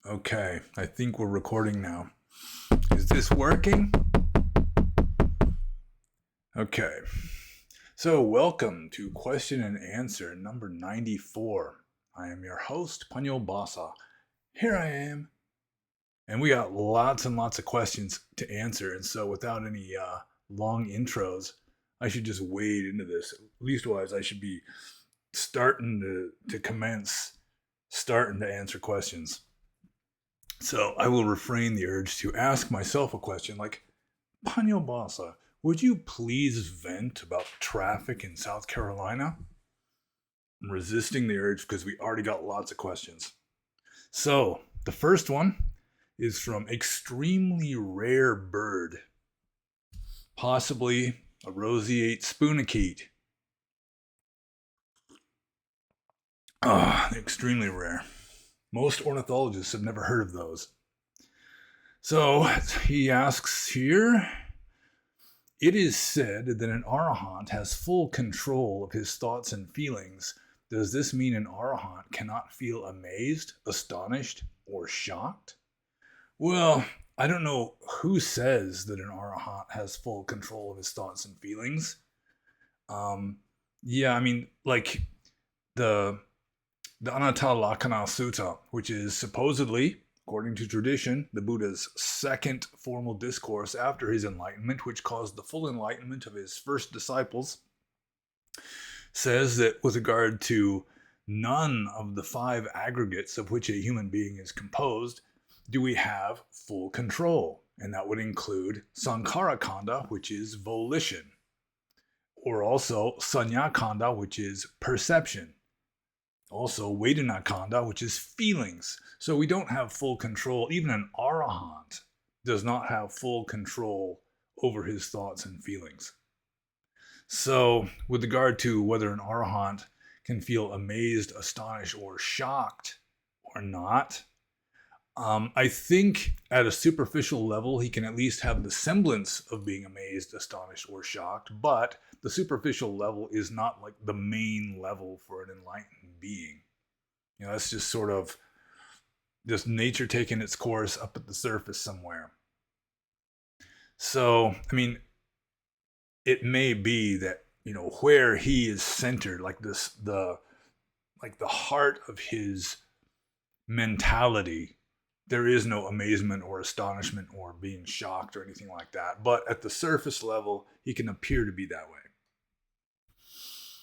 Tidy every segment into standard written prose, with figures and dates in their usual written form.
Okay, I think we're recording now. Is this working? Okay. So, welcome to question and answer number 94. I am your host, Panyo Basa. Here I am. And we got lots and lots of questions to answer. And so, without any long intros, I should just wade into this. Leastwise, I should be starting to answer questions. So I will refrain the urge to ask myself a question like, Panyo Basa, would you please vent about traffic in South Carolina? I'm resisting the urge because we already got lots of questions. So the first one is from Extremely Rare Bird, possibly a roseate spoonakeet. Extremely rare. Most ornithologists have never heard of those. So he asks here, it is said that an Arahant has full control of his thoughts and feelings. Does this mean an Arahant cannot feel amazed, astonished, or shocked? Well, I don't know who says that an Arahant has full control of his thoughts and feelings. Yeah, I mean, like the Anatalakkhana Sutta, which is supposedly, according to tradition, the Buddha's second formal discourse after his enlightenment, which caused the full enlightenment of his first disciples, says that with regard to none of the five aggregates of which a human being is composed do we have full control. And that would include Sankhara Khandha, which is volition, or also Sanya Khandha, which is perception. Also, Vedana Khandha, which is feelings. So we don't have full control. Even an Arahant does not have full control over his thoughts and feelings. So, with regard to whether an Arahant can feel amazed, astonished, or shocked or not, I think at a superficial level, he can at least have the semblance of being amazed, astonished, or shocked, but the superficial level is not like the main level for an enlightened being. You know, that's just sort of just nature taking its course up at the surface somewhere. So, I mean, it may be that, you know, where he is centered, like the heart of his mentality, there is no amazement or astonishment or being shocked or anything like that. But at the surface level, he can appear to be that way.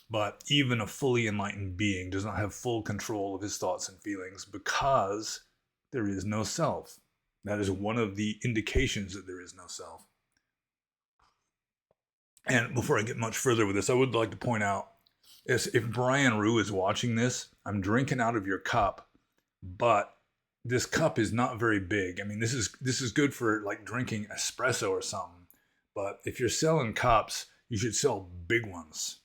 But even a fully enlightened being does not have full control of his thoughts and feelings because there is no self. That is one of the indications that there is no self. And before I get much further with this, I would like to point out, if Brian Rue is watching this, I'm drinking out of your cup, but this cup is not very big. I mean, this is good for like drinking espresso or something. But if you're selling cups, you should sell big ones.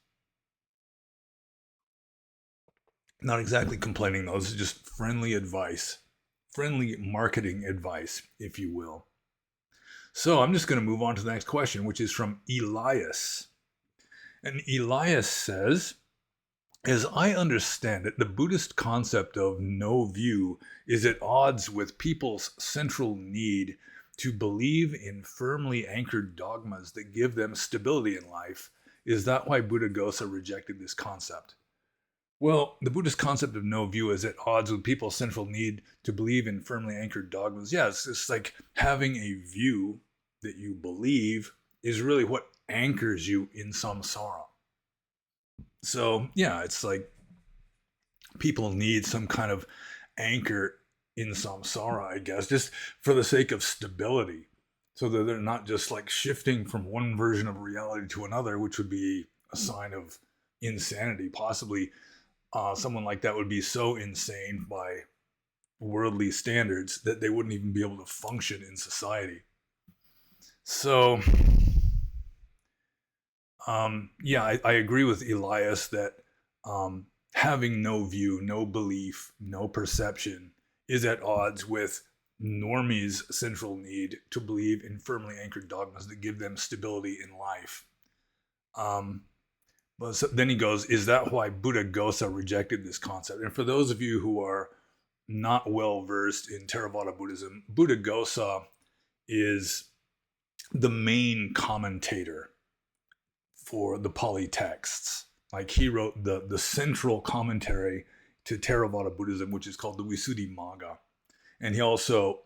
Not exactly complaining though. This is just friendly advice, friendly marketing advice, if you will. So I'm just going to move on to the next question, which is from Elias. And Elias says, as I understand it, the Buddhist concept of no view is at odds with people's central need to believe in firmly anchored dogmas that give them stability in life. Is that why Buddhaghosa rejected this concept? Well, the Buddhist concept of no view is at odds with people's central need to believe in firmly anchored dogmas. Yeah, it's like having a view that you believe is really what anchors you in samsara. So, yeah, it's like people need some kind of anchor in samsara, I guess, just for the sake of stability. So that they're not just like shifting from one version of reality to another, which would be a sign of insanity. Possibly someone like that would be so insane by worldly standards that they wouldn't even be able to function in society. So, yeah, I agree with Elias that having no view, no belief, no perception is at odds with normies' central need to believe in firmly anchored dogmas that give them stability in life. But so then he goes, is that why Buddhaghosa rejected this concept? And for those of you who are not well versed in Theravada Buddhism, Buddhaghosa is the main commentator for the Pali texts. Like he wrote the central commentary to Theravada Buddhism, which is called the Visuddhimagga. And he also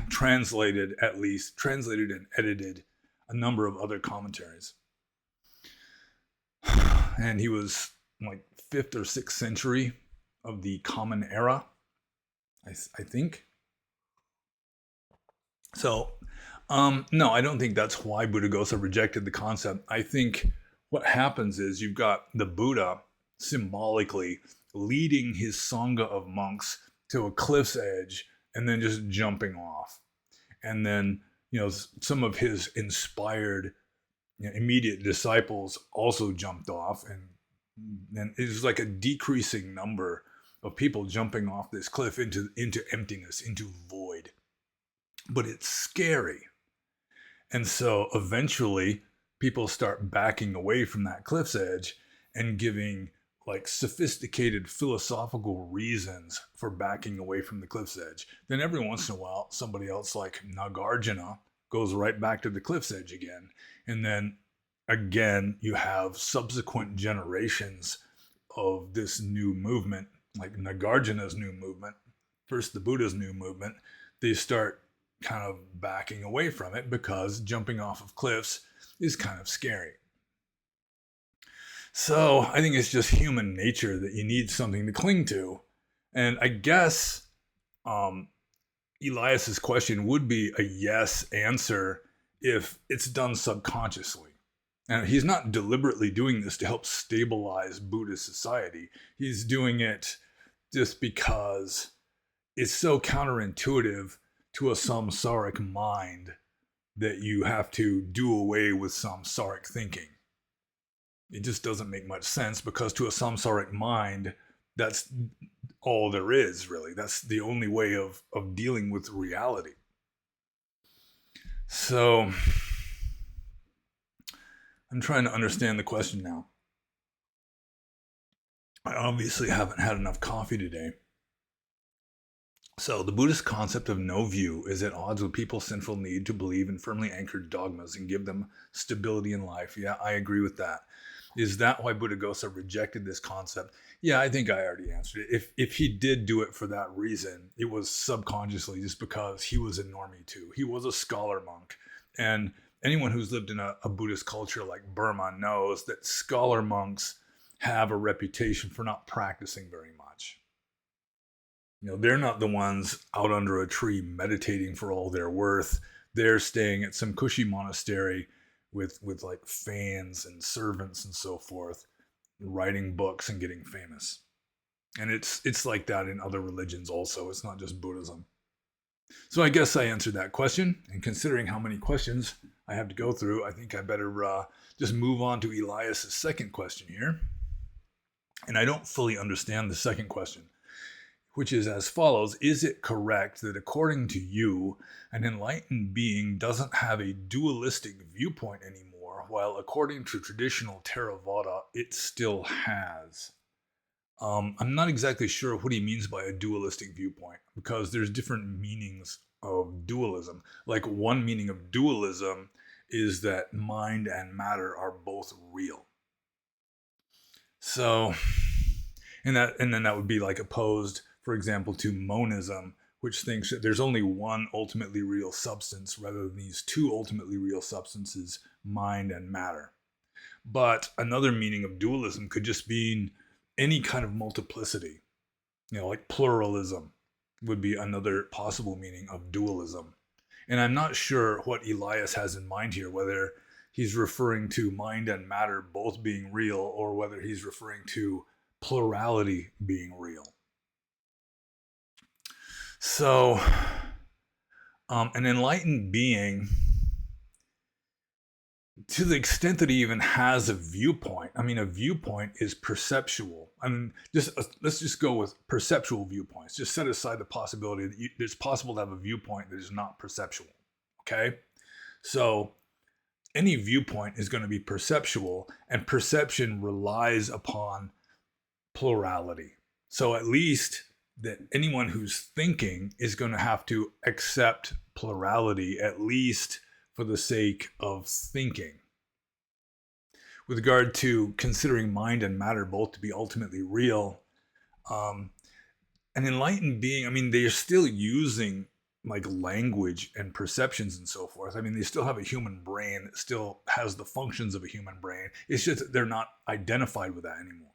translated and edited a number of other commentaries. And he was like 5th or 6th century of the Common Era, I think. So, no, I don't think that's why Buddhaghosa rejected the concept. I think what happens is you've got the Buddha symbolically leading his Sangha of monks to a cliff's edge and then just jumping off. And then, some of his inspired immediate disciples also jumped off. And it was like a decreasing number of people jumping off this cliff into emptiness, into void. But it's scary. And so eventually people start backing away from that cliff's edge and giving like sophisticated philosophical reasons for backing away from the cliff's edge. Then every once in a while, somebody else like Nagarjuna goes right back to the cliff's edge again. And then again, you have subsequent generations of this new movement, like Nagarjuna's new movement, first the Buddha's new movement. They start kind of backing away from it because jumping off of cliffs is kind of scary. So I think it's just human nature that you need something to cling to. And I guess Elias's question would be a yes answer if it's done subconsciously. And he's not deliberately doing this to help stabilize Buddhist society. He's doing it just because it's so counterintuitive to a samsaric mind that you have to do away with samsaric thinking. It just doesn't make much sense because to a samsaric mind, that's all there is, really. That's the only way of dealing with reality. So I'm trying to understand the question now. I obviously haven't had enough coffee today. So the Buddhist concept of no view is at odds with people's sinful need to believe in firmly anchored dogmas and give them stability in life. Yeah, I agree with that. Is that why Buddhaghosa rejected this concept? Yeah, I think I already answered it. If he did do it for that reason, it was subconsciously just because he was a normie too. He was a scholar monk. And anyone who's lived in a Buddhist culture like Burma knows that scholar monks have a reputation for not practicing very much. They're not the ones out under a tree meditating for all they're worth. They're staying at some cushy monastery with like fans and servants and so forth, writing books and getting famous. And it's like that in other religions also. It's not just Buddhism. So I guess I answered that question. And considering how many questions I have to go through, I think I better just move on to Elias's second question here. And I don't fully understand the second question, which is as follows. Is it correct that according to you, an enlightened being doesn't have a dualistic viewpoint anymore, while according to traditional Theravada, it still has? I'm not exactly sure what he means by a dualistic viewpoint, because there's different meanings of dualism. Like one meaning of dualism is that mind and matter are both real. So, and then that would be like opposed, for example, to monism, which thinks that there's only one ultimately real substance rather than these two ultimately real substances, mind and matter. But another meaning of dualism could just mean any kind of multiplicity, like pluralism would be another possible meaning of dualism. And I'm not sure what Elias has in mind here, whether he's referring to mind and matter both being real or whether he's referring to plurality being real. So, an enlightened being, to the extent that he even has a viewpoint, a viewpoint is perceptual. Let's just go with perceptual viewpoints. Just set aside the possibility that it's possible to have a viewpoint that is not perceptual. Okay? So, any viewpoint is going to be perceptual, and perception relies upon plurality. So at least that anyone who's thinking is going to have to accept plurality, at least for the sake of thinking. With regard to considering mind and matter both to be ultimately real, an enlightened being, I mean, they're still using like language and perceptions and so forth. I mean, they still have a human brain that still has the functions of a human brain. It's just that they're not identified with that anymore.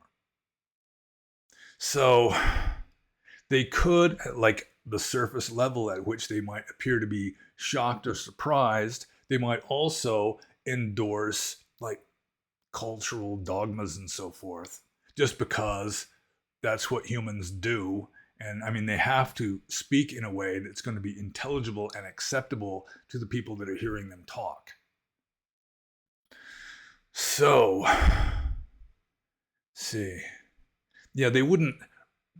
So they could, at like the surface level at which they might appear to be shocked or surprised, they might also endorse like cultural dogmas and so forth, just because that's what humans do. And I mean, they have to speak in a way that's going to be intelligible and acceptable to the people that are hearing them talk. So, see. Yeah, they wouldn't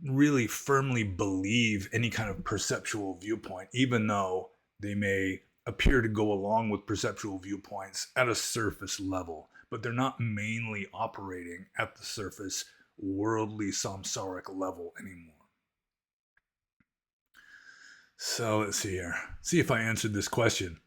really firmly believe any kind of perceptual viewpoint, even though they may appear to go along with perceptual viewpoints at a surface level, but they're not mainly operating at the surface worldly samsaric level anymore. So let's see here. See if I answered this question.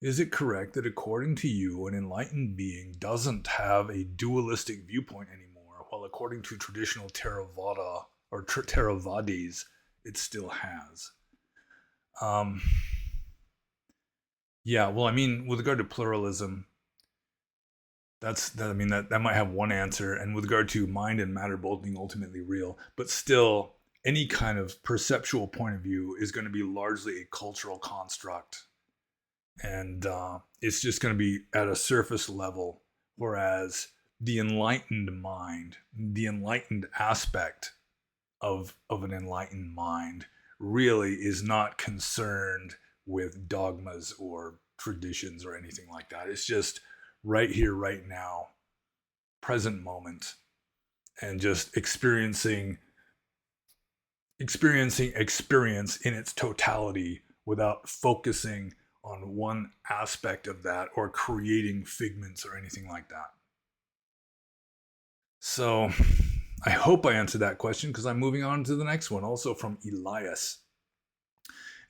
Is it correct that according to you, an enlightened being doesn't have a dualistic viewpoint anymore, while according to traditional Theravada or Theravadis, it still has? Yeah, well, I mean, with regard to pluralism, that might have one answer. And with regard to mind and matter both being ultimately real, but still, any kind of perceptual point of view is going to be largely a cultural construct. And it's just going to be at a surface level, whereas the enlightened mind, the enlightened aspect of an enlightened mind really is not concerned with dogmas or traditions or anything like that. It's just right here, right now, present moment, and just experiencing experience in its totality without focusing on one aspect of that or creating figments or anything like that. So I hope I answered that question, because I'm moving on to the next one, also from Elias.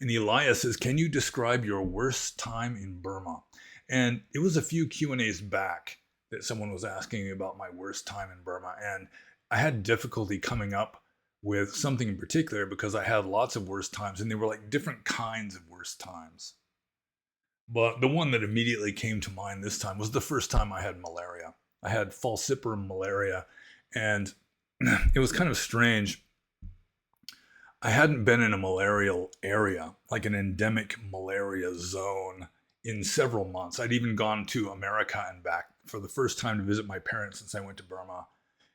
And Elias says, can you describe your worst time in Burma? And it was a few Q&As back that someone was asking me about my worst time in Burma. And I had difficulty coming up with something in particular because I had lots of worst times, and they were like different kinds of worst times. But the one that immediately came to mind this time was the first time I had malaria. I had falciparum malaria, and it was kind of strange. I hadn't been in a malarial area, like an endemic malaria zone, in several months. I'd even gone to America and back for the first time to visit my parents since I went to Burma.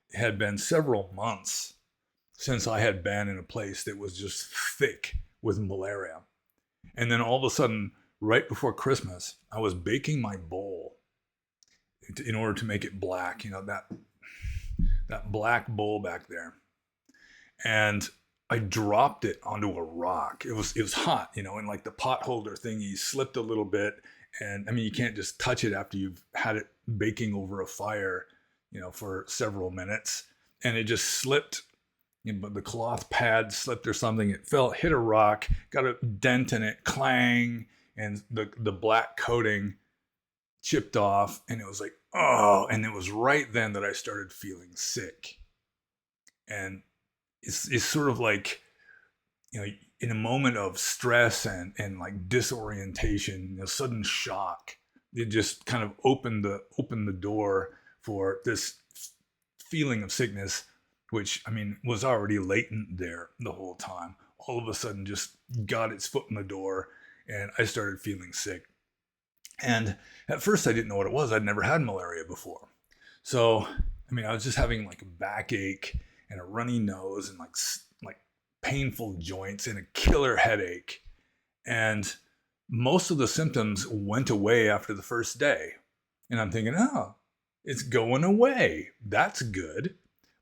It had been several months since I had been in a place that was just thick with malaria. And then all of a sudden, right before Christmas, I was baking my bowl in order to make it black, that black bowl back there. And I dropped it onto a rock. It was hot, and like the pot holder thingy slipped a little bit. And I mean, you can't just touch it after you've had it baking over a fire, for several minutes. And it just slipped. But the cloth pad slipped or something. It fell, hit a rock, got a dent in it, clang, and the black coating chipped off. And it was like, oh, and it was right then that I started feeling sick. And it's sort of like, in a moment of stress and like disorientation, sudden shock, it just kind of opened the door for this feeling of sickness, which, I mean, was already latent there the whole time. All of a sudden just got its foot in the door, and I started feeling sick. And at first I didn't know what it was. I'd never had malaria before. So, I mean, I was just having like a backache and a runny nose and like painful joints and a killer headache. And most of the symptoms went away after the first day. And I'm thinking, oh, it's going away. That's good.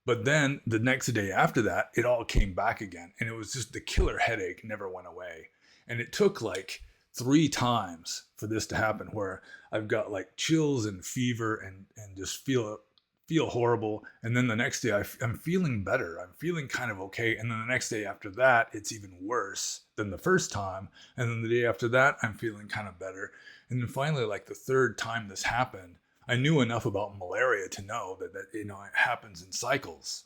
But then the next day after that, it all came back again. And it was just the killer headache never went away. And it took like 3 times for this to happen, where I've got like chills and fever and just feel feel horrible. And then the next day I'm feeling better. I'm feeling kind of okay. And then the next day after that, it's even worse than the first time. And then the day after that, I'm feeling kind of better. And then finally, like the third time this happened, I knew enough about malaria to know that it happens in cycles.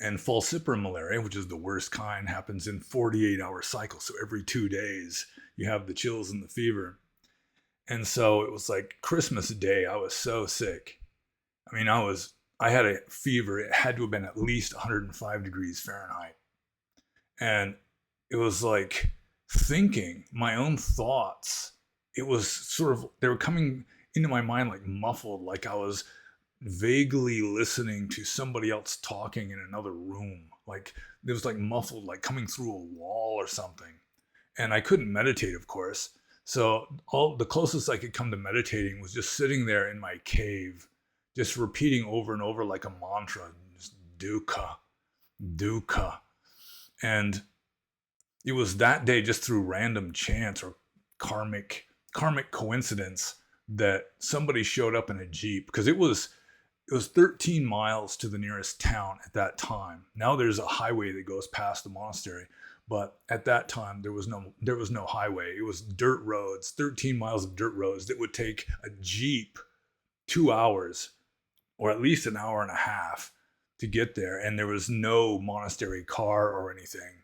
And falciparum malaria, which is the worst kind, happens in 48-hour cycles. So every 2 days, you have the chills and the fever. And so it was like Christmas Day, I was so sick. I mean, I had a fever. It had to have been at least 105 degrees Fahrenheit. And it was like thinking my own thoughts. It was sort of, they were coming into my mind like muffled, like I was vaguely listening to somebody else talking in another room. Like it was like muffled, like coming through a wall or something. And I couldn't meditate, of course. So all the closest I could come to meditating was just sitting there in my cave, just repeating over and over like a mantra, just dukkha, dukkha. And it was that day, just through random chance or karmic coincidence, that somebody showed up in a Jeep, because it was 13 miles to the nearest town at that time. Now there's a highway that goes past the monastery, but at that time there was no highway. It was dirt roads, 13 miles of dirt roads that would take a Jeep 2 hours or at least an hour and a half to get there. And there was no monastery car or anything.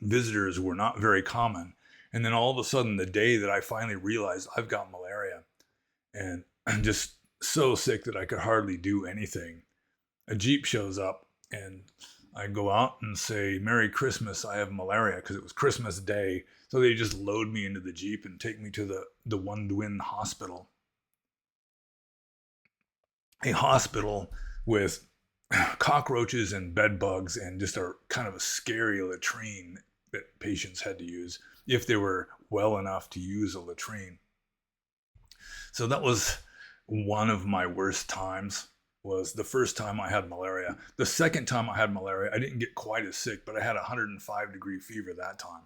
Visitors were not very common. And then all of a sudden, the day that I finally realized I've got malaria and I'm just so sick that I could hardly do anything, a Jeep shows up and I go out and say, "Merry Christmas, I have malaria," because it was Christmas Day. So they just load me into the Jeep and take me to the Wundwin Hospital. A hospital with cockroaches and bed bugs and just a kind of a scary latrine that patients had to use if they were well enough to use a latrine. So that was one of my worst times, was the first time I had malaria. The second time I had malaria, I didn't get quite as sick, but I had a 105-degree fever that time.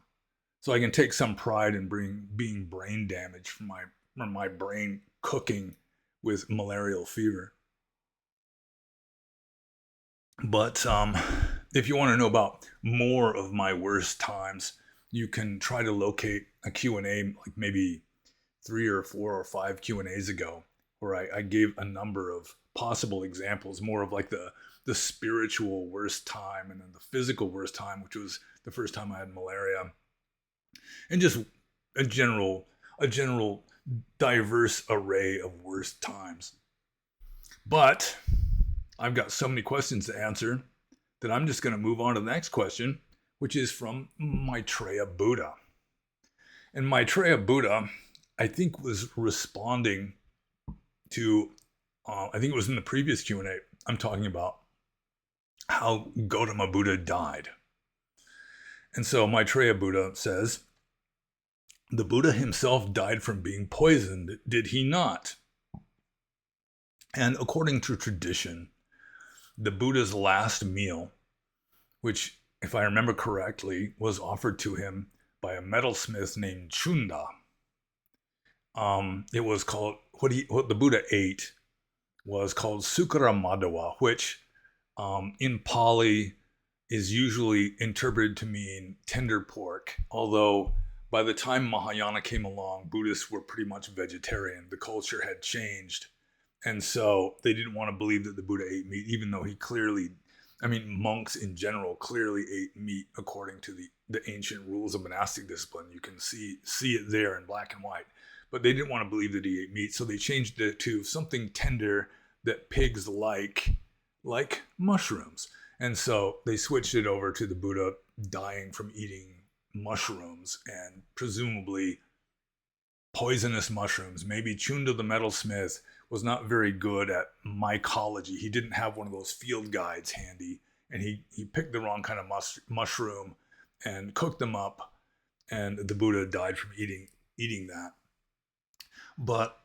So I can take some pride in being brain damaged from my brain cooking with malarial fever. But if you want to know about more of my worst times, you can try to locate a Q&A, like maybe 3 or 4 or 5 Q&As ago, where I gave a number of possible examples, more of like the spiritual worst time and then the physical worst time, which was the first time I had malaria, and just a general diverse array of worst times. But I've got so many questions to answer that I'm just going to move on to the next question, which is from Maitreya Buddha. And Maitreya Buddha, I think, was responding to, I think it was in the previous Q&A, I'm talking about how Gautama Buddha died. And so Maitreya Buddha says, "The Buddha himself died from being poisoned, did he not? And according to tradition, the Buddha's last meal, which, if I remember correctly, was offered to him by a metalsmith named Chunda. It was called, what the Buddha ate was called Sukara Madhava, which in Pali is usually interpreted to mean tender pork, although by the time Mahayana came along, Buddhists were pretty much vegetarian. The culture had changed. And so they didn't want to believe that the Buddha ate meat, even though he clearly, monks in general clearly ate meat according to the ancient rules of monastic discipline. You can see it there in black and white. But they didn't want to believe that he ate meat, so they changed it to something tender that pigs like mushrooms. And so they switched it over to the Buddha dying from eating mushrooms, and presumably poisonous mushrooms. Maybe Chunda the metalsmith was not very good at mycology. He didn't have one of those field guides handy, and he picked the wrong kind of mushroom and cooked them up, and the Buddha died from eating that. But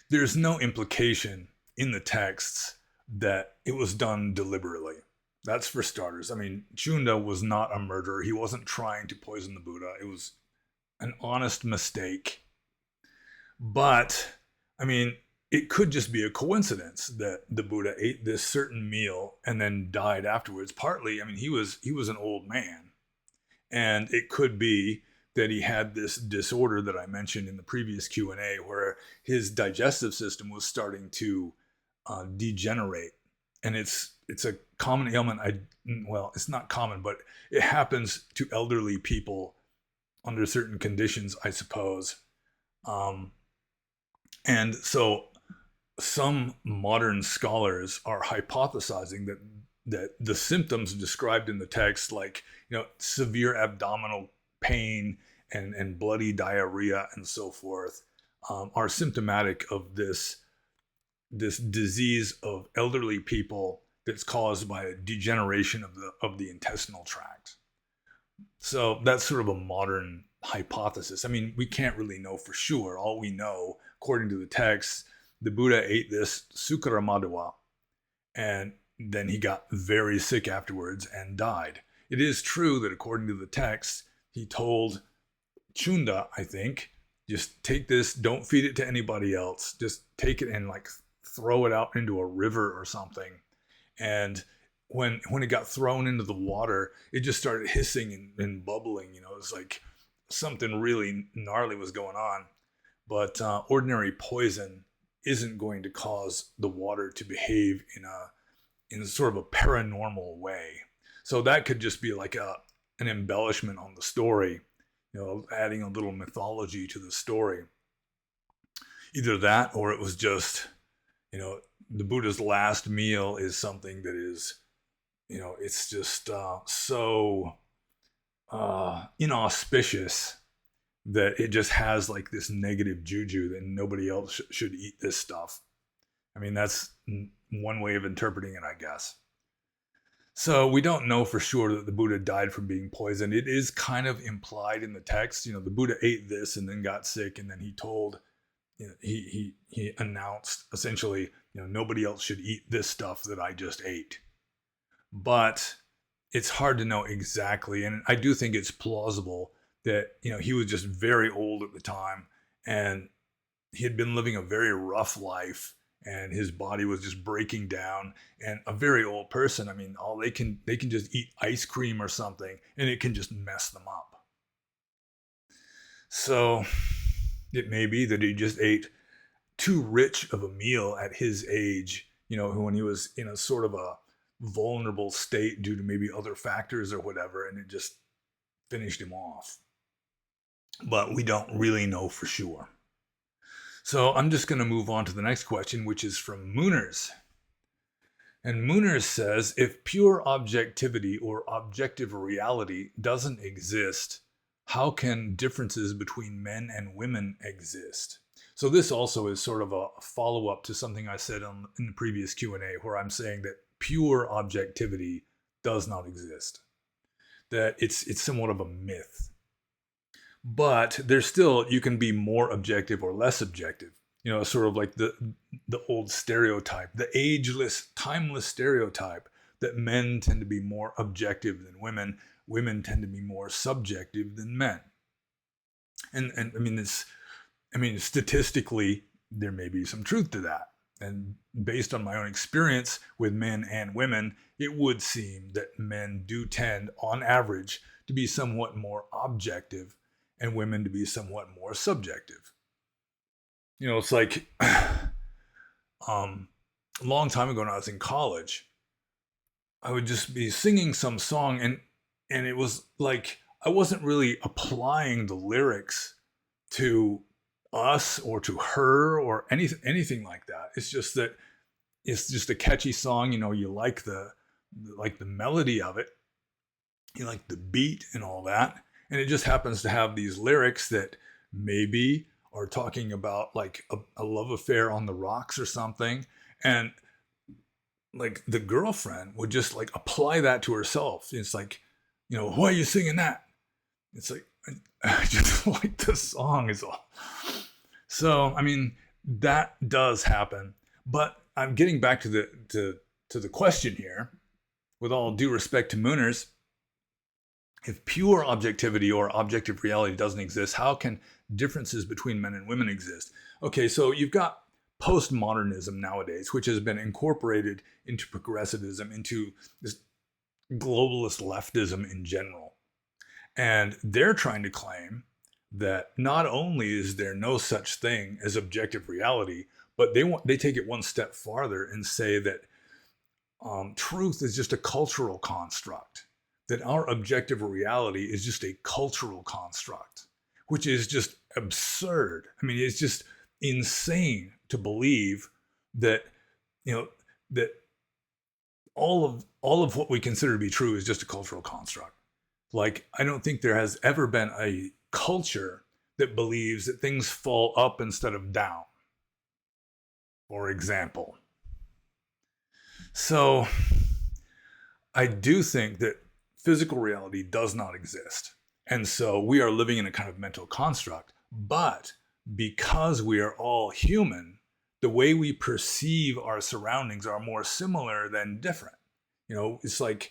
there's no implication in the texts that it was done deliberately. That's for starters. Chunda was not a murderer. He wasn't trying to poison the Buddha. It was an honest mistake. But it could just be a coincidence that the Buddha ate this certain meal and then died afterwards. Partly, I mean, he was an old man, and it could be that he had this disorder that I mentioned in the previous Q&A, where his digestive system was starting to degenerate. And it's a common ailment. Well, it's not common, but it happens to elderly people under certain conditions, I suppose. And so some modern scholars are hypothesizing that the symptoms described in the text, like, severe abdominal pain and bloody diarrhea and so forth, are symptomatic of this disease of elderly people that's caused by a degeneration of the intestinal tract. So that's sort of a modern hypothesis. I mean, we can't really know for sure. All we know, according to the text, the Buddha ate this sukaramadwa, and then he got very sick afterwards and died. It is true that according to the text, he told Chunda, I think, just take this, don't feed it to anybody else. Just take it and like throw it out into a river or something. And when it got thrown into the water, it just started hissing and bubbling. It was like something really gnarly was going on. But ordinary poison isn't going to cause the water to behave in sort of a paranormal way. So that could just be like an embellishment on the story, adding a little mythology to the story. Either that, or it was just, the Buddha's last meal is something that is, it's just so inauspicious that it just has like this negative juju that nobody else should eat this stuff. I mean, that's one way of interpreting it, I guess. So we don't know for sure that the Buddha died from being poisoned. It is kind of implied in the text. The Buddha ate this and then got sick, and then he told, he announced essentially, nobody else should eat this stuff that I just ate. But it's hard to know exactly, and I do think it's plausible that he was just very old at the time, and he had been living a very rough life, and his body was just breaking down. And a very old person, I mean, they can just eat ice cream or something, and it can just mess them up. So it may be that he just ate too rich of a meal at his age, when he was in a sort of a vulnerable state due to maybe other factors or whatever, and it just finished him off. But we don't really know for sure. So I'm just going to move on to the next question, which is from Mooners. And Mooners says, if pure objectivity or objective reality doesn't exist, how can differences between men and women exist? So this also is sort of a follow-up to something I said in the previous Q&A, where I'm saying that pure objectivity does not exist, that it's somewhat of a myth. But there's still, you can be more objective or less objective. Sort of like the old stereotype, the ageless, timeless stereotype that men tend to be more objective than women. Women tend to be more subjective than men. And I mean, statistically, there may be some truth to that. And based on my own experience with men and women, it would seem that men do tend, on average, to be somewhat more objective, and women to be somewhat more subjective. It's like a long time ago when I was in college, I would just be singing some song, and it was like I wasn't really applying the lyrics to us or to her or anything like that. It's just that it's just a catchy song. You like the melody of it, you like the beat and all that. And it just happens to have these lyrics that maybe are talking about like a love affair on the rocks or something. And like the girlfriend would just like apply that to herself. It's like, why are you singing that? It's like, I just like the song is all. So, I mean, that does happen. But I'm getting back to the question here, with all due respect to Mooners. If pure objectivity or objective reality doesn't exist, how can differences between men and women exist? Okay, so you've got postmodernism nowadays, which has been incorporated into progressivism, into this globalist leftism in general. And they're trying to claim that not only is there no such thing as objective reality, but they take it one step farther and say that truth is just a cultural construct, that our objective reality is just a cultural construct, which is just absurd. I mean, it's just insane to believe that, that all of what we consider to be true is just a cultural construct. Like, I don't think there has ever been a culture that believes that things fall up instead of down, for example. So I do think that physical reality does not exist. And so we are living in a kind of mental construct. But because we are all human, the way we perceive our surroundings are more similar than different. It's like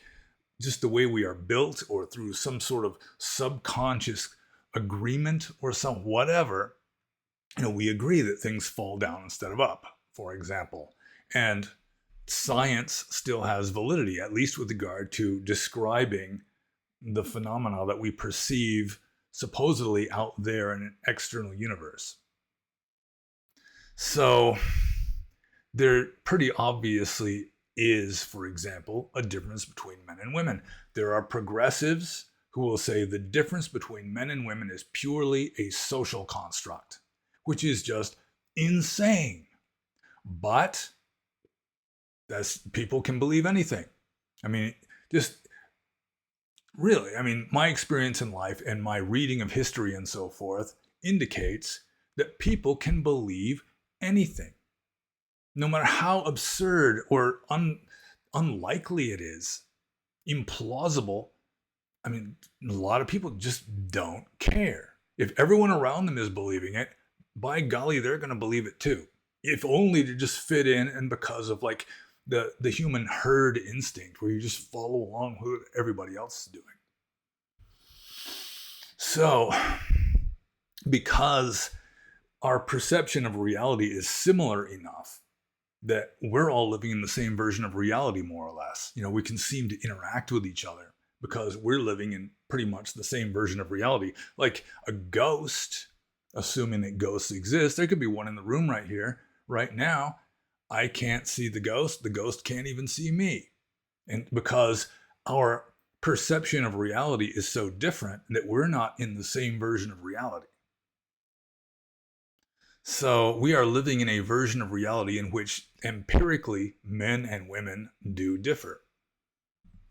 just the way we are built, or through some sort of subconscious agreement or some whatever, we agree that things fall down instead of up, for example. And science still has validity, at least with regard to describing the phenomena that we perceive supposedly out there in an external universe. So there pretty obviously is, for example, a difference between men and women. There are progressives who will say the difference between men and women is purely a social construct, which is just insane. But people can believe anything. I mean, my experience in life and my reading of history and so forth indicates that people can believe anything, no matter how absurd or unlikely it is, implausible. I mean, a lot of people just don't care. If everyone around them is believing it, by golly, they're going to believe it too. If only to just fit in, and because of like the human herd instinct, where you just follow along with what everybody else is doing. So, because our perception of reality is similar enough that we're all living in the same version of reality, more or less. We can seem to interact with each other because we're living in pretty much the same version of reality. Like a ghost, assuming that ghosts exist, there could be one in the room right here, right now. I can't see the ghost can't even see me. And because our perception of reality is so different that we're not in the same version of reality. So we are living in a version of reality in which empirically men and women do differ.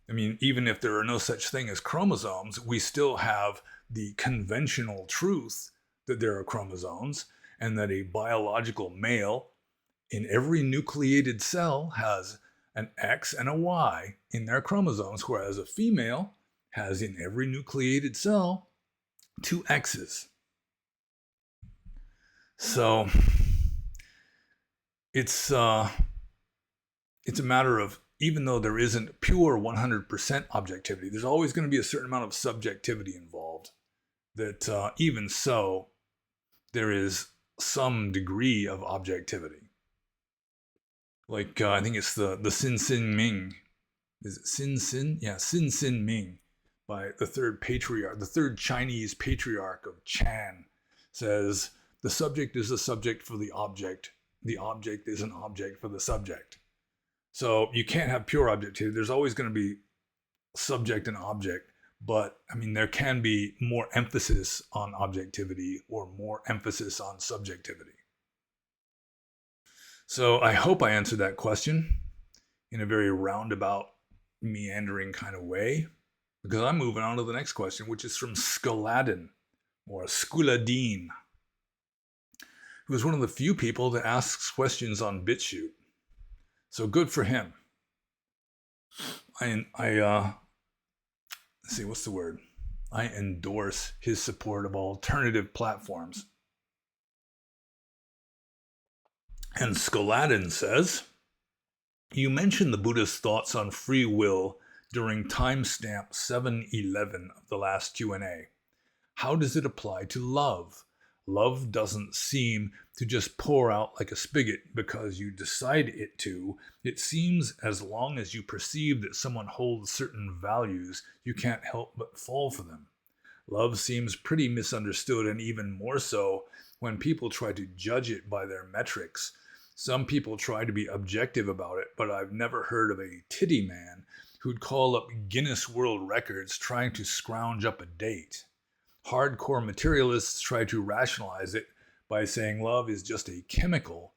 I mean, even if there are no such thing as chromosomes, we still have the conventional truth that there are chromosomes, and that a biological male in every nucleated cell has an X and a Y in their chromosomes, whereas a female has in every nucleated cell 2 X's. So it's a matter of, even though there isn't pure 100% objectivity, there's always going to be a certain amount of subjectivity involved. That even so, there is some degree of objectivity. Like, I think it's the Sin Sin Ming. Is it Sin Sin? Yeah, Sin Sin Ming, by the third Chinese patriarch of Chan, says, the subject is a subject for the object is an object for the subject. So you can't have pure objectivity. There's always going to be subject and object, but I mean, there can be more emphasis on objectivity or more emphasis on subjectivity. So I hope I answered that question in a very roundabout, meandering kind of way, because I'm moving on to the next question, which is from Skuladin, or Skuladin, who is one of the few people that asks questions on Bitchute. So good for him. Let's see, what's the word? I endorse his support of alternative platforms. And Skuladin says, you mentioned the Buddha's thoughts on free will during timestamp 711 of the last Q&A. How does it apply to love? Love doesn't seem to just pour out like a spigot because you decide it to. It seems as long as you perceive that someone holds certain values, you can't help but fall for them. Love seems pretty misunderstood, and even more so when people try to judge it by their metrics. Some people try to be objective about it, but I've never heard of a titty man who'd call up Guinness World Records trying to scrounge up a date. Hardcore materialists try to rationalize it by saying love is just a chemical,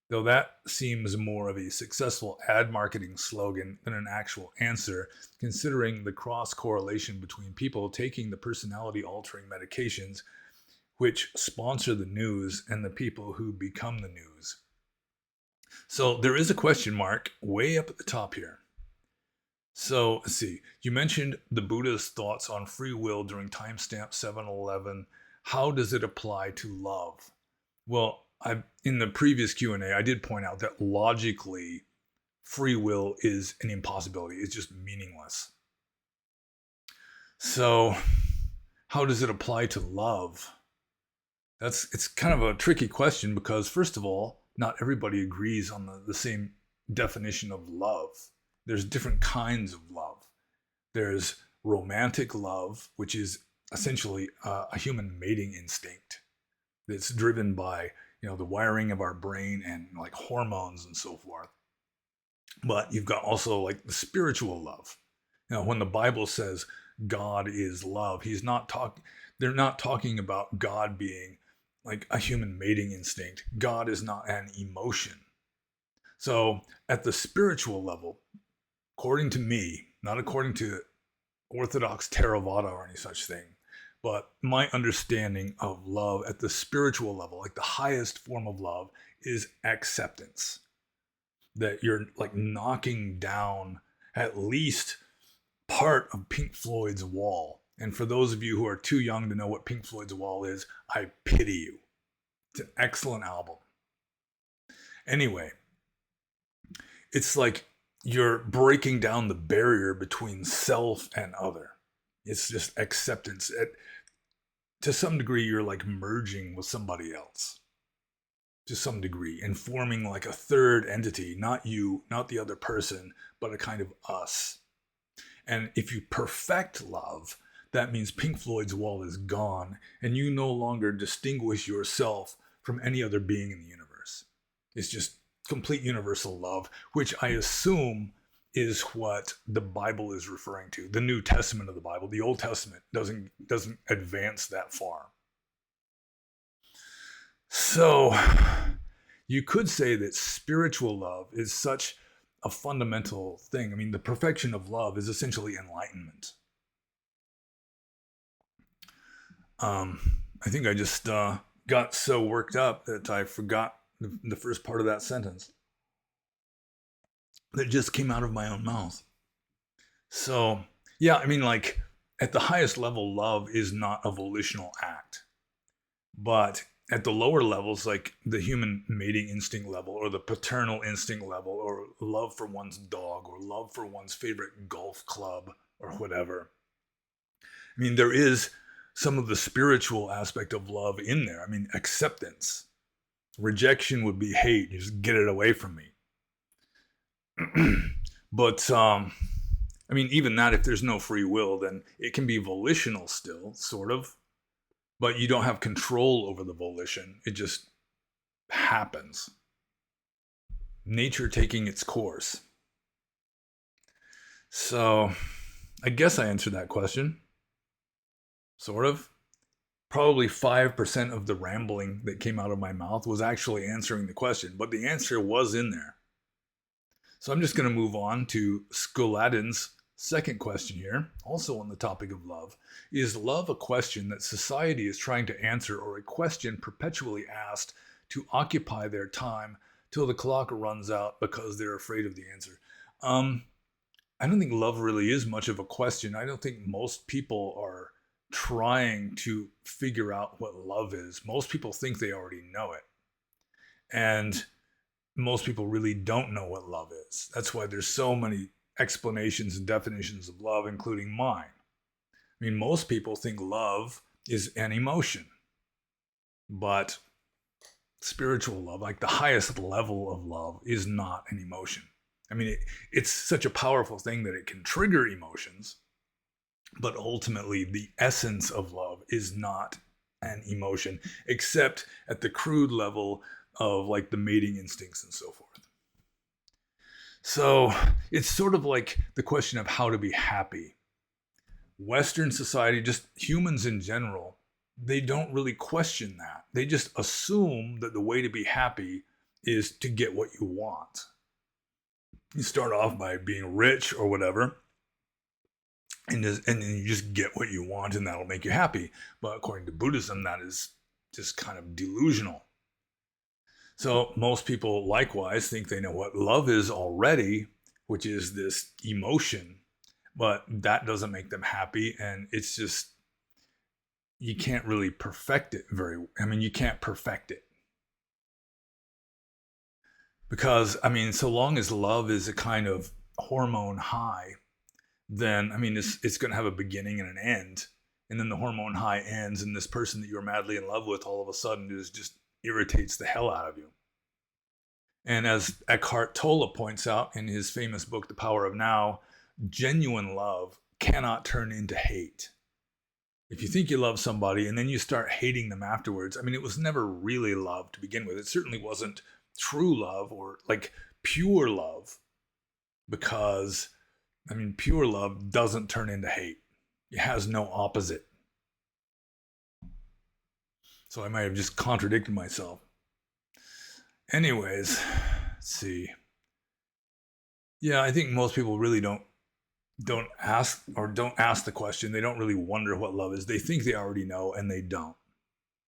though that seems more of a successful ad marketing slogan than an actual answer, considering the cross-correlation between people taking the personality-altering medications which sponsor the news and the people who become the news. So there is a question mark way up at the top here. So let's see, you mentioned the Buddha's thoughts on free will during timestamp 711. How does it apply to love? Well, in the previous Q&A, I did point out that logically, free will is an impossibility. It's just meaningless. So how does it apply to love? It's kind of a tricky question because, first of all, not everybody agrees on the same definition of love. There's different kinds of love. There's romantic love, which is essentially a human mating instinct that's driven by, the wiring of our brain and like hormones and so forth. But you've got also like the spiritual love. When the Bible says God is love, they're not talking about God being like a human mating instinct. God is not an emotion. So at the spiritual level, according to me, not according to Orthodox Theravada or any such thing, but my understanding of love at the spiritual level, like the highest form of love, is acceptance. That you're like knocking down at least part of Pink Floyd's wall. And for those of you who are too young to know what Pink Floyd's wall is, I pity you. It's an excellent album. Anyway, it's like you're breaking down the barrier between self and other. It's just acceptance. To some degree, you're like merging with somebody else. To some degree, and forming like a third entity, not you, not the other person, but a kind of us. And if you perfect love, that means Pink Floyd's wall is gone, and you no longer distinguish yourself from any other being in the universe. It's just complete universal love, which I assume is what the Bible is referring to. The New Testament of the Bible. The Old Testament doesn't advance that far. So you could say that spiritual love is such a fundamental thing. I mean, the perfection of love is essentially enlightenment. I think I just got so worked up that I forgot the first part of that sentence that just came out of my own mouth. So, yeah, I mean, like, at the highest level, love is not a volitional act. But at the lower levels, like the human mating instinct level, or the paternal instinct level, or love for one's dog, or love for one's favorite golf club, or whatever. I mean, there is some of the spiritual aspect of love in there. I mean, acceptance. Rejection would be hate. You just get it away from me. But, I mean, even that, if there's no free will, then it can be volitional still, sort of. But you don't have control over the volition. It just happens. Nature taking its course. So, I guess I answered that question. Sort of. Probably 5% of the rambling that came out of my mouth was actually answering the question, but the answer was in there. So I'm just going to move on to Skoladin's second question here, also on the topic of love. Is love a question that society is trying to answer, or a question perpetually asked to occupy their time till the clock runs out because they're afraid of the answer? I don't think love really is much of a question. I don't think most people are trying to figure out what love is. Most people think they already know it. And most people really don't know what love is. That's why there's so many explanations and definitions of love, including mine. I mean, most people think love is an emotion. But spiritual love, like the highest level of love, is not an emotion. I mean, it's such a powerful thing that it can trigger emotions, but ultimately the essence of love is not an emotion, except at the crude level of like the mating instincts and so forth. So it's sort of like the question of how to be happy. Western society, just humans in general, they don't really question that. They just assume that the way to be happy is to get what you want. You start off by being rich or whatever, and then you just get what you want, and that'll make you happy. But according to Buddhism, that is just kind of delusional. So most people likewise think they know what love is already, which is this emotion, but that doesn't make them happy. And it's just, you can't really perfect it you can't perfect it. Because, so long as love is a kind of hormone high, then, it's going to have a beginning and an end. And then the hormone high ends, and this person that you're madly in love with all of a sudden just irritates the hell out of you. And as Eckhart Tolle points out in his famous book, The Power of Now, genuine love cannot turn into hate. If you think you love somebody and then you start hating them afterwards, it was never really love to begin with. It certainly wasn't true love or like pure love, because, pure love doesn't turn into hate. It has no opposite. So I might have just contradicted myself. Anyways, let's see. Yeah, I think most people really don't ask the question. They don't really wonder what love is. They think they already know, and they don't.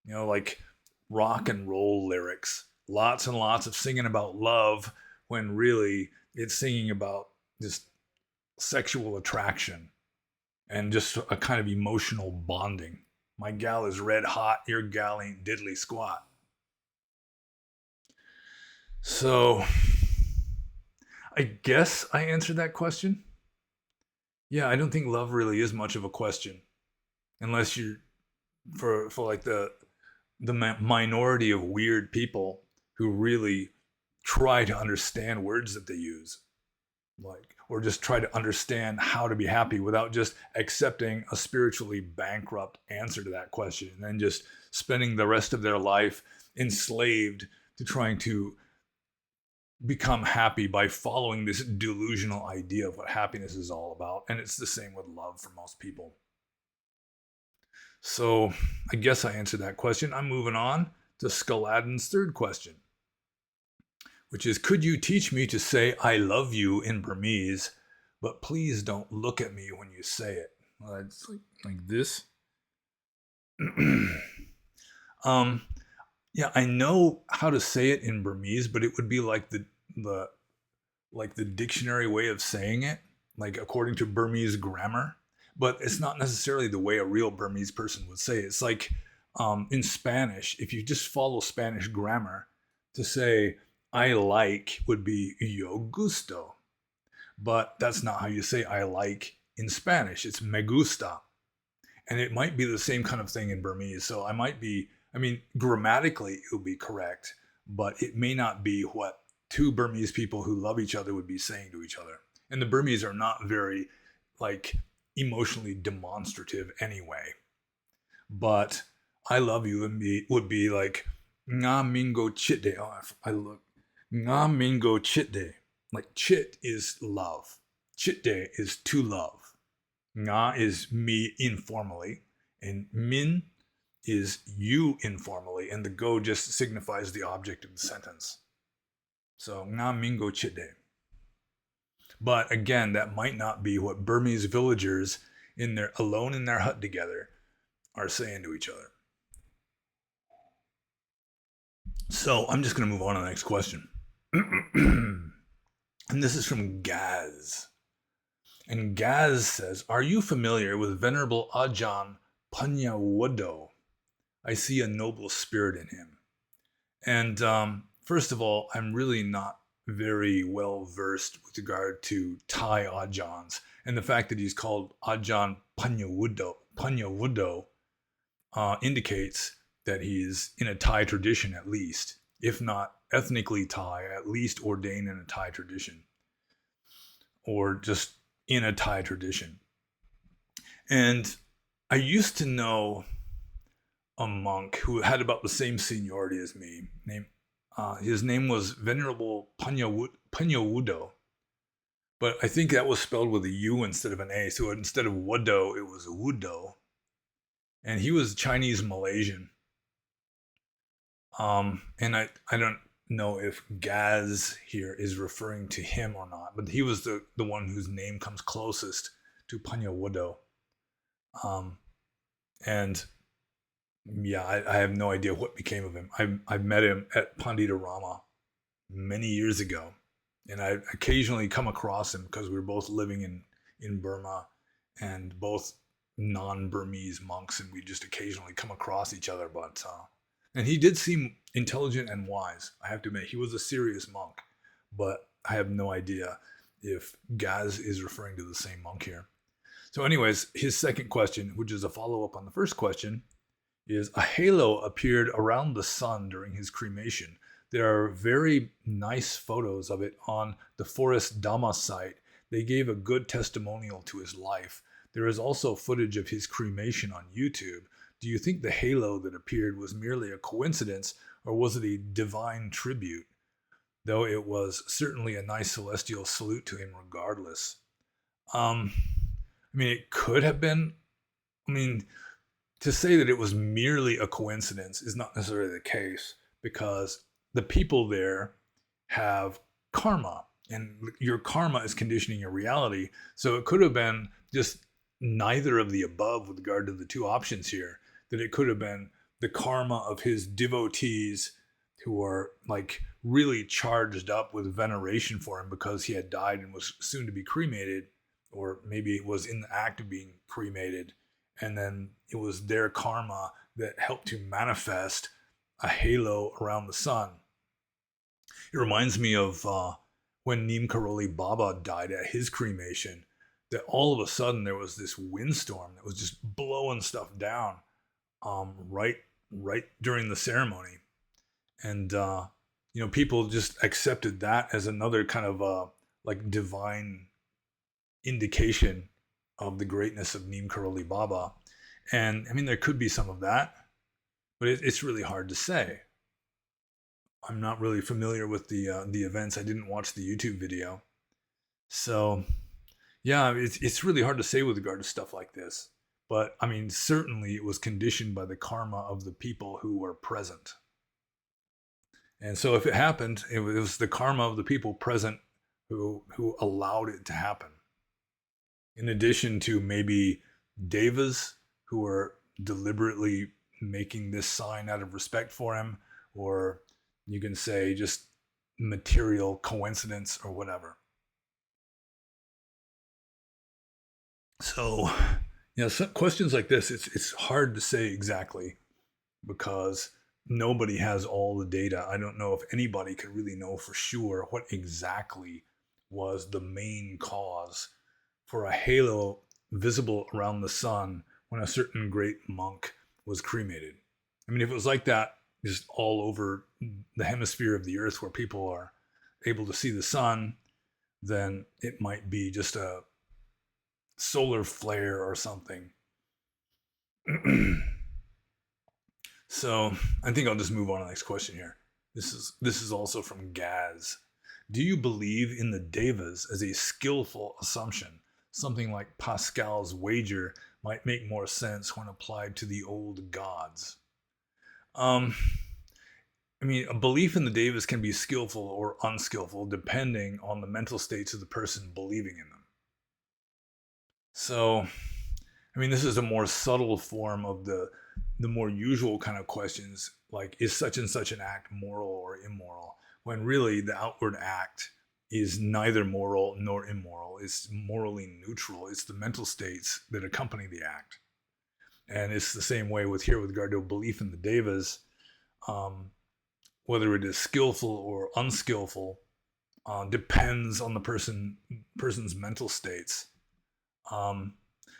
Like rock and roll lyrics, lots and lots of singing about love, when really it's singing about just sexual attraction and just a kind of emotional bonding. My gal is red hot, your gal ain't diddly squat. So I guess I answered that question. Yeah, I don't think love really is much of a question, unless you're for like the minority of weird people who really try to understand words that they use, or just try to understand how to be happy without just accepting a spiritually bankrupt answer to that question, and then just spending the rest of their life enslaved to trying to become happy by following this delusional idea of what happiness is all about. And it's the same with love for most people. So I guess I answered that question. I'm moving on to Scaladin's third question, which is, could you teach me to say I love you in Burmese, but please don't look at me when you say it? Well, it's like this. Yeah, I know how to say it in Burmese, but it would be like the dictionary way of saying it, like according to Burmese grammar. But it's not necessarily the way a real Burmese person would say it. It's like in Spanish, if you just follow Spanish grammar, to say I like would be yo gusto. But that's not how you say I like in Spanish. It's me gusta. And it might be the same kind of thing in Burmese. So grammatically it would be correct, but it may not be what two Burmese people who love each other would be saying to each other. And the Burmese are not very emotionally demonstrative anyway. But I love you would be like nga mingo chitde. Oh, I look. Nga mingo chitde. Like chit is love. Chitde is to love. Nga is me informally. And min is you informally. And the go just signifies the object of the sentence. So nga mingo chitde. But again, that might not be what Burmese villagers alone in their hut together are saying to each other. So I'm just going to move on to the next question. And this is from Gaz. And Gaz says, are you familiar with Venerable Ajahn Panyawado? I see a noble spirit in him. And first of all, I'm really not very well versed with regard to Thai Ajahns. And the fact that he's called Ajahn Panyawado indicates that he's in a Thai tradition at least, if not ethnically Thai, at least ordained in a Thai tradition, or just in a Thai tradition. And I used to know a monk who had about the same seniority as me. His name was Venerable Panyawudo, but I think that was spelled with a U instead of an A. So instead of Wudo, it was Wudo. And he was Chinese Malaysian. And I don't know if Gaz here is referring to him or not, but he was the one whose name comes closest to Panyawudo. And yeah, I have no idea what became of him. I met him at Panditarama many years ago, and I occasionally come across him because we were both living in Burma and both non-Burmese monks, and we just occasionally come across each other. But and he did seem intelligent and wise. I have to admit, he was a serious monk, but I have no idea if Gaz is referring to the same monk here. So anyways, his second question, which is a follow-up on the first question, is a halo appeared around the sun during his cremation. There are very nice photos of it on the Forest Dhamma site. They gave a good testimonial to his life. There is also footage of his cremation on YouTube. Do you think the halo that appeared was merely a coincidence, or was it a divine tribute? Though it was certainly a nice celestial salute to him regardless. I mean, it could have been. I mean, to say that it was merely a coincidence is not necessarily the case, because the people there have karma, and your karma is conditioning your reality. So it could have been just neither of the above with regard to the two options here, that it could have been the karma of his devotees who are like really charged up with veneration for him because he had died and was soon to be cremated, or maybe was in the act of being cremated. And then it was their karma that helped to manifest a halo around the sun. It reminds me of when Neem Karoli Baba died at his cremation, that all of a sudden there was this windstorm that was just blowing stuff down right during the ceremony. And, people just accepted that as another kind of like divine indication of the greatness of Neem Karoli Baba. And I mean, there could be some of that, but it's really hard to say. I'm not really familiar with the events. I didn't watch the YouTube video. So yeah, it's really hard to say with regard to stuff like this. But I mean, certainly it was conditioned by the karma of the people who were present. And so if it happened, it was the karma of the people present who allowed it to happen. In addition to maybe devas who were deliberately making this sign out of respect for him, or you can say just material coincidence or whatever. So, some questions like this, it's hard to say exactly, because nobody has all the data. I don't know if anybody could really know for sure what exactly was the main cause for a halo visible around the sun when a certain great monk was cremated. I mean, if it was like that just all over the hemisphere of the earth where people are able to see the sun, then it might be just a solar flare or something. So I think I'll just move on to the next question here. This is also from Gaz. Do you believe in the devas as a skillful assumption? Something like Pascal's wager might make more sense when applied to the old gods. I mean, a belief in the devas can be skillful or unskillful depending on the mental states of the person believing in them. So, I mean, this is a more subtle form of the more usual kind of questions, like, is such and such an act moral or immoral? When really the outward act is neither moral nor immoral. It's morally neutral. It's the mental states that accompany the act. And it's the same way with regard to a belief in the devas. Whether it is skillful or unskillful depends on the person's mental states.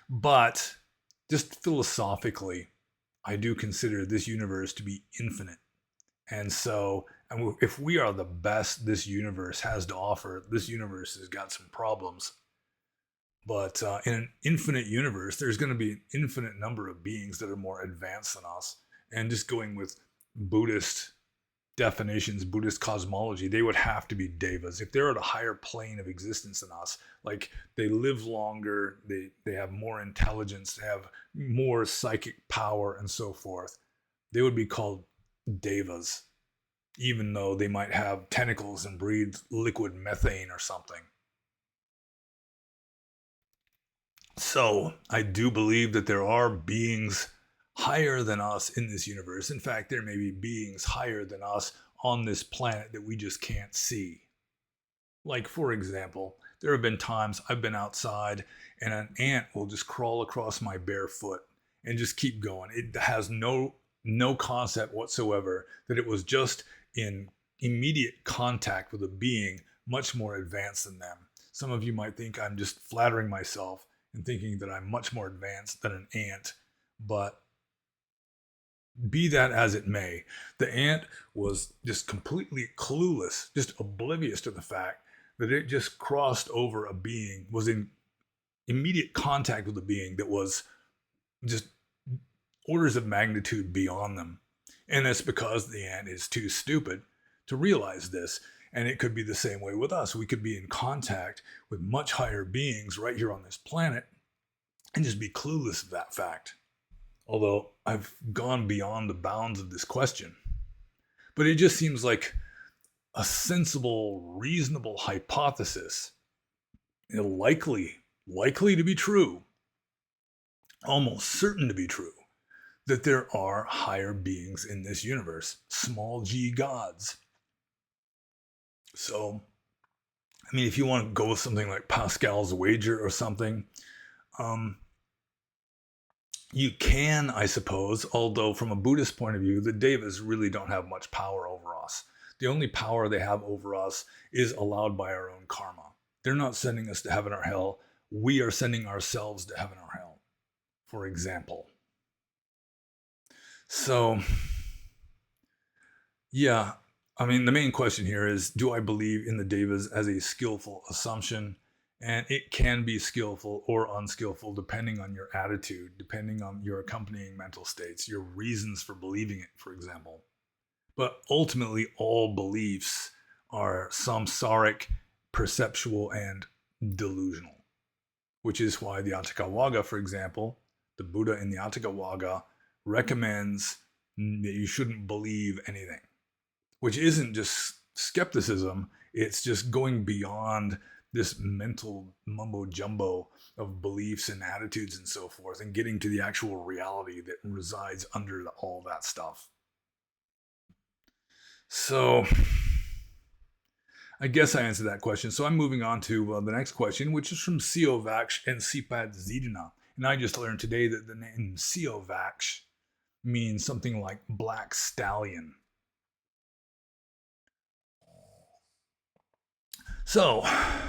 But just philosophically, I do consider this universe to be infinite. And so, if we are the best this universe has to offer, this universe has got some problems. But in an infinite universe, there's going to be an infinite number of beings that are more advanced than us. And just going with Buddhist definitions, Buddhist cosmology, they would have to be devas. If they're at a higher plane of existence than us, like they live longer, they have more intelligence, they have more psychic power and so forth, they would be called devas, even though they might have tentacles and breathe liquid methane or something. So I do believe that there are beings higher than us in this universe. In fact, there may be beings higher than us on this planet that we just can't see. Like, for example, there have been times I've been outside and an ant will just crawl across my bare foot and just keep going. It has no concept whatsoever that it was just in immediate contact with a being much more advanced than them. Some of you might think I'm just flattering myself and thinking that I'm much more advanced than an ant, but be that as it may, the ant was just completely clueless, just oblivious to the fact that it just crossed over a being, was in immediate contact with a being that was just orders of magnitude beyond them. And that's because the ant is too stupid to realize this. And it could be the same way with us. We could be in contact with much higher beings right here on this planet and just be clueless of that fact. Although I've gone beyond the bounds of this question. But it just seems like a sensible, reasonable hypothesis, likely to be true, almost certain to be true, that there are higher beings in this universe, small g gods. So, I mean, if you want to go with something like Pascal's wager or something, you can, I suppose, although from a Buddhist point of view, the devas really don't have much power over us. The only power they have over us is allowed by our own karma. They're not sending us to heaven or hell. We are sending ourselves to heaven or hell, for example. So, yeah, I mean, the main question here is, do I believe in the devas as a skillful assumption? And it can be skillful or unskillful depending on your attitude, depending on your accompanying mental states, your reasons for believing it, for example. But ultimately, all beliefs are samsaric, perceptual, and delusional, which is why the Atthakavagga, for example, the Buddha in the Atthakavagga recommends that you shouldn't believe anything, which isn't just skepticism, it's just going beyond this mental mumbo jumbo of beliefs and attitudes and so forth, and getting to the actual reality that resides under all that stuff. So I guess I answered that question. So I'm moving on to the next question, which is from Siovaksh and Sipad Zidana. And I just learned today that the name Siovaksh means something like black stallion. So,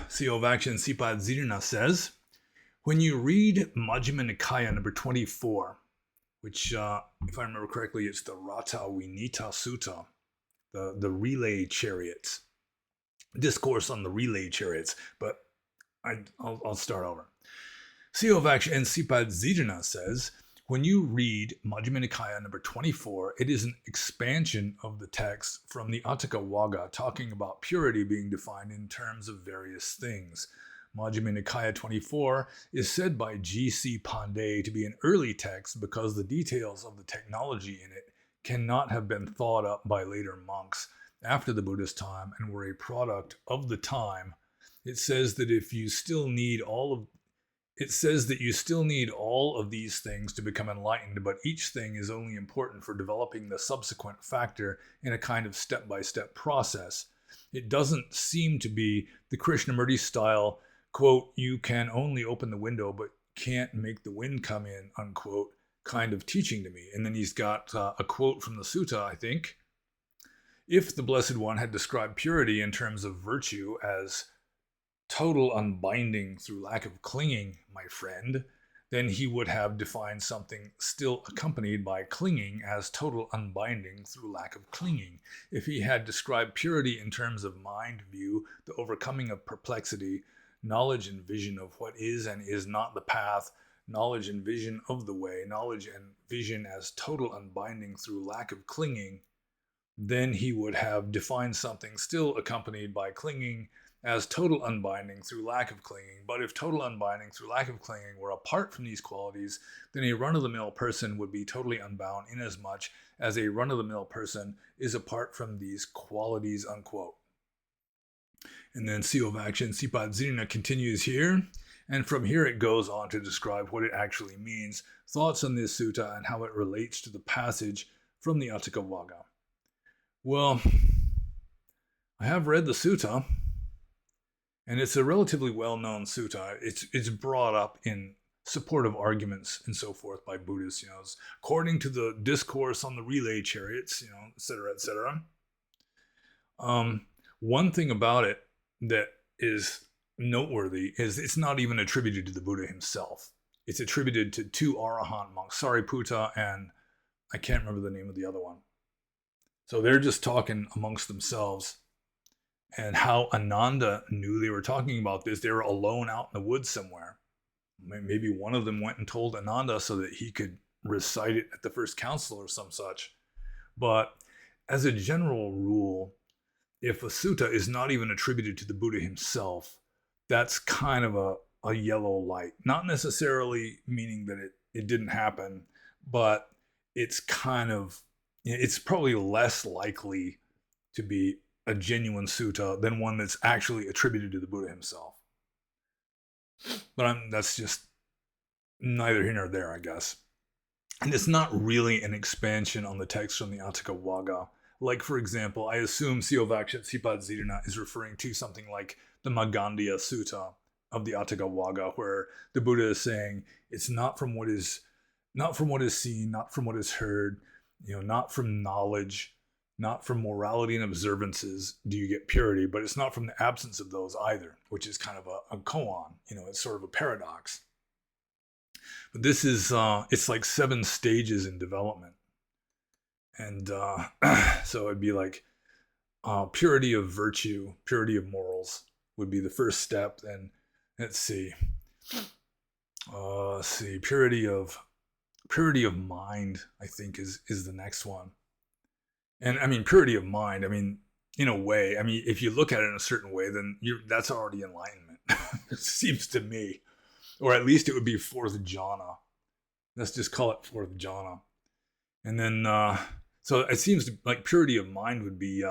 Siovaksh and Sipad Zidana says, when you read Majjhima Nikaya number 24, which, if I remember correctly, it's the Rata Vinita Sutta, the relay chariots, discourse on the relay chariots, but I'll start over. Siovaksh and Sipad Zidana says, when you read Majjhima Nikaya number 24, it is an expansion of the text from the Atthakavagga talking about purity being defined in terms of various things. Majjhima Nikaya 24 is said by G.C. Pandey to be an early text because the details of the technology in it cannot have been thought up by later monks after the Buddhist time and were a product of the time. It says that you still need all of these things to become enlightened, but each thing is only important for developing the subsequent factor in a kind of step-by-step process. It doesn't seem to be the Krishnamurti style, quote, you can only open the window but can't make the wind come in, unquote, kind of teaching to me. And then he's got a quote from the sutta, I think. If the Blessed One had described purity in terms of virtue as total unbinding through lack of clinging, my friend, then he would have defined something still accompanied by clinging as total unbinding through lack of clinging. If he had described purity in terms of mind view, the overcoming of perplexity, knowledge and vision of what is and is not the path, knowledge and vision of the way, knowledge and vision as total unbinding through lack of clinging, then he would have defined something still accompanied by clinging as total unbinding through lack of clinging. But if total unbinding through lack of clinging were apart from these qualities, then a run-of-the-mill person would be totally unbound inasmuch as a run-of-the-mill person is apart from these qualities, unquote. And then CO of Action, Sipad Zirna continues here. And from here it goes on to describe what it actually means, thoughts on this sutta, and how it relates to the passage from the Atthakavagga. Well, I have read the sutta, and it's a relatively well-known sutta. It's brought up in supportive arguments and so forth by Buddhists, according to the discourse on the relay chariots, et cetera, et cetera. One thing about it that is noteworthy is it's not even attributed to the Buddha himself. It's attributed to two Arahant monks, Sariputta and I can't remember the name of the other one. So they're just talking amongst themselves. And how Ananda knew they were talking about this, they were alone out in the woods somewhere. Maybe one of them went and told Ananda so that he could recite it at the first council or some such. But as a general rule, if a sutta is not even attributed to the Buddha himself, that's kind of a yellow light. Not necessarily meaning that it didn't happen, but it's probably less likely to be a genuine sutta than one that's actually attributed to the Buddha himself. But that's just neither here nor there, I guess. And it's not really an expansion on the text from the Atthakavagga. Like, for example, I assume Siyovakshat Sipad Zirna is referring to something like the Magandhya Sutta of the Atthakavagga, where the Buddha is saying it's not from what is seen, not from what is heard, not from knowledge, not from morality and observances do you get purity, but it's not from the absence of those either, which is kind of a koan. It's sort of a paradox. But this is, it's like 7 stages in development. And so it'd be like purity of virtue, purity of morals would be the first step. Then let's see, purity of mind, I think is the next one. And I mean, purity of mind, in a way, if you look at it in a certain way, then that's already enlightenment. It seems to me. Or at least it would be 4th jhana. Let's just call it 4th jhana. And then, so it seems like purity of mind would be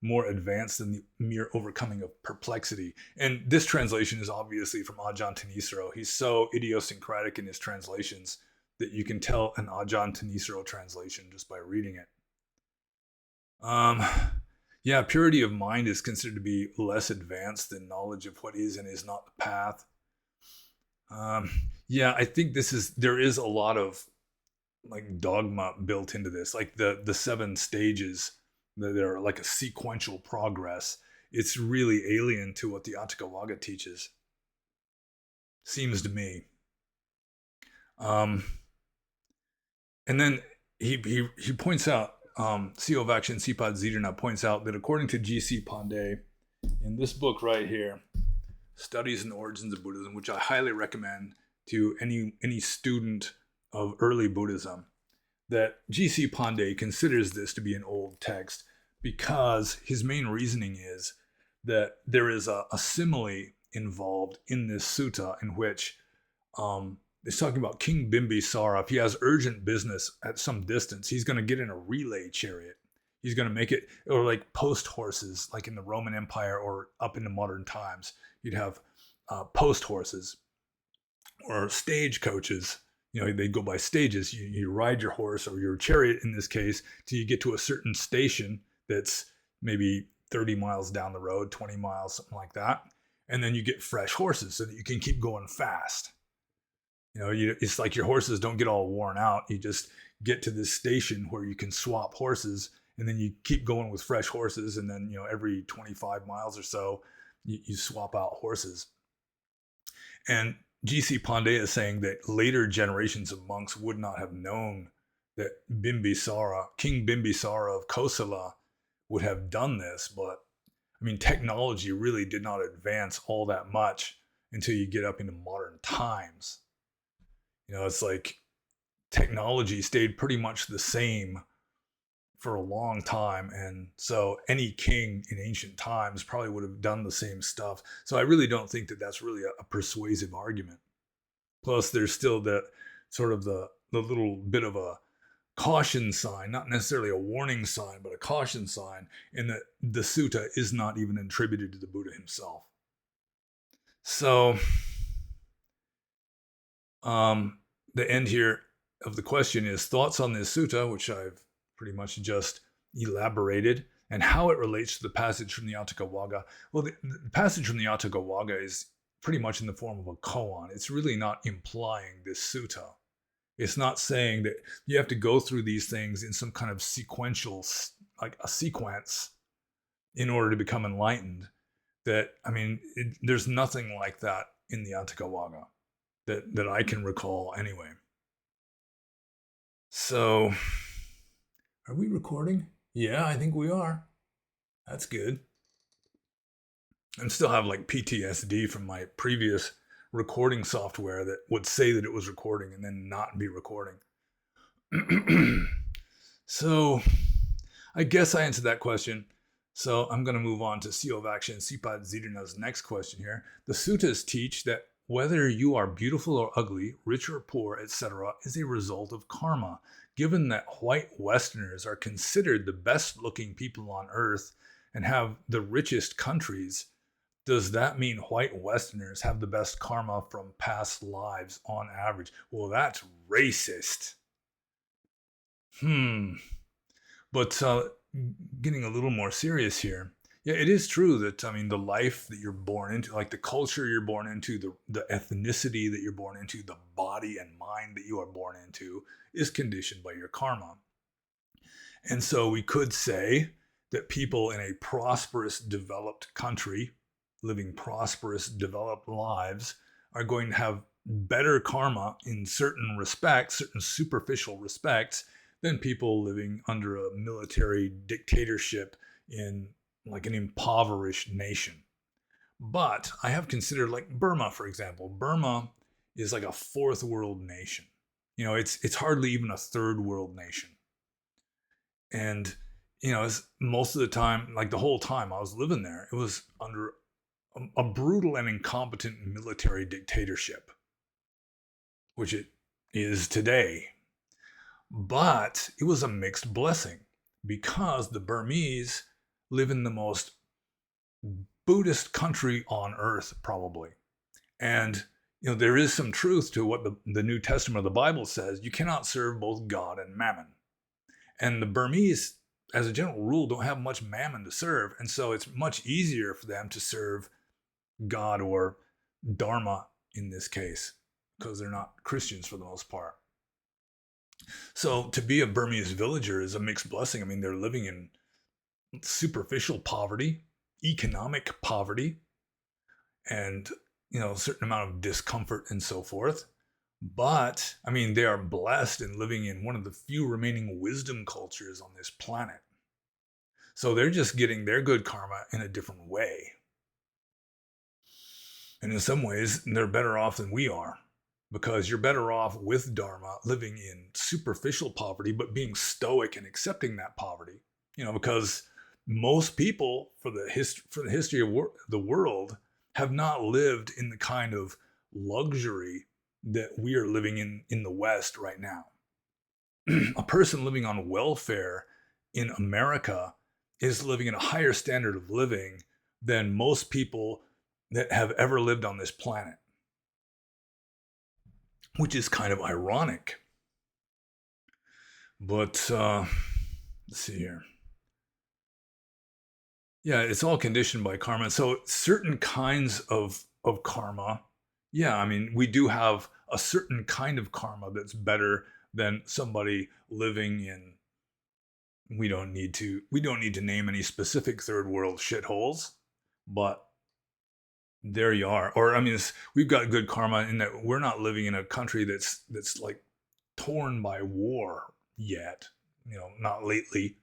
more advanced than the mere overcoming of perplexity. And this translation is obviously from Ajahn Thanisaro. He's so idiosyncratic in his translations that you can tell an Ajahn Thanisaro translation just by reading it. Purity of mind is considered to be less advanced than knowledge of what is and is not the path. I think there is a lot of like dogma built into this, like the 7 stages that are like a sequential progress. It's really alien to what the Atthakavagga teaches, seems to me. And then he points out, CO of Action Sipad Zirna points out that according to G.C. Pandey, in this book right here, Studies in the Origins of Buddhism, which I highly recommend to any student of early Buddhism, that G.C. Pandey considers this to be an old text because his main reasoning is that there is a simile involved in this sutta in which it's talking about King Bimbisara. If he has urgent business at some distance, he's going to get in a relay chariot. He's going to make it, or like post horses, like in the Roman Empire or up into modern times. You'd have post horses or stage coaches. They go by stages. You ride your horse or your chariot in this case till you get to a certain station that's maybe 30 miles down the road, 20 miles, something like that. And then you get fresh horses so that you can keep going fast. It's like your horses don't get all worn out. You just get to this station where you can swap horses, and then you keep going with fresh horses. And then, every 25 miles or so, you swap out horses. And G.C. Pandey is saying that later generations of monks would not have known that King Bimbisara of Kosala would have done this. But I mean, technology really did not advance all that much until you get up into modern times. It's like technology stayed pretty much the same for a long time. And so any king in ancient times probably would have done the same stuff. So I really don't think that that's really a persuasive argument. Plus, there's still that sort of the little bit of a caution sign, not necessarily a warning sign, but a caution sign, in that the sutta is not even attributed to the Buddha himself. So, the end here of the question is thoughts on this sutta, which I've pretty much just elaborated, and how it relates to the passage from the Atthakavagga. Well, the passage from the Atthakavagga is pretty much in the form of a koan. It's really not implying this sutta. It's not saying that you have to go through these things in some kind of sequential, like a sequence, in order to become enlightened. There's nothing like that in the Atthakavagga that I can recall anyway. So, are we recording? Yeah, I think we are. That's good. I still have like PTSD from my previous recording software that would say that it was recording and then not be recording. So I guess I answered that question. So I'm going to move on to Siyovaksha and Sipat Zidana's next question here. The suttas teach that whether you are beautiful or ugly, rich or poor, etc., is a result of karma. Given that white Westerners are considered the best looking people on earth and have the richest countries, does that mean white Westerners have the best karma from past lives on average? Well, that's racist. But getting a little more serious here. Yeah, it is true that, the life that you're born into, like the culture you're born into, the ethnicity that you're born into, the body and mind that you are born into is conditioned by your karma. And so we could say that people in a prosperous, developed country, living prosperous, developed lives, are going to have better karma in certain respects, certain superficial respects, than people living under a military dictatorship in like an impoverished nation. But I have considered like Burma, for example. Burma is like a fourth world nation. It's hardly even a third world nation. And, most of the time, like the whole time I was living there, it was under a brutal and incompetent military dictatorship, which it is today. But it was a mixed blessing because the Burmese live in the most Buddhist country on earth, probably. And, there is some truth to what the New Testament of the Bible says. You cannot serve both God and mammon. And the Burmese, as a general rule, don't have much mammon to serve. And so it's much easier for them to serve God or Dharma in this case, because they're not Christians for the most part. So to be a Burmese villager is a mixed blessing. They're living in superficial poverty, economic poverty, and, a certain amount of discomfort and so forth. But, they are blessed in living in one of the few remaining wisdom cultures on this planet. So they're just getting their good karma in a different way. And in some ways, they're better off than we are, because you're better off with Dharma living in superficial poverty, but being stoic and accepting that poverty. Because most people for the history of the world have not lived in the kind of luxury that we are living in the West right now. A person living on welfare in America is living in a higher standard of living than most people that have ever lived on this planet, which is kind of ironic. But let's see here. Yeah, it's all conditioned by karma. So certain kinds of karma, we do have a certain kind of karma that's better than somebody living in, we don't need to name any specific third world shitholes, but there you are. Or I mean, we've got good karma in that we're not living in a country that's like torn by war yet. Not lately.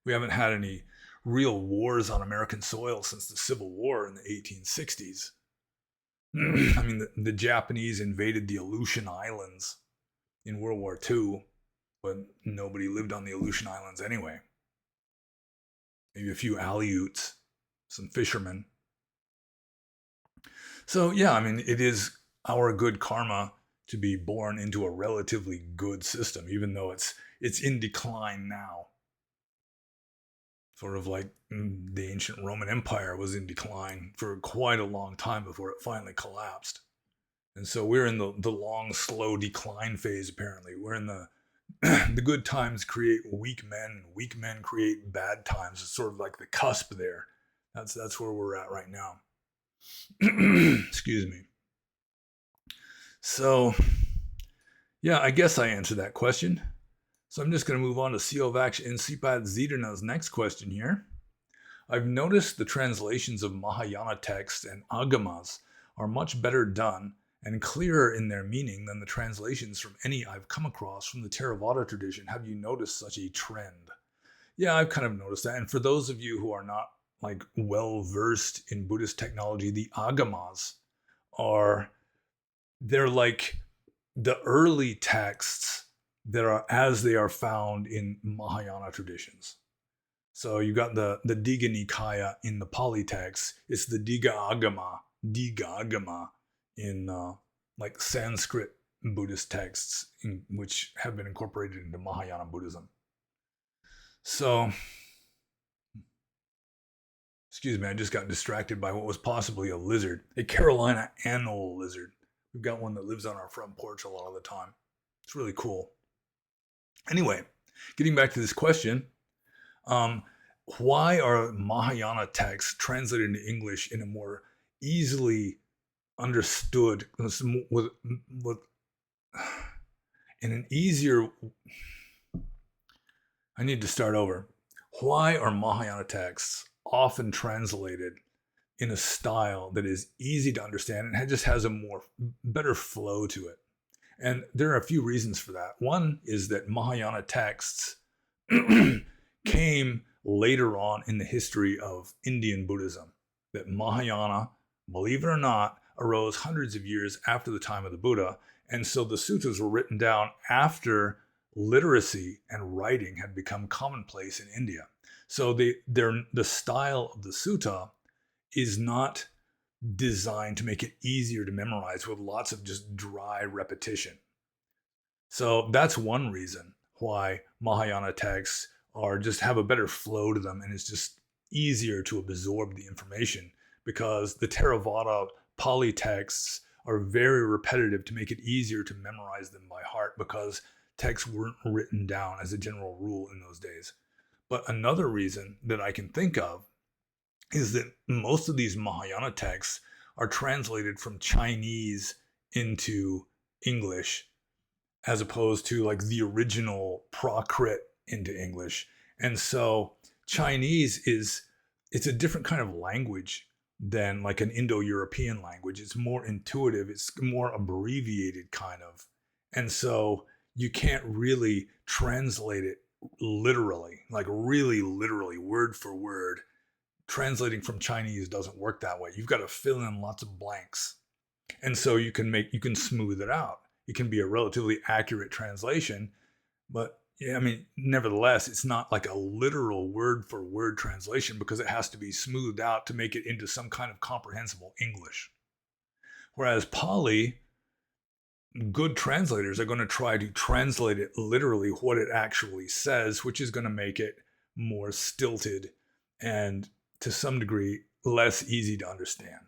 We haven't had any real wars on American soil since the Civil War in the 1860s. I mean, the Japanese invaded the Aleutian Islands in World War II, but nobody lived on the Aleutian Islands anyway. Maybe a few Aleuts, some fishermen. So yeah, I mean, it is our good karma to be born into a relatively good system, even though it's in decline now. Sort of like the ancient Roman Empire was in decline for quite a long time before it finally collapsed. And so we're in the long, slow decline phase, apparently. We're in the good times create weak men, and weak men create bad times. It's sort of like the cusp there. That's where we're at right now. Excuse me. So, yeah, I guess I answered that question. So I'm just going to move on to Siovak and Sipat Zidana's next question here. I've noticed the translations of Mahayana texts and agamas are much better done and clearer in their meaning than the translations from any I've come across from the Theravada tradition. Have you noticed such a trend? Yeah, I've kind of noticed that. And for those of you who are not like well versed in Buddhist technology, the agamas they're like the early texts that are as they are found in Mahayana traditions. So you got the Digha Nikaya in the Pali text. It's the Digha Agama in like Sanskrit Buddhist texts, which have been incorporated into Mahayana Buddhism. So, excuse me, I just got distracted by what was possibly a lizard, a Carolina anole lizard. We've got one that lives on our front porch a lot of the time. It's really cool. Anyway, getting back to this question, why are Mahayana texts translated into English in a more easily understood, with in an easier... I need to start over. Why are Mahayana texts often translated in a style that is easy to understand and just has a better flow to it? And there are a few reasons for that. One is that Mahayana texts came later on in the history of Indian Buddhism. That Mahayana, believe it or not, arose hundreds of years after the time of the Buddha. And so the suttas were written down after literacy and writing had become commonplace in India. So the style of the sutta is not designed to make it easier to memorize with lots of just dry repetition. So that's one reason why Mahayana texts just have a better flow to them, and it's just easier to absorb the information, because the Theravada Pali texts are very repetitive to make it easier to memorize them by heart, because texts weren't written down as a general rule in those days. But another reason that I can think of is that most of these Mahayana texts are translated from Chinese into English, as opposed to like the original Prakrit into English. And so Chinese it's a different kind of language than like an Indo-European language. It's more intuitive. It's more abbreviated kind of. And so you can't really translate it literally, like really literally, word for word. Translating from Chinese doesn't work that way. You've got to fill in lots of blanks. And so you can smooth it out. It can be a relatively accurate translation, but yeah, I mean, nevertheless, it's not like a literal word for word translation, because it has to be smoothed out to make it into some kind of comprehensible English. Whereas Pali, good translators are going to try to translate it literally what it actually says, which is going to make it more stilted and to some degree less easy to understand.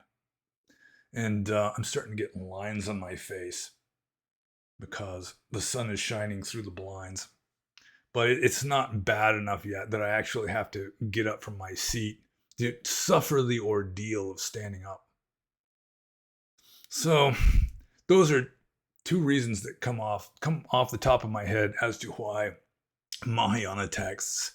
And I'm starting to get lines on my face because the sun is shining through the blinds. But it's not bad enough yet that I actually have to get up from my seat to suffer the ordeal of standing up. So those are two reasons that come off the top of my head as to why Mahayana texts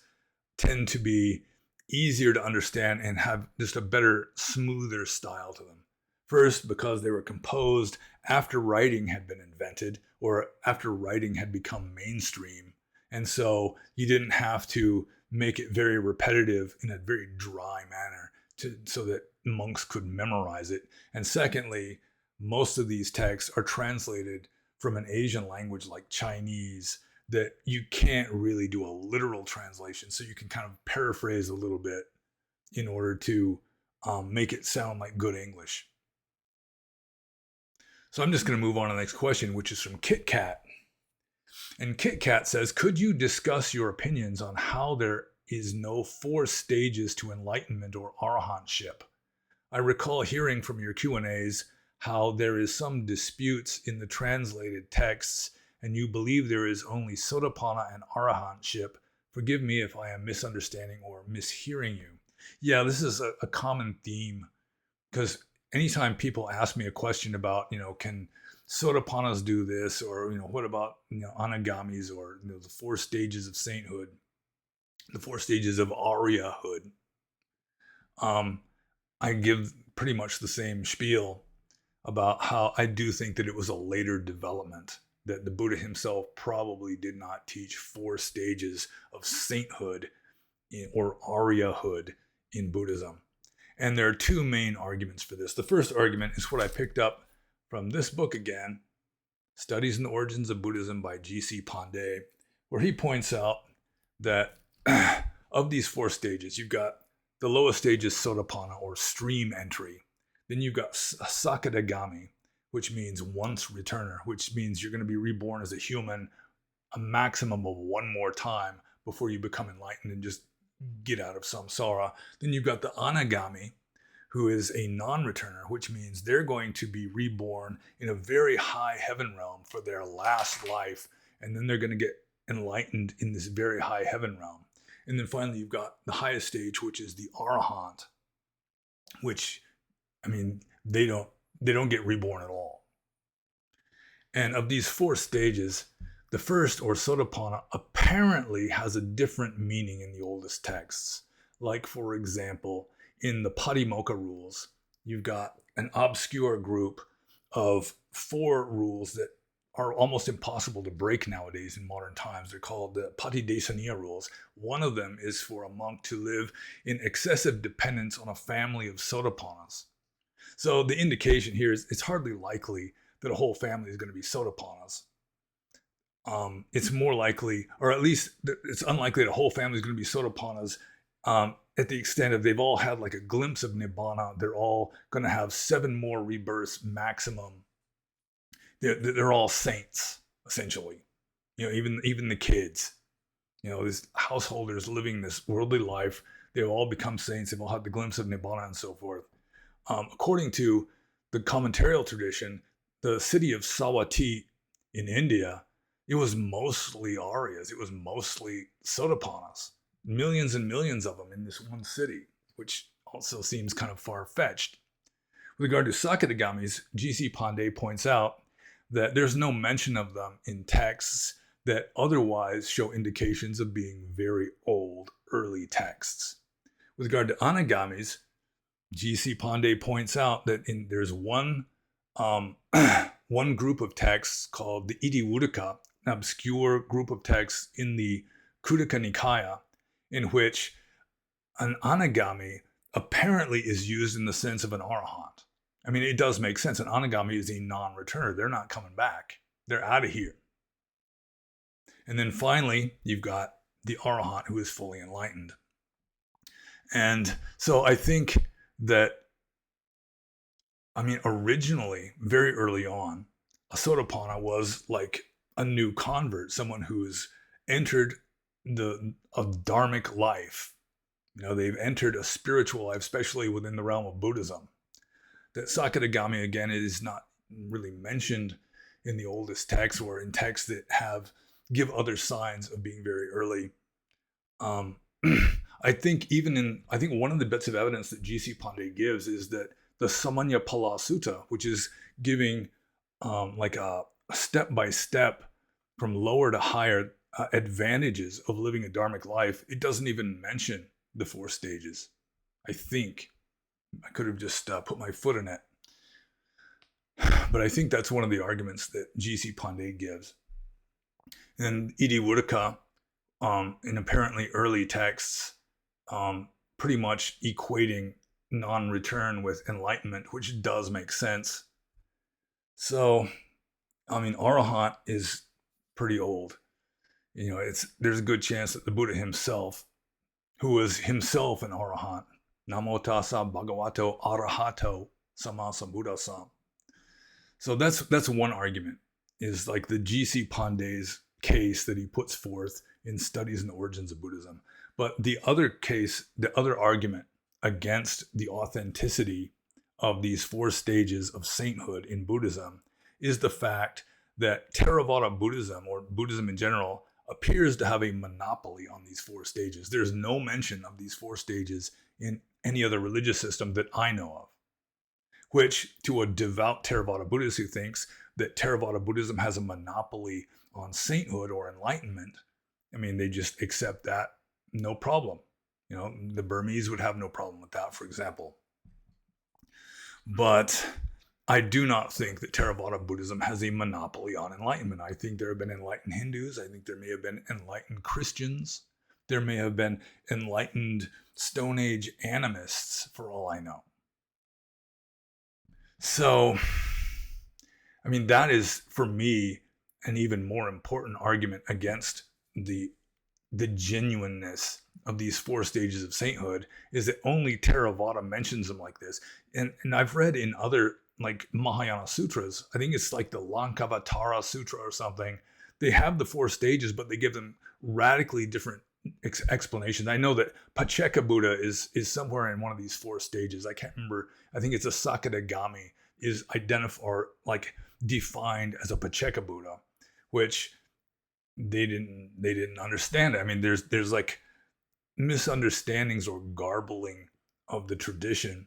tend to be easier to understand and have just a better, smoother style to them. First, because they were composed after writing had been invented or after writing had become mainstream. And so you didn't have to make it very repetitive in a very dry manner so that monks could memorize it. And secondly, most of these texts are translated from an Asian language like Chinese that you can't really do a literal translation. So you can kind of paraphrase a little bit in order to make it sound like good English. So I'm just going to move on to the next question, which is from Kit Kat. And Kit Kat says, could you discuss your opinions on how there is no 4 stages to enlightenment or arahantship? I recall hearing from your Q&As how there is some disputes in the translated texts, and you believe there is only Sotapanna and arahantship. Forgive me if I am misunderstanding or mishearing you. Yeah, this is a common theme, because anytime people ask me a question about, can Sotapannas do this, or, what about, Anagamis, or, the 4 stages of sainthood, the 4 stages of Aryahood, I give pretty much the same spiel about how I do think that it was a later development, that the Buddha himself probably did not teach 4 stages of sainthood or Aryahood in Buddhism. And there are 2 main arguments for this. The first argument is what I picked up from this book again, Studies in the Origins of Buddhism by G.C. Pandey, where he points out that of these 4 stages, you've got the lowest stage is Sotapanna, or stream entry. Then you've got Sakadagami, which means once returner, which means you're going to be reborn as a human a maximum of 1 more time before you become enlightened and just get out of samsara. Then you've got the Anagami, who is a non-returner, which means they're going to be reborn in a very high heaven realm for their last life, and then they're going to get enlightened in this very high heaven realm. And then finally, you've got the highest stage, which is the Arahant, which, they don't get reborn at all. And of these 4 stages, the first, or Sotapanna, apparently has a different meaning in the oldest texts. Like, for example, in the Patimokkha rules, you've got an obscure group of 4 rules that are almost impossible to break nowadays in modern times. They're called the Patidesaniya rules. One of them is for a monk to live in excessive dependence on a family of Sotapannas. So the indication here is it's hardly likely that a whole family is going to be Sotapannas. It's more likely, or at least it's unlikely that a whole family is going to be Sotapannas at the extent of they've all had like a glimpse of Nibbana. They're all going to have 7 more rebirths maximum. They're all saints, essentially. Even the kids, these householders living this worldly life, they've all become saints. They've all had the glimpse of Nibbana and so forth. According to the commentarial tradition, the city of Savatthi in India, it was mostly Aryas. It was mostly Sotapannas. Millions and millions of them in this one city, which also seems kind of far-fetched. With regard to Sakadagamis, G.C. Pandey points out that there's no mention of them in texts that otherwise show indications of being very old, early texts. With regard to Anagamis, G.C. Pandey points out that there's one group of texts called the Itivuttaka, an obscure group of texts in the Khuddaka Nikaya, in which an Anagami apparently is used in the sense of an Arahant. It does make sense. An Anagami is a non-returner. They're not coming back. They're out of here. And then finally, you've got the Arahant, who is fully enlightened. And so I think that, originally, very early on, a Sotapanna was like a new convert, someone who's entered a dharmic life. They've entered a spiritual life, especially within the realm of Buddhism. That Sakadagami, again, is not really mentioned in the oldest texts or in texts that give other signs of being very early. I think one of the bits of evidence that G.C. Pandey gives is that the Samanyapala Sutta, which is giving like a step-by-step from lower to higher advantages of living a dharmic life, it doesn't even mention the 4 stages. I think I could have just put my foot in it. But I think that's one of the arguments that G.C. Pandey gives. And E.D. Woodaka, in apparently early texts, pretty much equating non-return with enlightenment, which does make sense. So, I mean, Arahant is pretty old. There's a good chance that the Buddha himself, who was himself an Arahant, Namo Tassa Bhagavato Arahato Sama Sambuddhasam. So that's one argument, is like the G.C. Pandey's case that he puts forth in Studies in the Origins of Buddhism. But the other argument against the authenticity of these 4 stages of sainthood in Buddhism is the fact that Theravada Buddhism, or Buddhism in general, appears to have a monopoly on these 4 stages. There's no mention of these 4 stages in any other religious system that I know of, which to a devout Theravada Buddhist who thinks that Theravada Buddhism has a monopoly on sainthood or enlightenment, I mean, they just accept that, no problem. The Burmese would have no problem with that, for example. But I do not think that Theravada Buddhism has a monopoly on enlightenment. I think there have been enlightened Hindus. I think there may have been enlightened Christians. There may have been enlightened Stone Age animists, for all I know. So, I mean, that is, for me, an even more important argument against the genuineness of these 4 stages of sainthood, is that only Theravada mentions them like this. And I've read in other, like, Mahayana sutras, I think it's like the Lankavatara Sutra or something, they have the 4 stages, but they give them radically different explanations. I know that Pacceka Buddha is somewhere in one of these 4 stages. I can't remember. I think it's a Sakadagami is identified or like defined as a Pacceka Buddha, which they didn't understand. I mean, there's like misunderstandings or garbling of the tradition,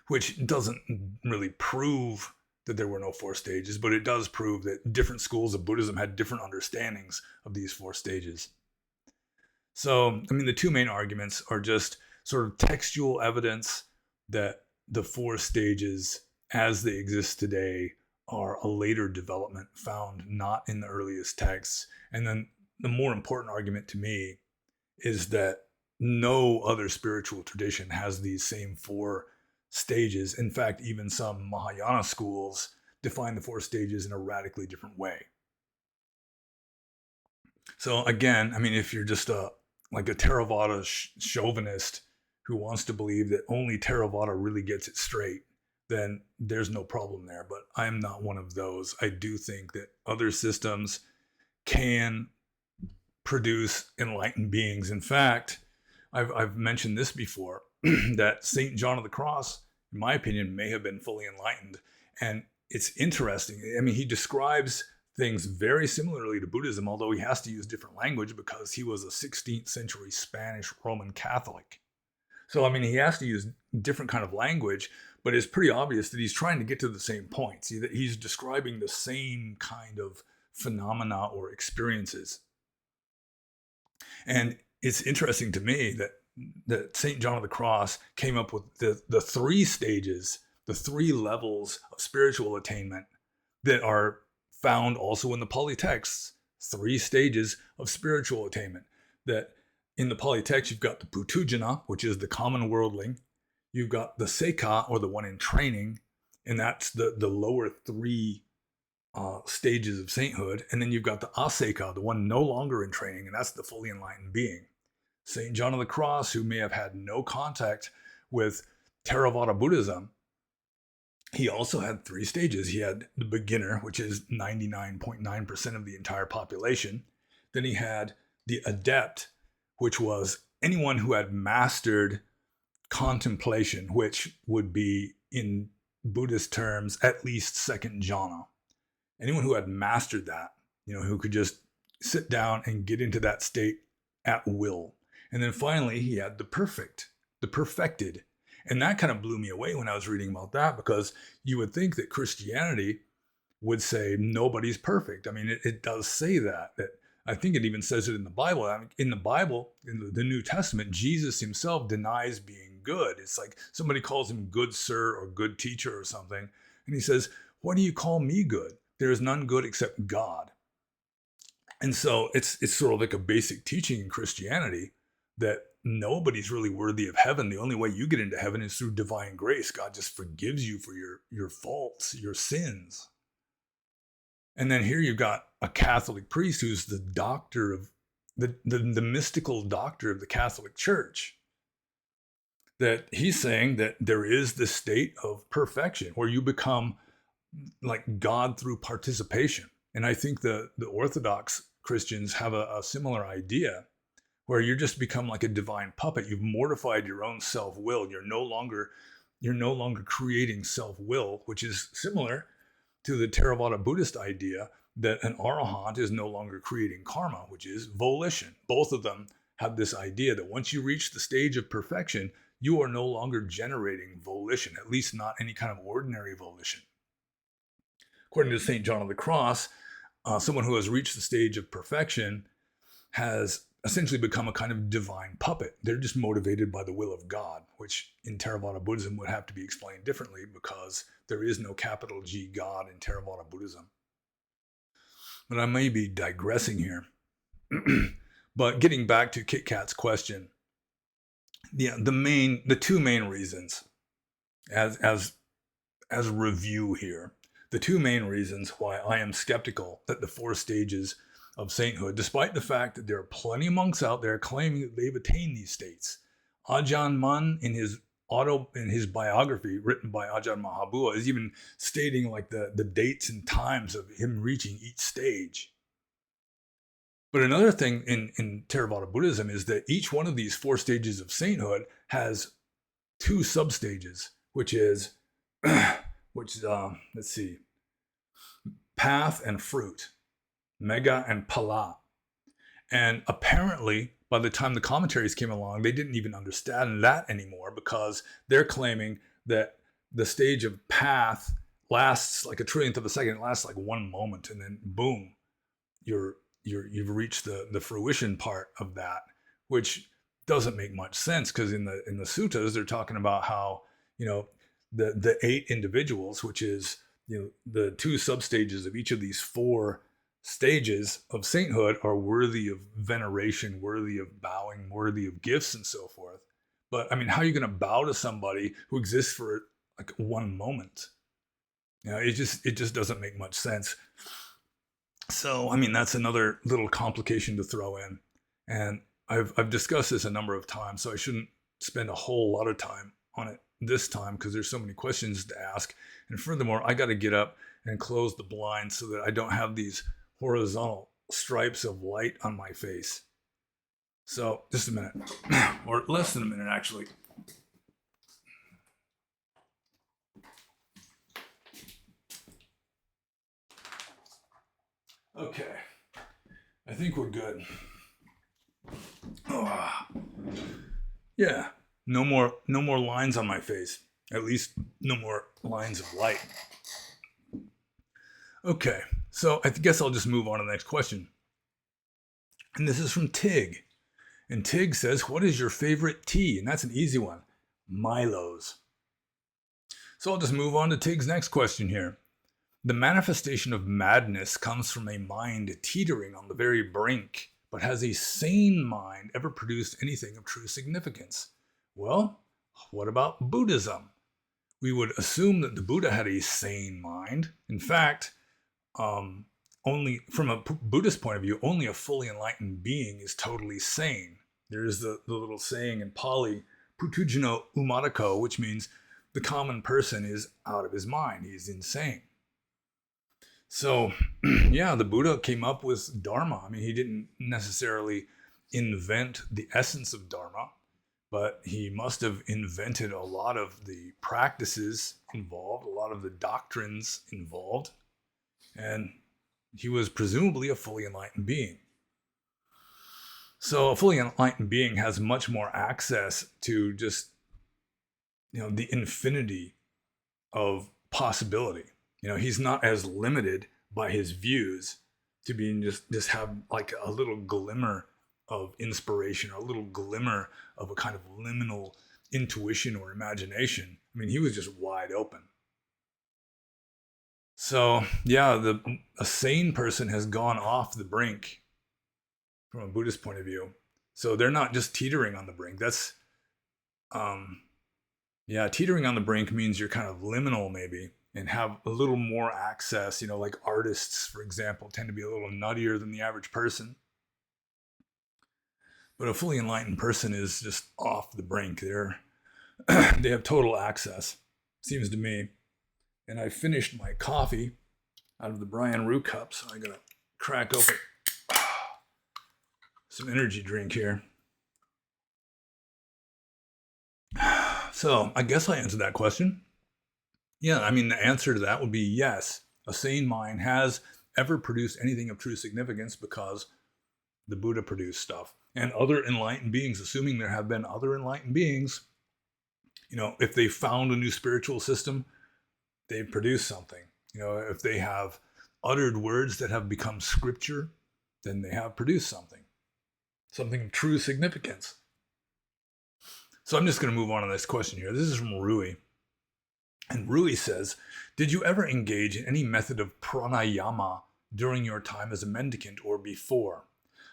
which doesn't really prove that there were no 4 stages, but it does prove that different schools of Buddhism had different understandings of these 4 stages. So, I mean, the 2 main arguments are just sort of textual evidence that the 4 stages as they exist today are a later development found not in the earliest texts. And then the more important argument to me is that no other spiritual tradition has these same 4 stages. In fact, even some Mahayana schools define the 4 stages in a radically different way. So again, I mean, if you're just a Theravada chauvinist who wants to believe that only Theravada really gets it straight, then there's no problem there. But I'm not one of those. I do think that other systems can produce enlightened beings. In fact, I've mentioned this before, that St. John of the Cross, in my opinion, may have been fully enlightened. And it's interesting. I mean, he describes things very similarly to Buddhism, although he has to use different language because he was a 16th century Spanish Roman Catholic. So, I mean, he has to use different kind of language, but it's pretty obvious that he's trying to get to the same points. He's describing the same kind of phenomena or experiences. And it's interesting to me that St. John of the Cross came up with the 3 stages, the 3 levels of spiritual attainment that are found also in the Pali texts. 3 stages of spiritual attainment. That in the Pali text, you've got the Putujana, which is the common worldling. You've got the Seka, or the one in training, and that's the lower 3 stages of sainthood. And then you've got the Aseka, the one no longer in training, and that's the fully enlightened being. St. John of the Cross, who may have had no contact with Theravada Buddhism, he also had 3 stages. He had the beginner, which is 99.9% of the entire population. Then he had the adept, which was anyone who had mastered contemplation, which would be, in Buddhist terms, at least 2nd jhana. Anyone who had mastered that, who could just sit down and get into that state at will. And then finally, he had the perfect, the perfected. And that kind of blew me away when I was reading about that, because you would think that Christianity would say nobody's perfect. I mean, it does say that I think it even says it in the Bible. I mean, in the Bible, in the New Testament, Jesus himself denies being good. It's like somebody calls him good sir or good teacher or something. And he says, What do you call me good? There is none good except God. And so it's sort of like a basic teaching in Christianity that nobody's really worthy of heaven. The only way you get into heaven is through divine grace. God just forgives you for your faults, your sins. And then here you've got a Catholic priest who's the doctor of the mystical doctor of the Catholic Church. That he's saying that there is this state of perfection where you become like God through participation. And I think the Orthodox Christians have a similar idea where you just become like a divine puppet. You've mortified your own self-will. You're no longer creating self-will, which is similar to the Theravada Buddhist idea that an Arahant is no longer creating karma, which is volition. Both of them have this idea that once you reach the stage of perfection, you are no longer generating volition, at least not any kind of ordinary volition. According to St. John of the Cross, someone who has reached the stage of perfection has essentially become a kind of divine puppet. They're just motivated by the will of God, which in Theravada Buddhism would have to be explained differently because there is no capital G God in Theravada Buddhism. But I may be digressing here. But getting back to Kit Kat's question, the two main reasons, as review here, the two main reasons why I am skeptical that the 4 stages of sainthood, despite the fact that there are plenty of monks out there claiming that they've attained these states. Ajahn Mun, in his biography written by Ajahn Mahabua, is even stating like the dates and times of him reaching each stage. But another thing in Theravada Buddhism is that each one of these 4 stages of sainthood has 2 substages, which is, let's see, path and fruit, mega and pala. And apparently, by the time the commentaries came along, they didn't even understand that anymore because they're claiming that the stage of path lasts like a trillionth of a second. It lasts like 1 moment, and then boom, you've reached the fruition part of that, which doesn't make much sense because in the suttas they're talking about how the 8 individuals, which is the 2 substages of each of these 4 stages of sainthood, are worthy of veneration, worthy of bowing, worthy of gifts, and so forth. But I mean, how are you going to bow to somebody who exists for like 1 moment? It just doesn't make much sense. So I mean, that's another little complication to throw in, and I've discussed this a number of times, so I shouldn't spend a whole lot of time on it this time because there's so many questions to ask. And furthermore, I got to get up and close the blinds so that I don't have these horizontal stripes of light on my face. So just a minute, or less than a minute actually. Okay, I think we're good. Oh, yeah, no more lines on my face. At least no more lines of light. Okay, so I guess I'll just move on to the next question. And this is from Tig. And Tig says, what is your favorite tea? And that's an easy one. Milo's. So I'll just move on to Tig's next question here. The manifestation of madness comes from a mind teetering on the very brink, but has a sane mind ever produced anything of true significance? Well, what about Buddhism? We would assume that the Buddha had a sane mind. In fact, only from a Buddhist point of view, only a fully enlightened being is totally sane. There's the little saying in Pali, Putujano Umadako, which means the common person is out of his mind. He's insane. So, yeah, the Buddha came up with Dharma. I mean, he didn't necessarily invent the essence of Dharma, but he must have invented a lot of the practices involved, a lot of the doctrines involved, and he was presumably a fully enlightened being. So a fully enlightened being has much more access to just, the infinity of possibility. He's not as limited by his views to being just have like a little glimmer of inspiration, or a little glimmer of a kind of liminal intuition or imagination. I mean, he was just wide open. So yeah, a sane person has gone off the brink from a Buddhist point of view. So they're not just teetering on the brink. That's yeah, teetering on the brink means you're kind of liminal maybe and have a little more access. Like artists, for example, tend to be a little nuttier than the average person. But a fully enlightened person is just off the brink. They have total access, seems to me. And I finished my coffee out of the Brian Rue cup, so I'm gonna crack open some energy drink here. So I guess I answered that question. Yeah, I mean, the answer to that would be yes. A sane mind has ever produced anything of true significance because the Buddha produced stuff. And other enlightened beings, assuming there have been other enlightened beings, if they found a new spiritual system, they've produced something. If they have uttered words that have become scripture, then they have produced something of true significance. So I'm just going to move on to this question here. This is from Rui. And Rui says, did you ever engage in any method of pranayama during your time as a mendicant or before?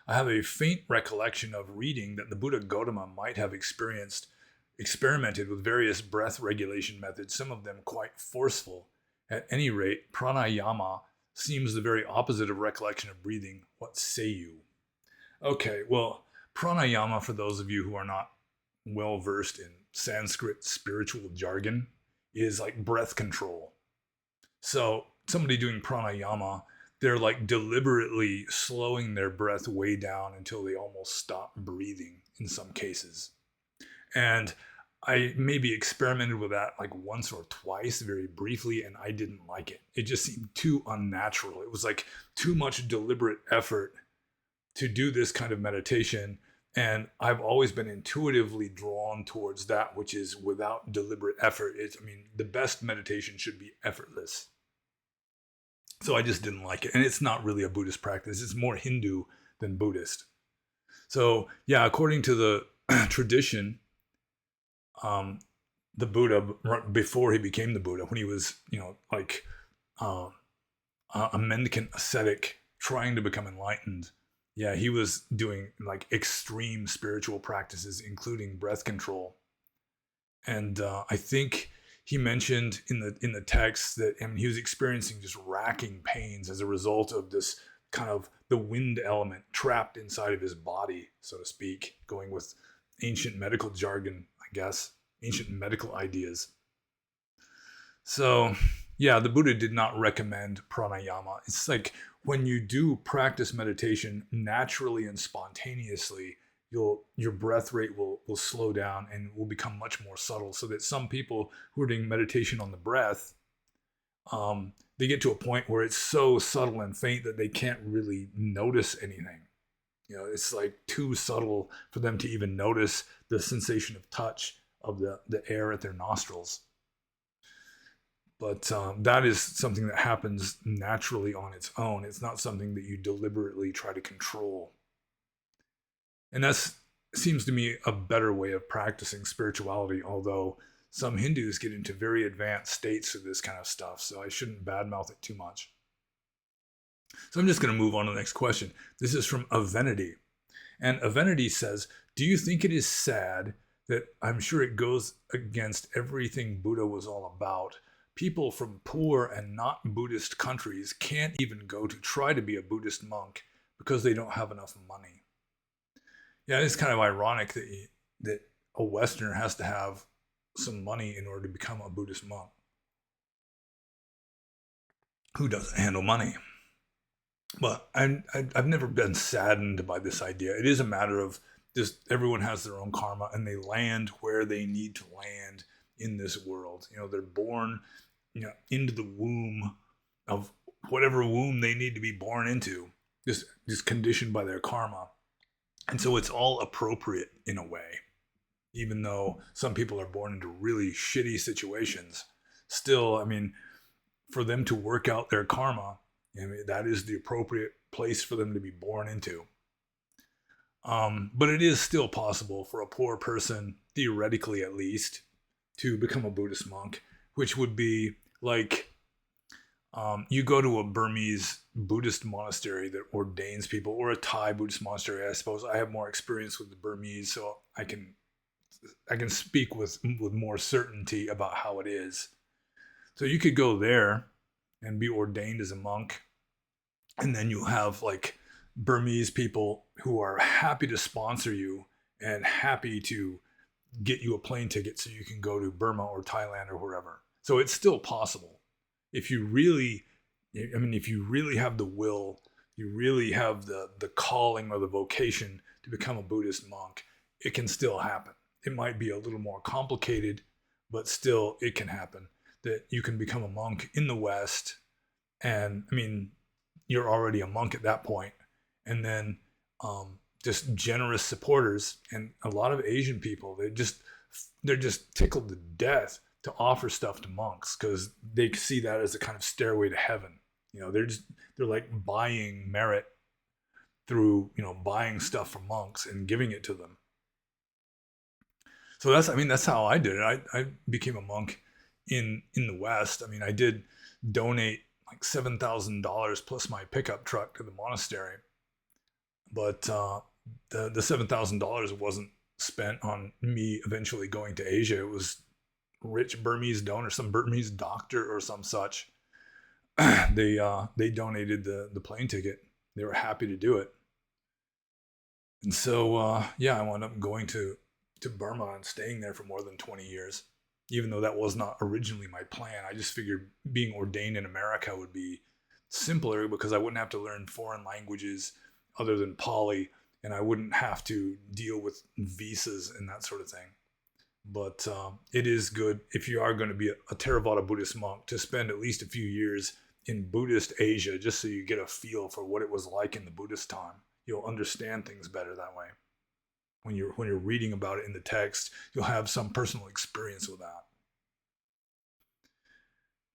I have a faint recollection of reading that the Buddha Gautama might have experimented with various breath regulation methods, some of them quite forceful. At any rate, pranayama seems the very opposite of recollection of breathing. What say you? Okay, well, pranayama, for those of you who are not well versed in Sanskrit spiritual jargon, is like breath control. So somebody doing pranayama, they're like deliberately slowing their breath way down until they almost stop breathing in some cases. And I maybe experimented with that like once or twice very briefly, and I didn't like it. It just seemed too unnatural. It was like too much deliberate effort to do this kind of meditation. And I've always been intuitively drawn towards that which is without deliberate effort. The best meditation should be effortless. So I just didn't like it. And it's not really a Buddhist practice. It's more Hindu than Buddhist. So yeah, according to the tradition, the Buddha, before he became the Buddha, when he was, a mendicant ascetic trying to become enlightened, yeah, he was doing like extreme spiritual practices, including breath control. And I think he mentioned in the text that he was experiencing just racking pains as a result of this kind of the wind element trapped inside of his body, so to speak, going with ancient medical jargon, I guess, ancient medical ideas. So yeah, the Buddha did not recommend pranayama. It's like when you do practice meditation naturally and spontaneously, your breath rate will slow down and will become much more subtle, so that some people who are doing meditation on the breath, they get to a point where it's so subtle and faint that they can't really notice anything. It's like too subtle for them to even notice the sensation of touch of the air at their nostrils. But that is something that happens naturally on its own. It's not something that you deliberately try to control. And that seems to me a better way of practicing spirituality, although some Hindus get into very advanced states of this kind of stuff, so I shouldn't badmouth it too much. So I'm just going to move on to the next question. This is from Avenity. And Avenity says, do you think it is sad that, I'm sure it goes against everything Buddha was all about, people from poor and not Buddhist countries can't even go to try to be a Buddhist monk because they don't have enough money? Yeah, it's kind of ironic that a Westerner has to have some money in order to become a Buddhist monk. Who doesn't handle money? But I've never been saddened by this idea. It is a matter of just everyone has their own karma, and they land where they need to land in this world. They're born, into the womb of whatever womb they need to be born into, just conditioned by their karma. And so it's all appropriate in a way, even though some people are born into really shitty situations. Still, for them to work out their karma, that is the appropriate place for them to be born into. But it is still possible for a poor person, theoretically at least, to become a Buddhist monk, which would be like You go to a Burmese Buddhist monastery that ordains people, or a Thai Buddhist monastery, I suppose. I have more experience with the Burmese, so I can speak with more certainty about how it is. So you could go there and be ordained as a monk, and then you have like Burmese people who are happy to sponsor you and happy to get you a plane ticket so you can go to Burma or Thailand or wherever. So it's still possible. If you really, I mean, if you really have the will, you really have the calling or the vocation to become a Buddhist monk, it can still happen. It might be a little more complicated, but still it can happen. That you can become a monk in the West, and I mean, you're already a monk at that point, and then just generous supporters, and a lot of Asian people, they're just tickled to death to offer stuff to monks because they see that as a kind of stairway to heaven. You know, they're like buying merit through, you know, buying stuff from monks and giving it to them. So that's how I did it. I became a monk in the West. I mean, I did donate like $7,000 plus my pickup truck to the monastery, but the $7,000 wasn't spent on me eventually going to Asia. It was rich Burmese donor, some Burmese doctor or some such. They donated the plane ticket. They were happy to do it, and so I wound up going to Burma and staying there for more than 20 years. Even though that was not originally my plan, I just figured being ordained in America would be simpler because I wouldn't have to learn foreign languages other than Pali, and I wouldn't have to deal with visas and that sort of thing. But it is good, if you are going to be a Theravada Buddhist monk, to spend at least a few years in Buddhist Asia, just so you get a feel for what it was like in the Buddhist time. You'll understand things better that way. When you're reading about it in the text, you'll have some personal experience with that.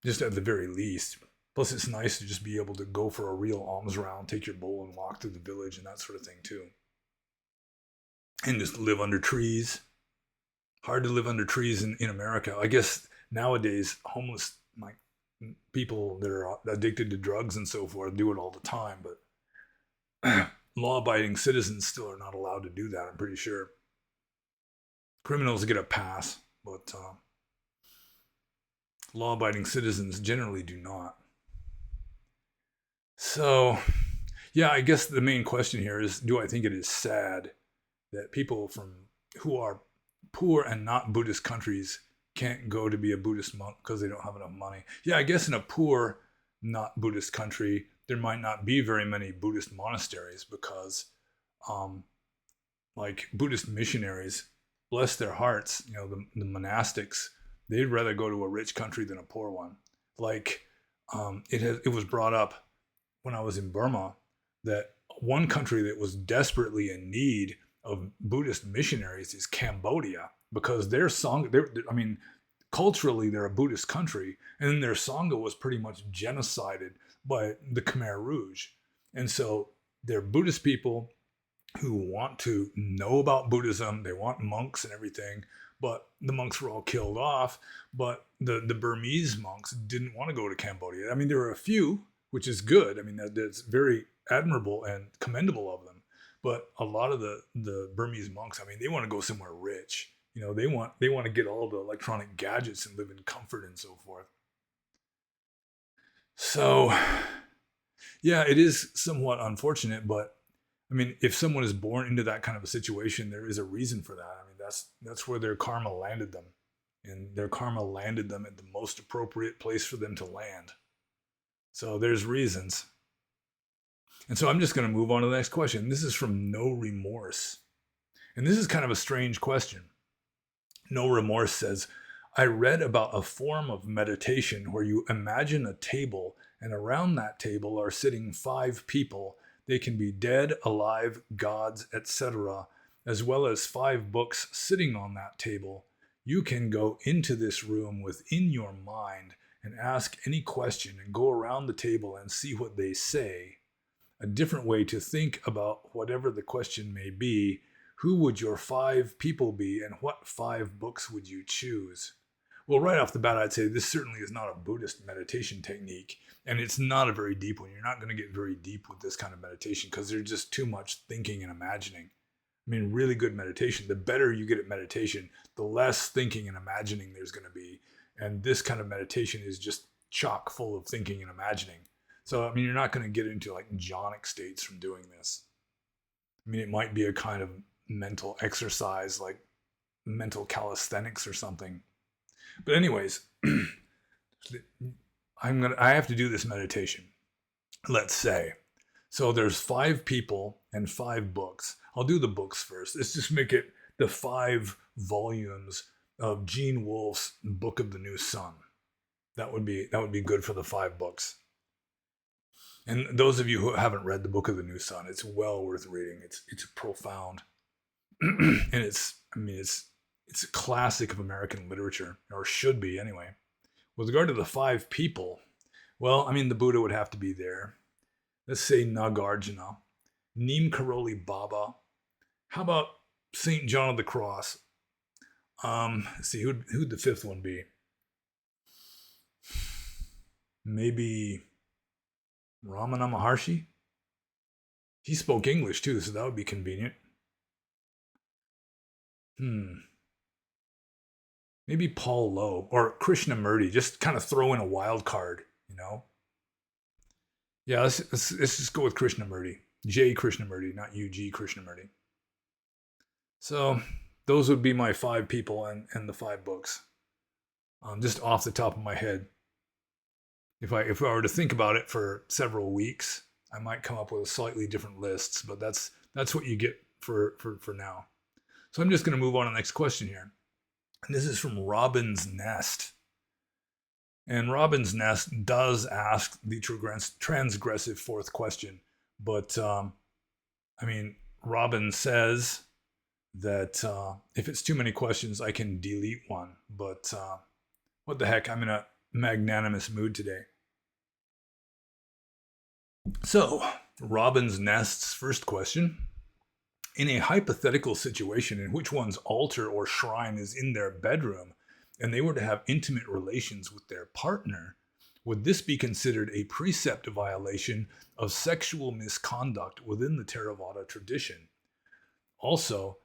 Just at the very least. Plus, it's nice to just be able to go for a real alms round, take your bowl and walk through the village and that sort of thing too. And just live under trees. Hard to live under trees in America. I guess nowadays, homeless, like people that are addicted to drugs and so forth, do it all the time, but law-abiding citizens still are not allowed to do that, I'm pretty sure. Criminals get a pass, but law-abiding citizens generally do not. So, yeah, I guess the main question here is, do I think it is sad that people who are poor and not Buddhist countries can't go to be a Buddhist monk because they don't have enough money? Yeah, I guess in a poor, not Buddhist country, there might not be very many Buddhist monasteries because, like Buddhist missionaries, bless their hearts, you know, the monastics, they'd rather go to a rich country than a poor one. Like, it was brought up when I was in Burma that one country that was desperately in need of Buddhist missionaries is Cambodia, because their Sangha, I mean, culturally they're a Buddhist country, and then their Sangha was pretty much genocided by the Khmer Rouge. And so they're Buddhist people who want to know about Buddhism, they want monks and everything, but the monks were all killed off. But the Burmese monks didn't want to go to Cambodia. I mean, there were a few, which is good. I mean, that's very admirable and commendable of them. But a lot of the Burmese monks, I mean, they want to go somewhere rich. You know, they want to get all the electronic gadgets and live in comfort and so forth. So, yeah, it is somewhat unfortunate, but I mean, if someone is born into that kind of a situation, there is a reason for that. I mean, that's where their karma landed them, and their karma landed them at the most appropriate place for them to land. So there's reasons. And so I'm just going to move on to the next question. This is from No Remorse. And this is kind of a strange question. No Remorse says, I read about a form of meditation where you imagine a table, and around that table are sitting 5 people. They can be dead, alive, gods, etc., as well as 5 books sitting on that table. You can go into this room within your mind and ask any question and go around the table and see what they say. A different way to think about whatever the question may be: who would your 5 people be, and what 5 books would you choose? Well, right off the bat, I'd say this certainly is not a Buddhist meditation technique, and it's not a very deep one. You're not going to get very deep with this kind of meditation because there's just too much thinking and imagining. I mean, really good meditation, the better you get at meditation, the less thinking and imagining there's going to be. And this kind of meditation is just chock full of thinking and imagining. So, I mean, you're not going to get into like jhanic states from doing this. I mean, it might be a kind of mental exercise, like mental calisthenics or something. But anyways, I have to do this meditation, let's say. So there's 5 people and 5 books. I'll do the books first. Let's just make it the 5 volumes of Gene Wolfe's Book of the New Sun. That would be good for the 5 books. And those of you who haven't read the Book of the New Sun, it's well worth reading. It's profound, and it's a classic of American literature, or should be anyway. With regard to the 5 people, well, I mean, the Buddha would have to be there. Let's say Nagarjuna, Neem Karoli Baba. How about Saint John of the Cross? Let's see, who'd the 5th one be? Maybe Ramana Maharshi? He spoke English too, so that would be convenient. Maybe Paul Lowe or Krishnamurti. Just kind of throw in a wild card, you know? Yeah, let's just go with Krishnamurti. J. Krishnamurti, not U.G. Krishnamurti. So those would be my 5 people and the 5 books. Just off the top of my head. If I were to think about it for several weeks, I might come up with slightly different lists, but that's what you get for now. So I'm just going to move on to the next question here. And this is from Robin's Nest. And Robin's Nest does ask the transgressive 4th question. But, I mean, Robin says that if it's too many questions, I can delete one. But what the heck, I'm in a magnanimous mood today. So, Robin's Nest's first question. In a hypothetical situation in which one's altar or shrine is in their bedroom, and they were to have intimate relations with their partner, would this be considered a precept violation of sexual misconduct within the Theravada tradition? Also,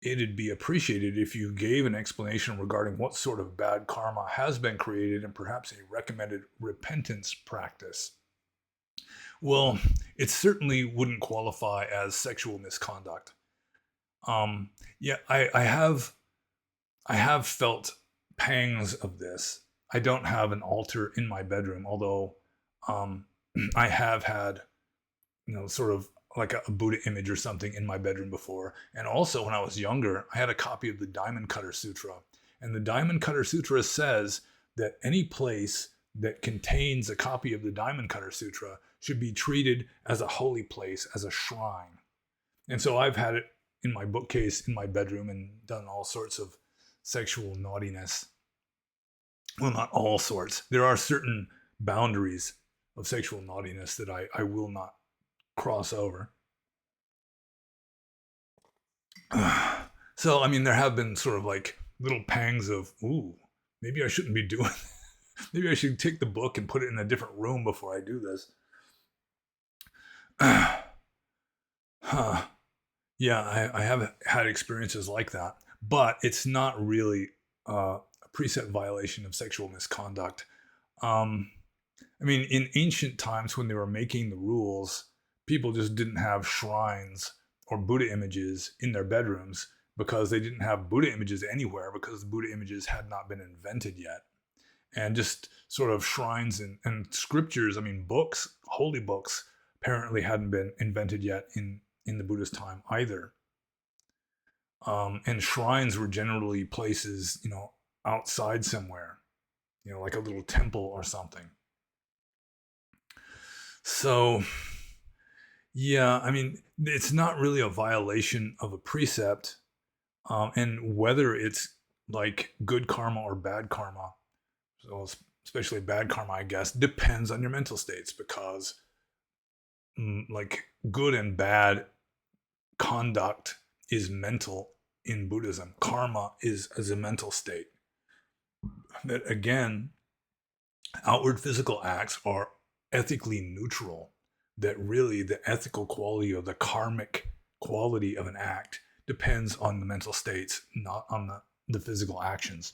it'd be appreciated if you gave an explanation regarding what sort of bad karma has been created and perhaps a recommended repentance practice. Well, it certainly wouldn't qualify as sexual misconduct. Yeah, I have felt pangs of this. I don't have an altar in my bedroom, although I have had, sort of like a Buddha image or something in my bedroom before. And also when I was younger, I had a copy of the Diamond Cutter Sutra. And the Diamond Cutter Sutra says that any place that contains a copy of the Diamond Cutter Sutra should be treated as a holy place, as a shrine. And so I've had it in my bookcase in my bedroom and done all sorts of sexual naughtiness. Well, not all sorts. There are certain boundaries of sexual naughtiness that I will not cross over. So, I mean, there have been sort of like little pangs of, ooh, maybe I shouldn't be doing this. Maybe I should take the book and put it in a different room before I do this. Yeah, I have had experiences like that, but it's not really a precept violation of sexual misconduct. I mean, in ancient times when they were making the rules, people just didn't have shrines or Buddha images in their bedrooms because they didn't have Buddha images anywhere because the Buddha images had not been invented yet. And just sort of shrines and scriptures, I mean, books, holy books, apparently hadn't been invented yet in the Buddhist time either. And shrines were generally places, outside somewhere, like a little temple or something. So, yeah, I mean, it's not really a violation of a precept. And whether it's like good karma or bad karma, so especially bad karma, I guess, depends on your mental states because like good and bad conduct is mental in Buddhism. Karma is a mental state. that again, outward physical acts are ethically neutral, that really the ethical quality or the karmic quality of an act depends on the mental states, not on the physical actions.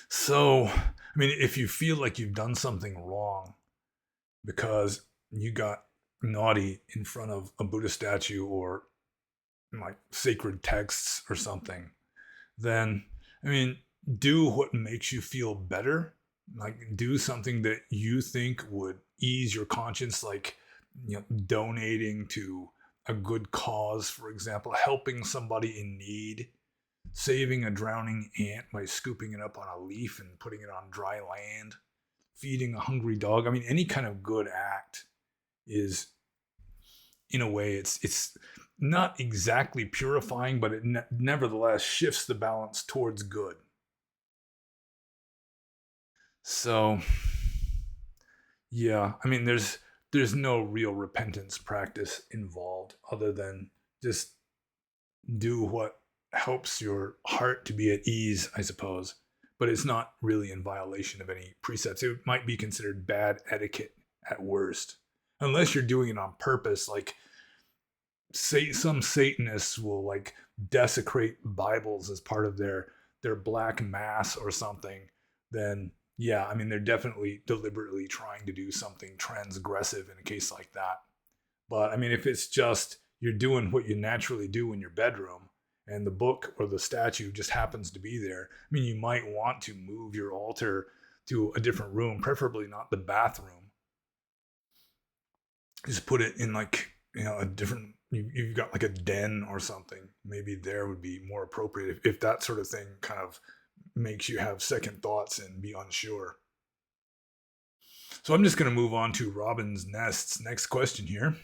So, I mean, if you feel like you've done something wrong because you got naughty in front of a Buddha statue or like sacred texts or something, then, I mean, do what makes you feel better. Like, do something that you think would ease your conscience, like, donating to a good cause, for example, helping somebody in need, saving a drowning ant by scooping it up on a leaf and putting it on dry land, feeding a hungry dog. I mean, any kind of good act is, in a way, it's not exactly purifying, but it nevertheless shifts the balance towards good. So, yeah, I mean, there's no real repentance practice involved other than just do what helps your heart to be at ease, I suppose. But it's not really in violation of any precepts. It might be considered bad etiquette at worst, unless you're doing it on purpose. Like, say some Satanists will like desecrate Bibles as part of their black mass or something. Then yeah, I mean, they're definitely deliberately trying to do something transgressive in a case like that. But I mean, if it's just you're doing what you naturally do in your bedroom and the book or the statue just happens to be there, I mean, you might want to move your altar to a different room, preferably not the bathroom. Just put it in like, a different, you've got like a den or something. Maybe there would be more appropriate if that sort of thing kind of makes you have second thoughts and be unsure. So I'm just going to move on to Robin's Nest's next question here.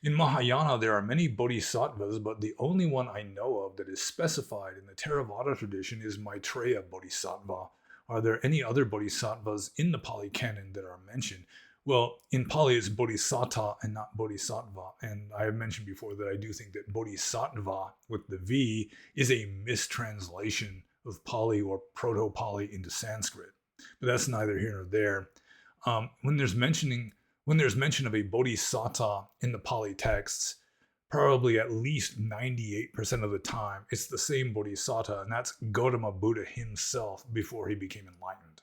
In Mahayana, there are many bodhisattvas, but the only one I know of that is specified in the Theravada tradition is Maitreya Bodhisattva. Are there any other bodhisattvas in the Pali Canon that are mentioned? Well, in Pali, it's bodhisatta and not bodhisattva. And I have mentioned before that I do think that bodhisattva with the V is a mistranslation of Pali or Proto-Pali into Sanskrit. But that's neither here nor there. When there's mention of a bodhisatta in the Pali texts, probably at least 98% of the time, it's the same bodhisatta, and that's Gautama Buddha himself before he became enlightened.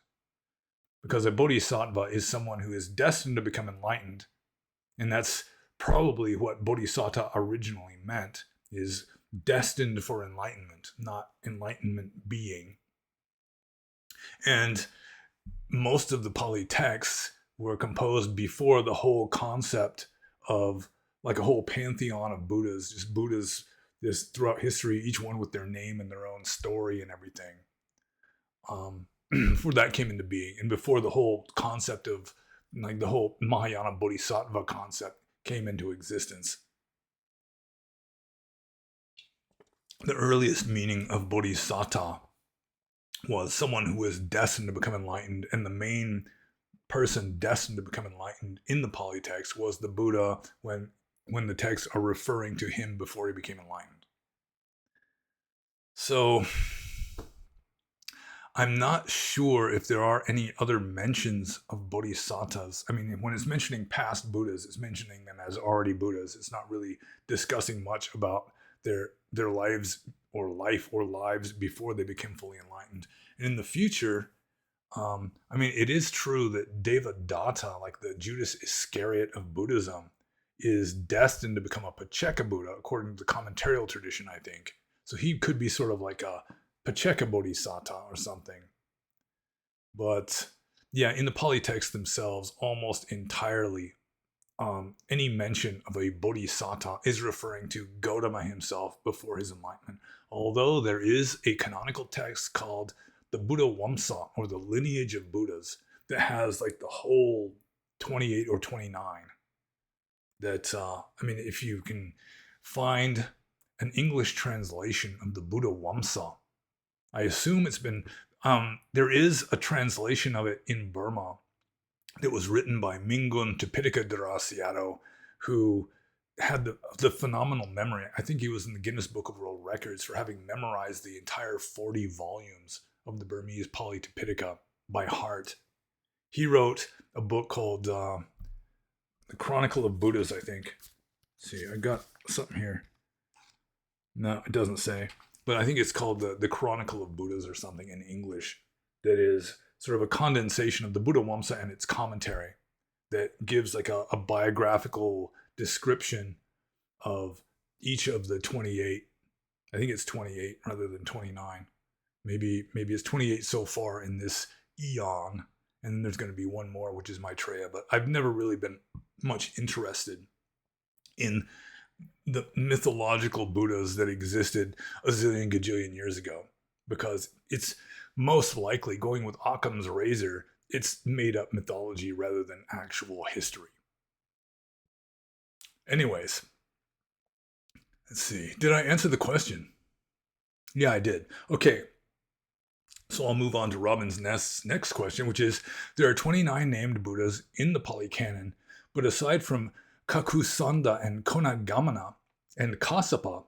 Because a bodhisattva is someone who is destined to become enlightened, and that's probably what bodhisatta originally meant, is destined for enlightenment, not enlightenment being. And most of the Pali texts were composed before the whole concept of like a whole pantheon of Buddhas, just Buddhas just throughout history, each one with their name and their own story and everything. Before that came into being, and before the whole concept of like the whole Mahayana Bodhisattva concept came into existence. The earliest meaning of bodhisatta was someone who was destined to become enlightened, and the main person destined to become enlightened in the Pali text was the Buddha when the texts are referring to him before he became enlightened. So I'm not sure if there are any other mentions of bodhisattvas. I mean, when it's mentioning past Buddhas, it's mentioning them as already Buddhas. It's not really discussing much about their lives or lives before they became fully enlightened. And in the future, I mean, it is true that Devadatta, like the Judas Iscariot of Buddhism, is destined to become a Pacceka Buddha, according to the commentarial tradition, I think. So he could be sort of like a Pacceka Bodhisatta or something. But yeah, in the Pali texts themselves, almost entirely, any mention of a Bodhisatta is referring to Gautama himself before his enlightenment. Although there is a canonical text called the Buddha Wamsa, or the Lineage of Buddhas, that has like the whole 28 or 29. That, I mean, if you can find an English translation of the Buddha Wamsa, I assume it's been, there is a translation of it in Burma that was written by Mingun Tipitaka Dharasiado, who had the phenomenal memory. I think he was in the Guinness Book of World Records for having memorized the entire 40 volumes of the Burmese Pali Tipitaka by heart. He wrote a book called The Chronicle of Buddhas, I think. Let's see, I got something here. No, it doesn't say. But I think it's called the Chronicle of Buddhas or something in English. That is sort of a condensation of the Buddha Wamsa and its commentary that gives like a biographical description of each of the 28. I think it's 28 rather than 29. Maybe it's 28 so far in this eon. And then there's going to be one more, which is Maitreya. But I've never really been much interested in the mythological Buddhas that existed a zillion gajillion years ago, because it's most likely, going with Occam's razor, it's made up mythology rather than actual history. Anyways, let's see. Did I answer the question? Yeah, I did. Okay. So I'll move on to Robin's next question, which is, there are 29 named Buddhas in the Pali Canon, but aside from Kakusanda and Konagamana and Kassapa,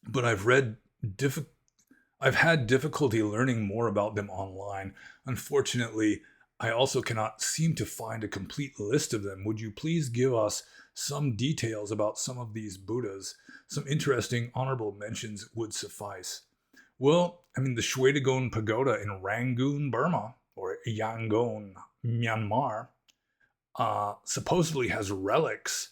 but I've had difficulty learning more about them online. Unfortunately, I also cannot seem to find a complete list of them. Would you please give us some details about some of these Buddhas? Some interesting honorable mentions would suffice. Well, I mean, the Shwedagon Pagoda in Rangoon, Burma, or Yangon, Myanmar, supposedly has relics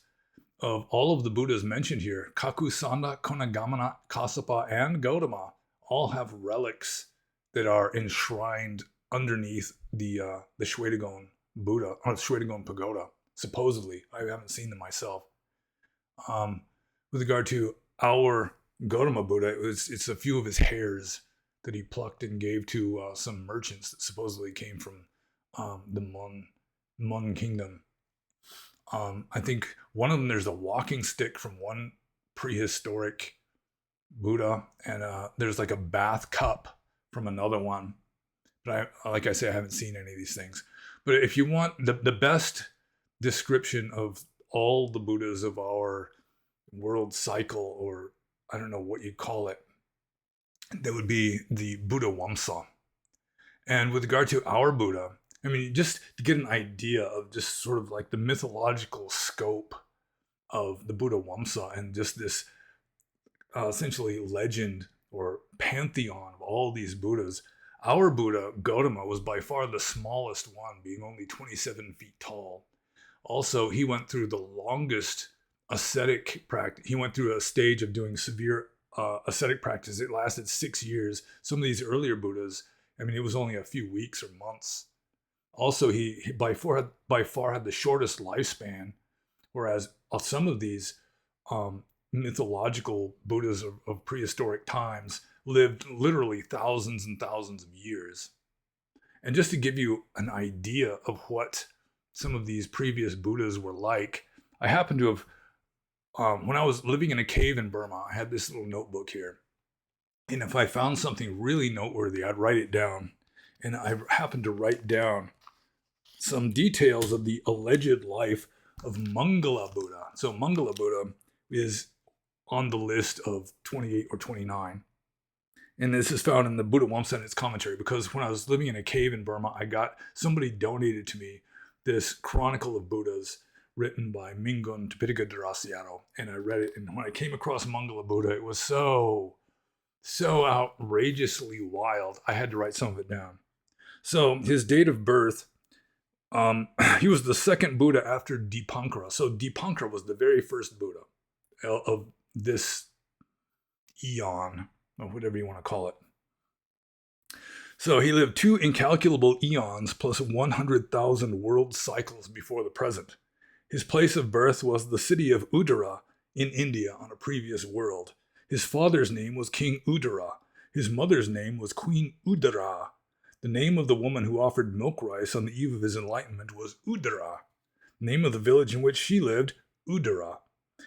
of all of the Buddhas mentioned here. Kakusanda, Konagamana, Kassapa, and Gautama all have relics that are enshrined underneath the Shwedagon Buddha, or the Shwedagon Pagoda, supposedly. I haven't seen them myself. With regard to our Gautama Buddha, it's a few of his hairs that he plucked and gave to some merchants that supposedly came from the Mon Kingdom. I think one of them, there's a walking stick from one prehistoric Buddha, and there's like a bath cup from another one. But like I say, I haven't seen any of these things. But if you want the best description of all the Buddhas of our world cycle, or I don't know what you call it, that would be the Buddha Wamsa. And with regard to our Buddha, I mean, just to get an idea of just sort of like the mythological scope of the Buddha Wamsa and just this essentially legend or pantheon of all these Buddhas, our Buddha, Gautama, was by far the smallest one, being only 27 feet tall. Also, he went through the longest ascetic practice. He went through a stage of doing severe ascetic practice. It lasted 6 years. Some of these earlier Buddhas, I mean, it was only a few weeks or months. Also, he by far had the shortest lifespan, whereas some of these mythological Buddhas of prehistoric times lived literally thousands and thousands of years. And just to give you an idea of what some of these previous Buddhas were like, I happen to have, when I was living in a cave in Burma, I had this little notebook here. And if I found something really noteworthy, I'd write it down. And I happened to write down some details of the alleged life of Mangala Buddha. So Mangala Buddha is on the list of 28 or 29. And this is found in the Buddha Wamsa and its commentary, because when I was living in a cave in Burma, somebody donated to me this Chronicle of Buddhas written by Mingun Tipitaka Dharasiyaro. And I read it, and when I came across Mangala Buddha, it was so outrageously wild. I had to write some of it down. So his date of birth, he was the second Buddha after Dipankara. So Dipankara was the very first Buddha of this eon, or whatever you want to call it. So he lived 2 incalculable eons plus 100,000 world cycles before the present. His place of birth was the city of Udara in India on a previous world. His father's name was King Udara. His mother's name was Queen Udara. The name of the woman who offered milk rice on the eve of his enlightenment was Udara. Name of the village in which she lived, Udara.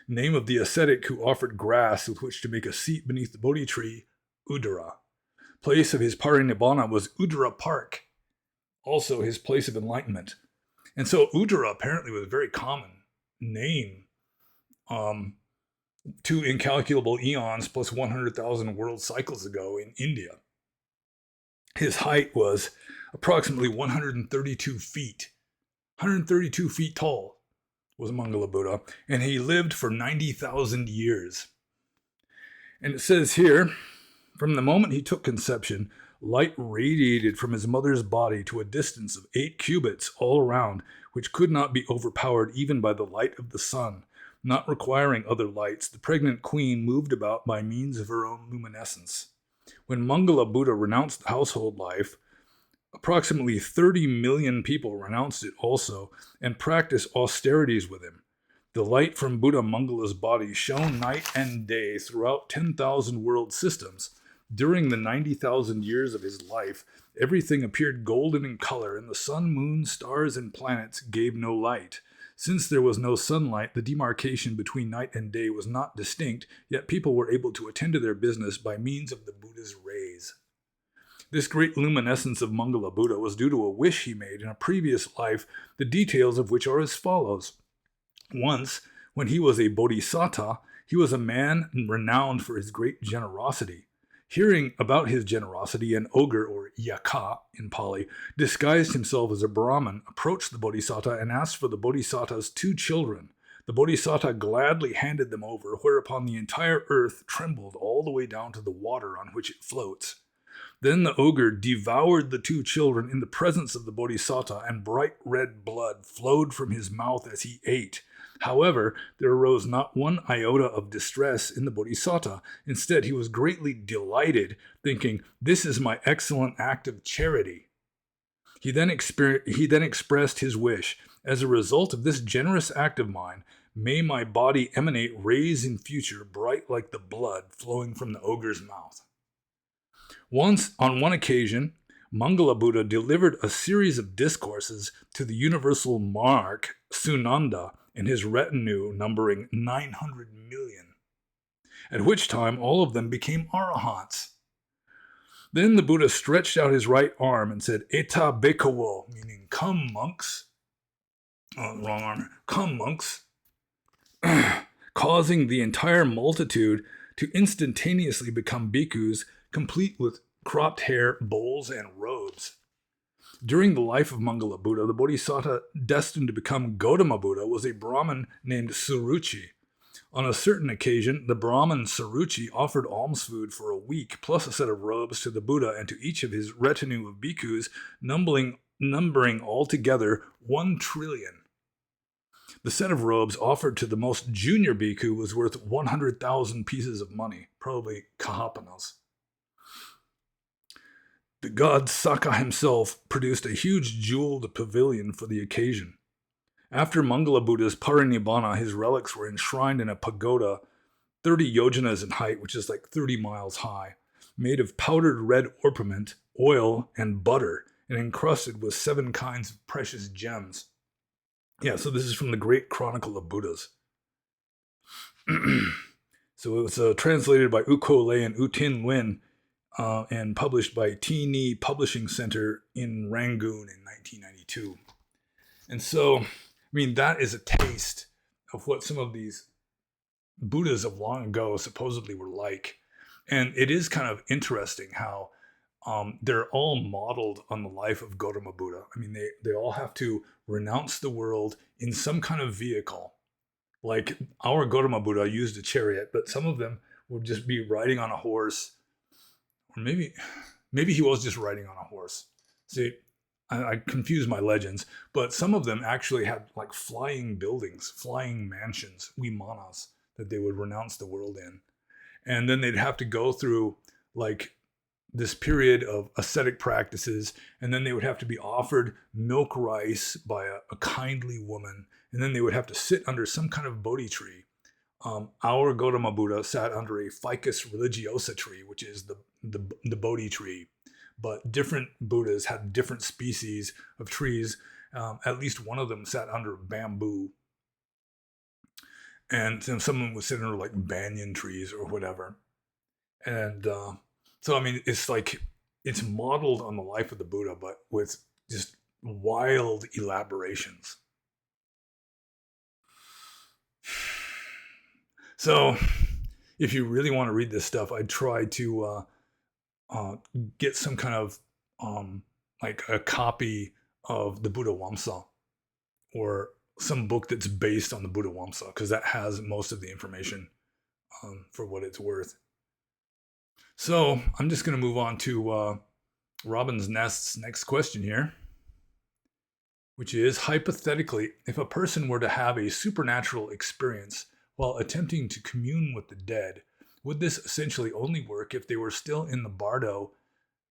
Name of the ascetic who offered grass with which to make a seat beneath the Bodhi tree, Udara. Place of his parinibbana was Udara Park, also his place of enlightenment. And so Udara apparently was a very common name. 2 incalculable eons plus 100,000 world cycles ago in India. His height was approximately 132 feet. 132 feet tall was Mangala Buddha, and he lived for 90,000 years. And it says here, from the moment he took conception, light radiated from his mother's body to a distance of 8 cubits all around, which could not be overpowered even by the light of the sun. Not requiring other lights, the pregnant queen moved about by means of her own luminescence. When Mangala Buddha renounced household life, approximately 30 million people renounced it also and practiced austerities with him. The light from Buddha Mangala's body shone night and day throughout 10,000 world systems. During the 90,000 years of his life, everything appeared golden in color, and the sun, moon, stars, and planets gave no light. Since there was no sunlight, the demarcation between night and day was not distinct, yet people were able to attend to their business by means of the Buddha's rays. This great luminescence of Mangala Buddha was due to a wish he made in a previous life, the details of which are as follows. Once, when he was a bodhisattva, he was a man renowned for his great generosity. Hearing about his generosity, an ogre, or yaka in Pali, disguised himself as a Brahmin, approached the bodhisattva and asked for the bodhisattva's 2 children. The bodhisattva gladly handed them over, whereupon the entire earth trembled all the way down to the water on which it floats. Then the ogre devoured the 2 children in the presence of the bodhisattva, and bright red blood flowed from his mouth as he ate. However, there arose not one iota of distress in the bodhisattva. Instead, he was greatly delighted, thinking, "This is my excellent act of charity." He then expressed his wish, "As a result of this generous act of mine, may my body emanate rays in future bright like the blood flowing from the ogre's mouth." Once, on one occasion, Mangala Buddha delivered a series of discourses to the universal monarch Sunanda and his retinue numbering 900 million, at which time all of them became Arahants. Then the Buddha stretched out his right arm and said, "Eta bhikkhavo," meaning "come, monks." Oh, wrong arm. "Come, monks," causing the entire multitude to instantaneously become bhikkhus, complete with cropped hair, bowls, and robes. During the life of Mangala Buddha, the bodhisattva destined to become Gautama Buddha was a Brahmin named Suruchi. On a certain occasion, the Brahmin Suruchi offered alms food for a week, plus a set of robes to the Buddha and to each of his retinue of bhikkhus, numbering altogether 1 trillion. The set of robes offered to the most junior bhikkhu was worth 100,000 pieces of money, probably kahapanas. The god Saka himself produced a huge jeweled pavilion for the occasion. After Mangala Buddha's parinibbana, his relics were enshrined in a pagoda 30 yojanas in height, which is like 30 miles high, made of powdered red orpiment, oil, and butter, and encrusted with 7 kinds of precious gems. Yeah, so this is from the Great Chronicle of Buddhas. So it was translated by Uko Lei and Utin Nguyen, and published by Tini Publishing Center in Rangoon in 1992. And so, I mean, that is a taste of what some of these Buddhas of long ago supposedly were like. And it is kind of interesting how they're all modeled on the life of Gautama Buddha. I mean, they all have to renounce the world in some kind of vehicle. Like our Gautama Buddha used a chariot, but some of them would just be riding on a horse, or maybe he was just riding on a horse. See, I confuse my legends, but some of them actually had like flying buildings, flying mansions, vimanas, that they would renounce the world in. And then they'd have to go through like this period of ascetic practices, and then they would have to be offered milk rice by a kindly woman, and then they would have to sit under some kind of Bodhi tree. Our Gautama Buddha sat under a Ficus religiosa tree, which is the Bodhi tree. But different Buddhas had different species of trees. At least one of them sat under bamboo. And then someone would sit under like banyan trees or whatever. And so, I mean, it's like, it's modeled on the life of the Buddha, but with just wild elaborations. So, if you really want to read this stuff, I'd try to get some kind of like a copy of the Buddha Wamsa or some book that's based on the Buddha Wamsa, because that has most of the information for what it's worth. So I'm just going to move on to Robin's Nest's next question here, which is, hypothetically, if a person were to have a supernatural experience while attempting to commune with the dead, would this essentially only work if they were still in the bardo,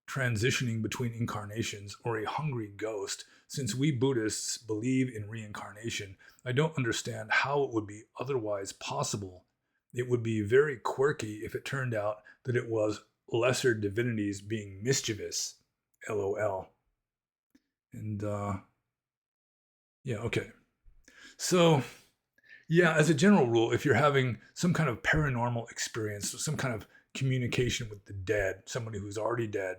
transitioning between incarnations, or a hungry ghost? Since we Buddhists believe in reincarnation, I don't understand how it would be otherwise possible. It would be very quirky if it turned out that it was lesser divinities being mischievous. LOL. And yeah, okay. So yeah, as a general rule, if you're having some kind of paranormal experience, some kind of communication with the dead, somebody who's already dead,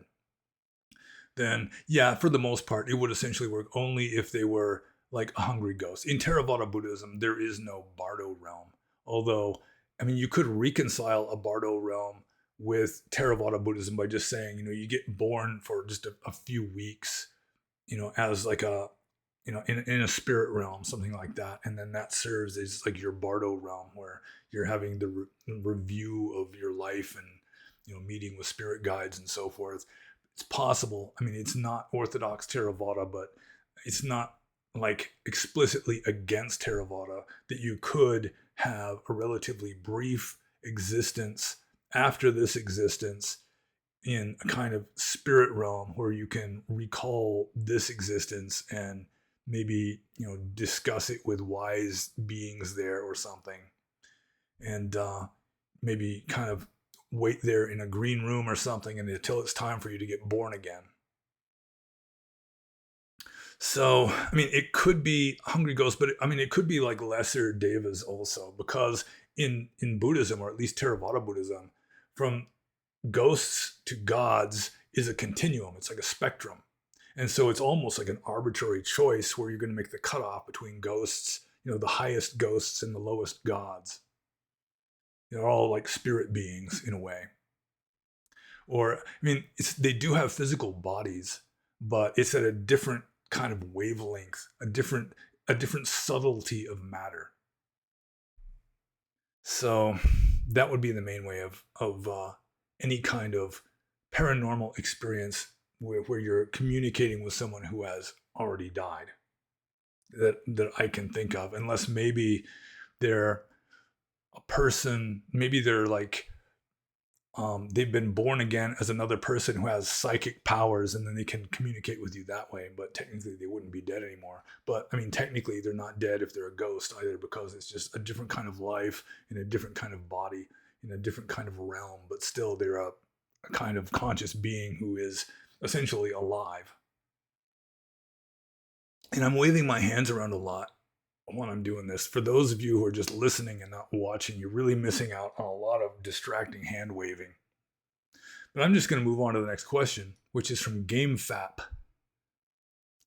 then yeah, for the most part, it would essentially work only if they were like a hungry ghost. In Theravada Buddhism, there is no bardo realm. Although, I mean, you could reconcile a bardo realm with Theravada Buddhism by just saying, you get born for just a few weeks, as like a, in a spirit realm, something like that. And then that serves as like your bardo realm where you're having the review of your life and, meeting with spirit guides and so forth. It's possible. I mean, it's not orthodox Theravada, but it's not like explicitly against Theravada that you could have a relatively brief existence after this existence in a kind of spirit realm where you can recall this existence and maybe, discuss it with wise beings there or something. And maybe kind of wait there in a green room or something until it's time for you to get born again. So, I mean, it could be hungry ghosts, but it could be like lesser devas also, because in Buddhism, or at least Theravada Buddhism, from ghosts to gods is a continuum. It's like a spectrum. And so it's almost like an arbitrary choice where you're going to make the cutoff between ghosts, the highest ghosts and the lowest gods. They're all like spirit beings in a way. Or, they do have physical bodies, but it's at a different kind of wavelength, a different subtlety of matter. So that would be the main way of any kind of paranormal experience where you're communicating with someone who has already died that I can think of, unless maybe they're a person, maybe they're like they've been born again as another person who has psychic powers, and then they can communicate with you that way, but technically they wouldn't be dead anymore. But technically they're not dead if they're a ghost either, because it's just a different kind of life in a different kind of body in a different kind of realm, but still they're a kind of conscious being who is essentially alive. And I'm waving my hands around a lot when I'm doing this. For those of you who are just listening and not watching, you're really missing out on a lot of distracting hand waving. But I'm just going to move on to the next question, which is from GameFap.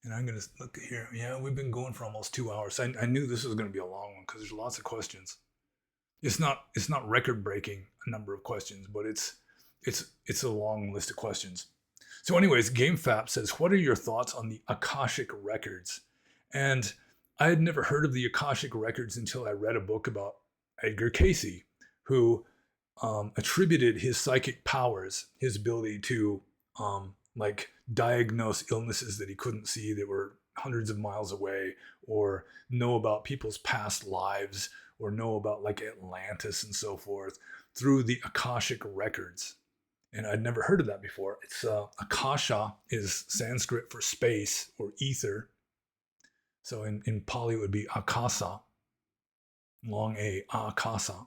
And I'm going to look here. Yeah, we've been going for almost 2 hours. I knew this was going to be a long one because there's lots of questions. It's not record breaking a number of questions, but it's a long list of questions. So anyways, GameFap says, what are your thoughts on the Akashic records? And I had never heard of the Akashic records until I read a book about Edgar Cayce, who attributed his psychic powers, his ability to diagnose illnesses that he couldn't see that were hundreds of miles away, or know about people's past lives, or know about like Atlantis and so forth, through the Akashic records. And I'd never heard of that before. It's Akasha is Sanskrit for space or ether. So in Pali it would be Akasa, long A, Akasa.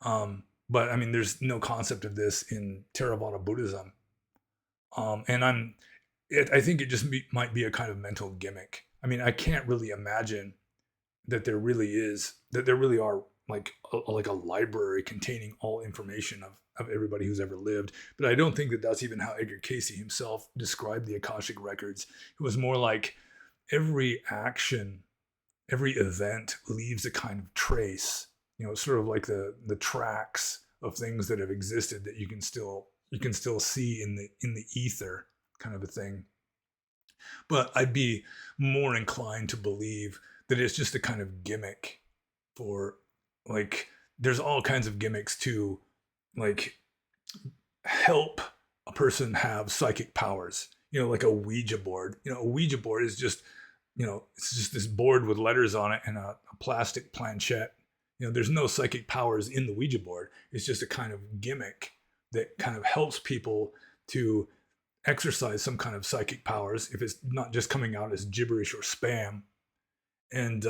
But there's no concept of this in Theravada Buddhism. And I think it just might be a kind of mental gimmick. I can't really imagine that there really are like a library containing all information of everybody who's ever lived. But I don't think that that's even how Edgar Cayce himself described the Akashic records. It was more like every action, every event leaves a kind of trace, sort of like the tracks of things that have existed that you can still see in the ether. kind of a thing. But I'd be more inclined to believe that it's just a kind of gimmick for, like, there's all kinds of gimmicks to, like, help a person have psychic powers. Like a Ouija board. A Ouija board is just, it's just this board with letters on it and a plastic planchette. There's no psychic powers in the Ouija board. It's just a kind of gimmick that kind of helps people to exercise some kind of psychic powers if it's not just coming out as gibberish or spam. And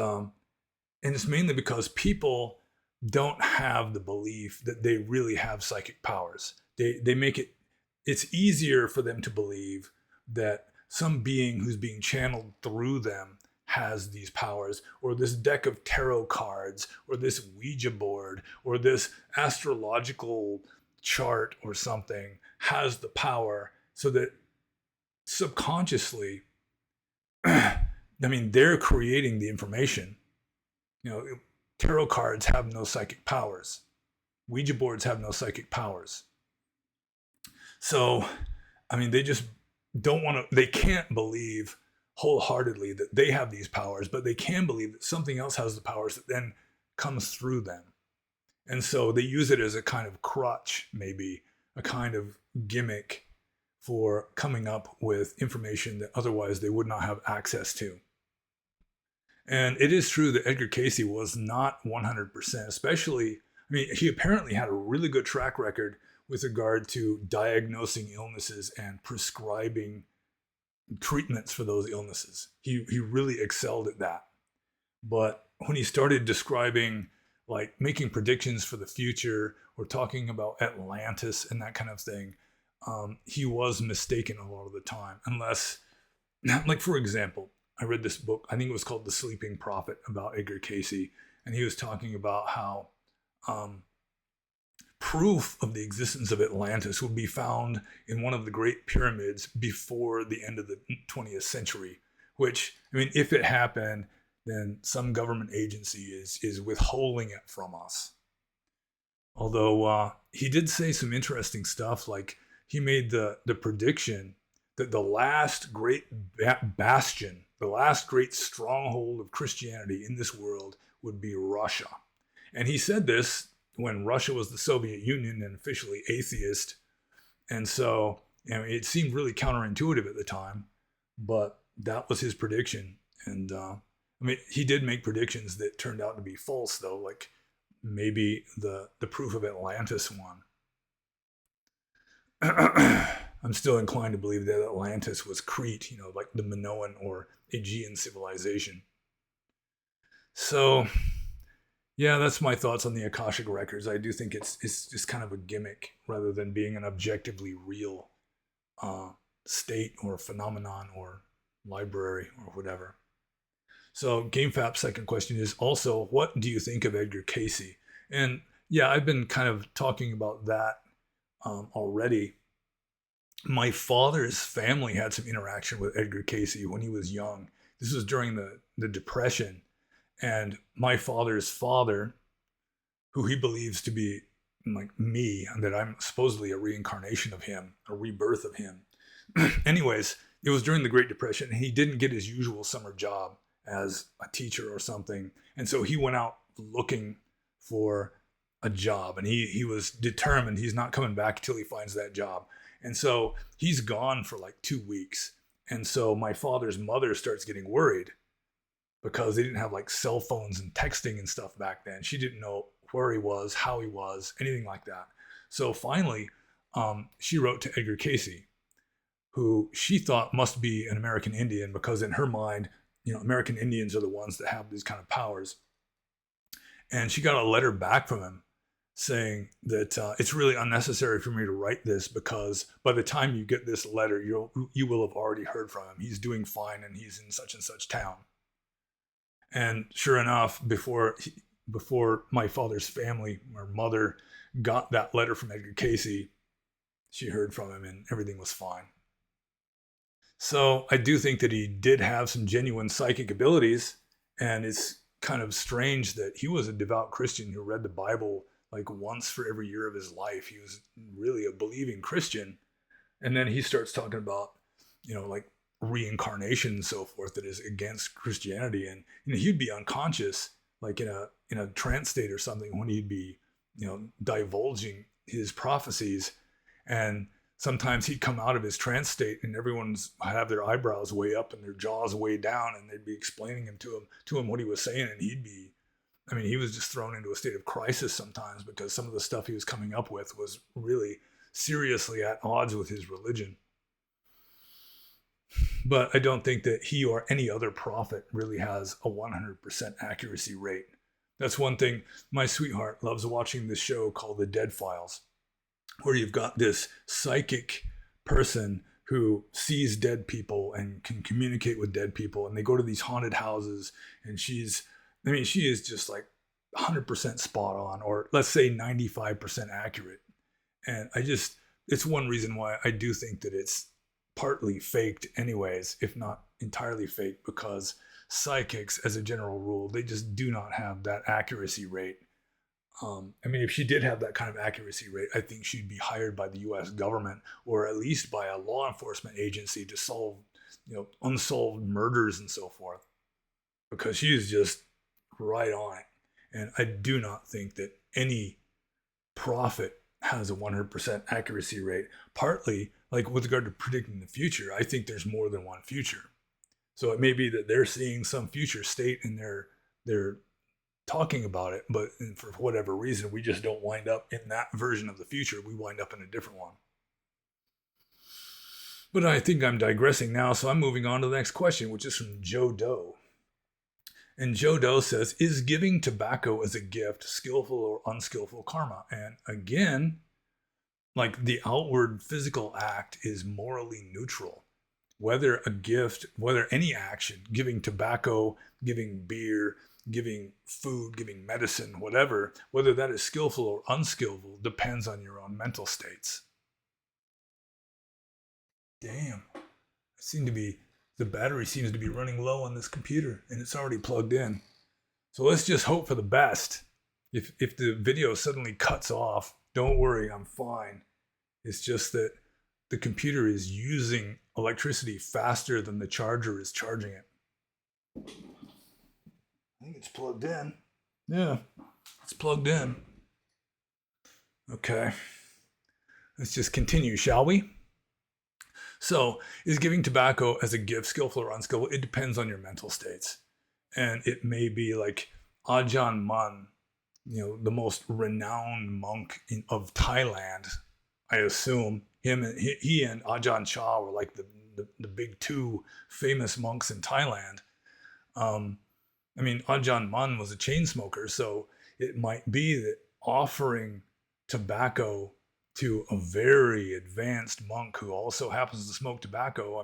it's mainly because people don't have the belief that they really have psychic powers. They make it's easier for them to believe that some being who's being channeled through them has these powers, or this deck of tarot cards, or this Ouija board, or this astrological chart or something has the power, so that subconsciously, they're creating the information. Tarot cards have no psychic powers. Ouija boards have no psychic powers. So, they just they can't believe wholeheartedly that they have these powers, but they can believe that something else has the powers that then comes through them. And so they use it as a kind of crutch, maybe a kind of gimmick for coming up with information that otherwise they would not have access to. And it is true that Edgar Cayce was not 100%, especially, he apparently had a really good track record with regard to diagnosing illnesses and prescribing treatments for those illnesses. He really excelled at that. But when he started describing, like, making predictions for the future or talking about Atlantis and that kind of thing, he was mistaken a lot of the time. Unless, like, for example, I read this book, I think it was called The Sleeping Prophet, about Edgar Cayce, and he was talking about how proof of the existence of Atlantis would be found in one of the great pyramids before the end of the 20th century, which, if it happened, then some government agency is withholding it from us. Although he did say some interesting stuff, like he made the prediction that the last great bastion, the last great stronghold of Christianity in this world would be Russia. And he said this when Russia was the Soviet Union and officially atheist. And so, it seemed really counterintuitive at the time, but that was his prediction. And he did make predictions that turned out to be false, though, like maybe the proof of Atlantis one. I'm still inclined to believe that Atlantis was Crete, like the Minoan or Aegean civilization. So, yeah, that's my thoughts on the Akashic Records. I do think it's just kind of a gimmick rather than being an objectively real state or phenomenon or library or whatever. So GameFap's second question is also, what do you think of Edgar Cayce? And yeah, I've been kind of talking about that already. My father's family had some interaction with Edgar Cayce when he was young. This was during the Depression. And my father's father, who he believes to be like me, and that I'm supposedly a reincarnation of him, a rebirth of him. Anyways, it was during the Great Depression, and he didn't get his usual summer job as a teacher or something. And so he went out looking for a job, and he was determined he's not coming back until he finds that job. And so he's gone for like 2 weeks. And so my father's mother starts getting worried, because they didn't have like cell phones and texting and stuff back then. She didn't know where he was, how he was, anything like that. So finally, she wrote to Edgar Cayce, who she thought must be an American Indian, because in her mind, American Indians are the ones that have these kind of powers. And she got a letter back from him saying that it's really unnecessary for me to write this, because by the time you get this letter, you will have already heard from him. He's doing fine and he's in such and such town. And sure enough, before my father's family or mother got that letter from Edgar Cayce, she heard from him and everything was fine. So I do think that he did have some genuine psychic abilities, and it's kind of strange that he was a devout Christian who read the Bible like once for every year of his life. He was really a believing Christian. And then he starts talking about like reincarnation and so forth that is against Christianity. And he'd be unconscious, like in a trance state or something, when he'd be divulging his prophecies. And sometimes he'd come out of his trance state and everyone's have their eyebrows way up and their jaws way down, and they'd be explaining to him what he was saying, and he was just thrown into a state of crisis sometimes because some of the stuff he was coming up with was really seriously at odds with his religion. But I don't think that he or any other prophet really has a 100% accuracy rate. That's one thing. My sweetheart loves watching this show called The Dead Files, where you've got this psychic person who sees dead people and can communicate with dead people. And they go to these haunted houses, and she is just like 100% spot on, or let's say 95% accurate. And it's one reason why I do think that it's partly faked anyways, if not entirely faked, because psychics, as a general rule, they just do not have that accuracy rate. If she did have that kind of accuracy rate, I think she'd be hired by the U.S. government, or at least by a law enforcement agency to solve, unsolved murders and so forth, because she is just right on it. And I do not think that any prophet has a 100% accuracy rate. Partly, like with regard to predicting the future, I think there's more than one future. So it may be that they're seeing some future state and they're talking about it, but for whatever reason, we just don't wind up in that version of the future. We wind up in a different one. But I think I'm digressing now, so I'm moving on to the next question, which is from Joe Doe. And Joe Doe says, is giving tobacco as a gift skillful or unskillful karma? And again, like the outward physical act is morally neutral. Whether a gift, whether any action, giving tobacco, giving beer, giving food, giving medicine, whatever, whether that is skillful or unskillful depends on your own mental states. Damn. The battery seems to be running low on this computer, and it's already plugged in. So let's just hope for the best. If the video suddenly cuts off, don't worry, I'm fine. It's just that the computer is using electricity faster than the charger is charging it. I think it's plugged in. Yeah, it's plugged in. Okay. Let's just continue, shall we? So, is giving tobacco as a gift skillful or unskillful? It depends on your mental states. And it may be like Ajahn Mun, the most renowned monk of Thailand, I assume. He and Ajahn Chah were like the big two famous monks in Thailand. Ajahn Mun was a chain smoker, so it might be that offering tobacco to a very advanced monk who also happens to smoke tobacco,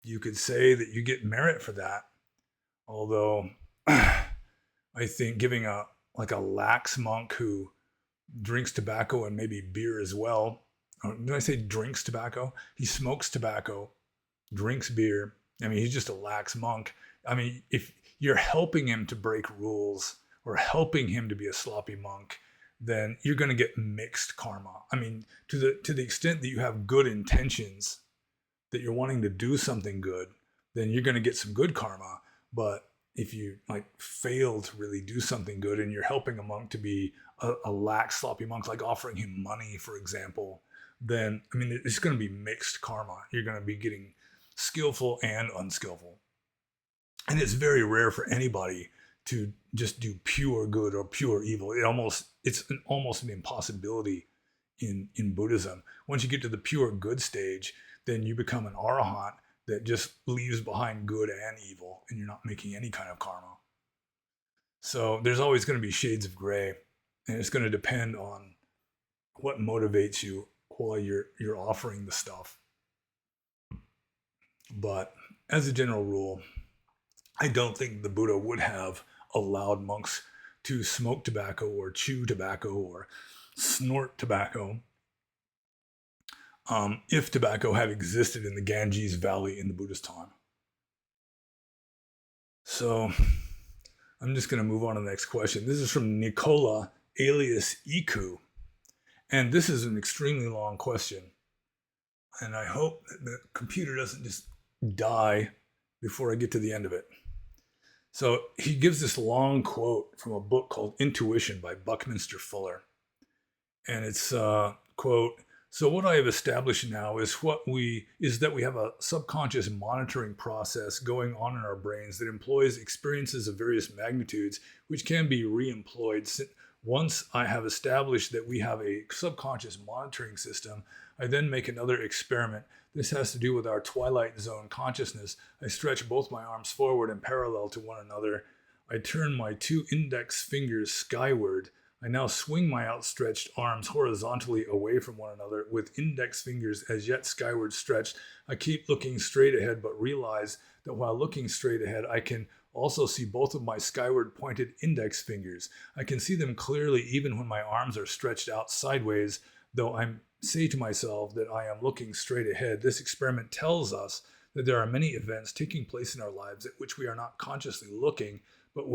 you could say that you get merit for that. Although I think giving a lax monk who drinks tobacco and maybe beer as well, or did I say drinks tobacco? He smokes tobacco, drinks beer. He's just a lax monk. If you're helping him to break rules or helping him to be a sloppy monk, then you're going to get mixed karma. To the extent that you have good intentions, that you're wanting to do something good, then you're going to get some good karma. But if you fail to really do something good and you're helping a monk to be a lax, sloppy monk, like offering him money, for example, then it's going to be mixed karma. You're going to be getting skillful and unskillful. And it's very rare for anybody to just do pure good or pure evil. It's almost an impossibility in Buddhism. Once you get to the pure good stage, then you become an Arahant that just leaves behind good and evil, and you're not making any kind of karma. So there's always going to be shades of gray, and it's going to depend on what motivates you while you're offering the stuff. But as a general rule, I don't think the Buddha would have allowed monks to smoke tobacco or chew tobacco or snort tobacco if tobacco had existed in the Ganges Valley in the Buddhist time. So I'm just going to move on to the next question. This is from Nicola, alias Iku. And this is an extremely long question. And I hope that the computer doesn't just die before I get to the end of it. So he gives this long quote from a book called Intuition by Buckminster Fuller. And it's quote, so what I have established now is that we have a subconscious monitoring process going on in our brains that employs experiences of various magnitudes, which can be re-employed. Once I have established that we have a subconscious monitoring system, I then make another experiment. This has to do with our twilight zone consciousness. I stretch both my arms forward and parallel to one another. I turn my 2 index fingers skyward. I now swing my outstretched arms horizontally away from one another with index fingers as yet skyward stretched. I keep looking straight ahead, but realize that while looking straight ahead, I can also see both of my skyward pointed index fingers. I can see them clearly even when my arms are stretched out sideways, though I say to myself that I am looking straight ahead. This experiment tells us that there are many events taking place in our lives at which we are not consciously looking, but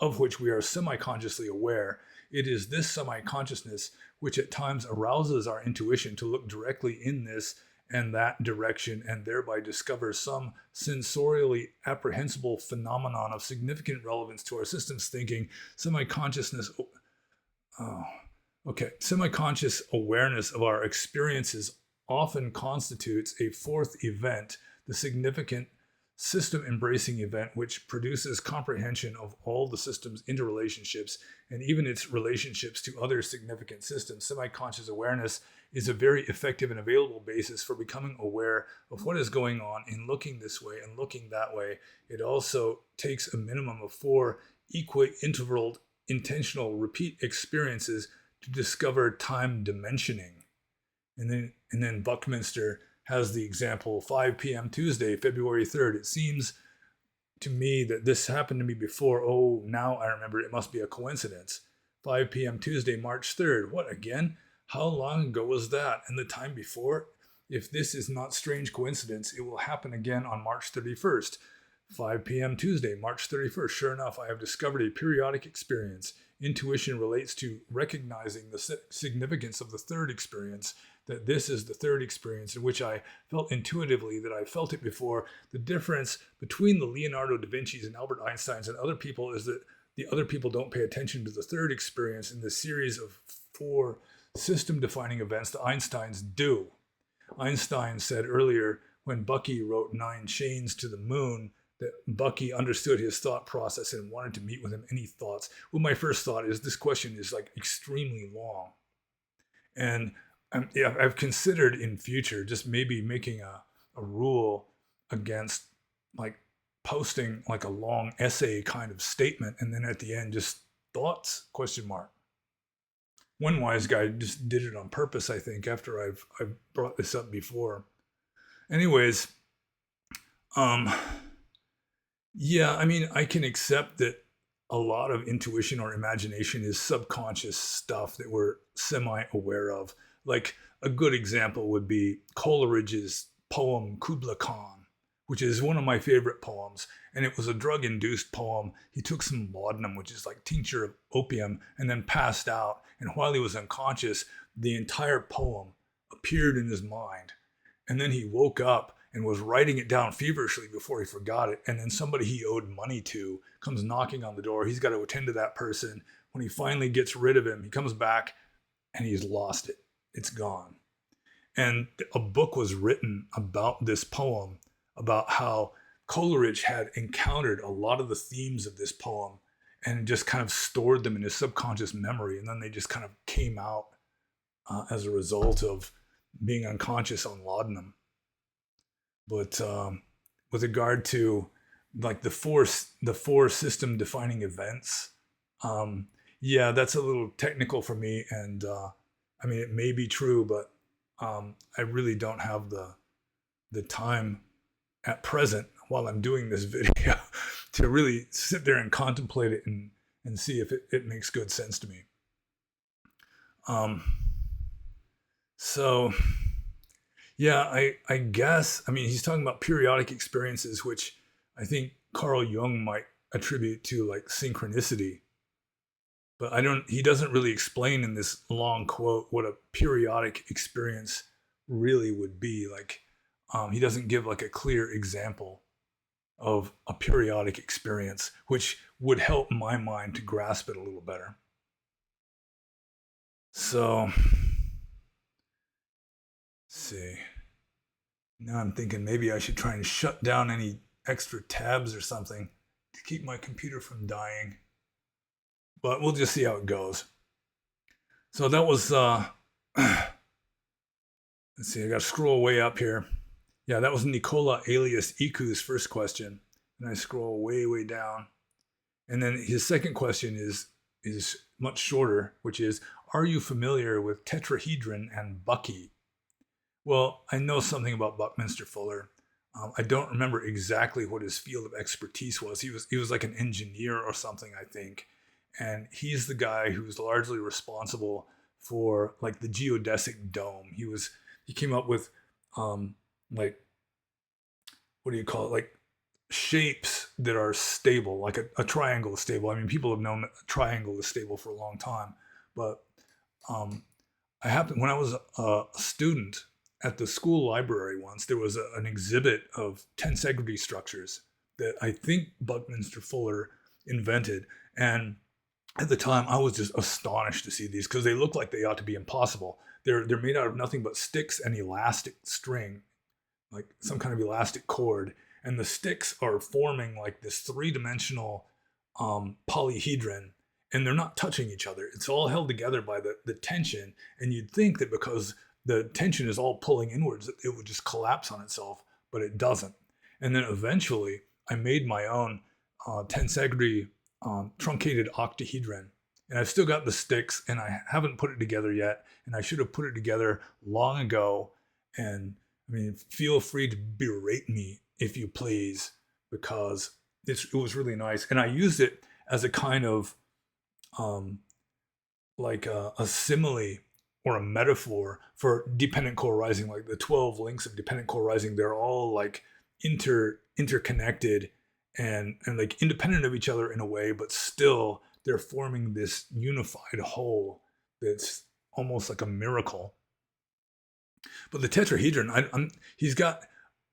of which we are semi-consciously aware. It is this semi-consciousness which at times arouses our intuition to look directly in this and that direction and thereby discover some sensorially apprehensible phenomenon of significant relevance to our system's thinking. Semi-conscious awareness of our experiences often constitutes a fourth event, the significant system-embracing event, which produces comprehension of all the system's interrelationships and even its relationships to other significant systems. Semi-conscious awareness is a very effective and available basis for becoming aware of what is going on in looking this way and looking that way. It also takes a minimum of 4 equi-intervalled intentional repeat experiences to discover time dimensioning. And then Buckminster has the example 5 p.m. Tuesday, February 3rd. It seems to me that this happened to me before. Oh, now I remember, it must be a coincidence. 5 p.m. Tuesday, March 3rd. What again? How long ago was that? And the time before? If this is not strange coincidence, it will happen again on March 31st. 5 p.m. Tuesday, March 31st. Sure enough, I have discovered a periodic experience. Intuition relates to recognizing the significance of the third experience, that this is the third experience in which I felt intuitively that I felt it before. The difference between the Leonardo da Vinci's and Albert Einstein's and other people is that the other people don't pay attention to the third experience in the series of 4 system-defining events. The Einsteins do. Einstein said earlier when Bucky wrote 9 Chains to the Moon that Bucky understood his thought process and wanted to meet with him. Any thoughts? Well, my first thought is this question is like extremely long. And I've considered in future just maybe making a rule against like posting like a long essay kind of statement and then at the end just thoughts ? One wise guy just did it on purpose, I think, after I've brought this up before. Anyways, yeah, I mean, I can accept that a lot of intuition or imagination is subconscious stuff that we're semi-aware of. Like a good example would be Coleridge's poem Kubla Khan, which is one of my favorite poems. And it was a drug-induced poem. He took some laudanum, which is like tincture of opium, and then passed out. And while he was unconscious, the entire poem appeared in his mind. And then he woke up and was writing it down feverishly before he forgot it. And then somebody he owed money to comes knocking on the door. He's got to attend to that person. When he finally gets rid of him, he comes back and he's lost it. It's gone. And a book was written about this poem, about how Coleridge had encountered a lot of the themes of this poem and just kind of stored them in his subconscious memory. And then they just kind of came out as a result of being unconscious on laudanum. But with regard to like the four system defining events, yeah, that's a little technical for me. And I mean, it may be true, but I really don't have the time at present while I'm doing this video to really sit there and contemplate it and see if it makes good sense to me. So yeah, I guess, I mean, he's talking about periodic experiences, which I think Carl Jung might attribute to like synchronicity. But he doesn't really explain in this long quote what a periodic experience really would be. Like, he doesn't give like a clear example of a periodic experience, which would help my mind to grasp it a little better. So, let's see. Now I'm thinking maybe I should try and shut down any extra tabs or something to keep my computer from dying. But we'll just see how it goes. So that was, let's see, I got to scroll way up here. Yeah, that was Nicola alias Iku's first question. And I scroll way, way down. And then his second question is much shorter, which is, are you familiar with tetrahedron and Bucky? Well, I know something about Buckminster Fuller. I don't remember exactly what his field of expertise was. He was like an engineer or something, I think. And he's the guy who was largely responsible for like the geodesic dome. He came up with like, what do you call it? Like shapes that are stable, like a triangle is stable. I mean, people have known that a triangle is stable for a long time, but when I was a student at the school library once, there was an exhibit of tensegrity structures that I think Buckminster Fuller invented. And at the time, I was just astonished to see these because they look like they ought to be impossible. They're made out of nothing but sticks and elastic string, like some kind of elastic cord. And the sticks are forming like this three-dimensional polyhedron, and they're not touching each other. It's all held together by the tension. And you'd think that because the tension is all pulling inwards, that it would just collapse on itself, but it doesn't. And then eventually, I made my own tensegrity truncated octahedron. And I've still got the sticks, and I haven't put it together yet. And I should have put it together long ago. And I mean, feel free to berate me if you please, because it was really nice. And I used it as a kind of like a simile or a metaphor for dependent co-arising, like the 12 links of dependent co-arising. They're all like interconnected and like independent of each other in a way, but still they're forming this unified whole that's almost like a miracle. But the tetrahedron, he's got,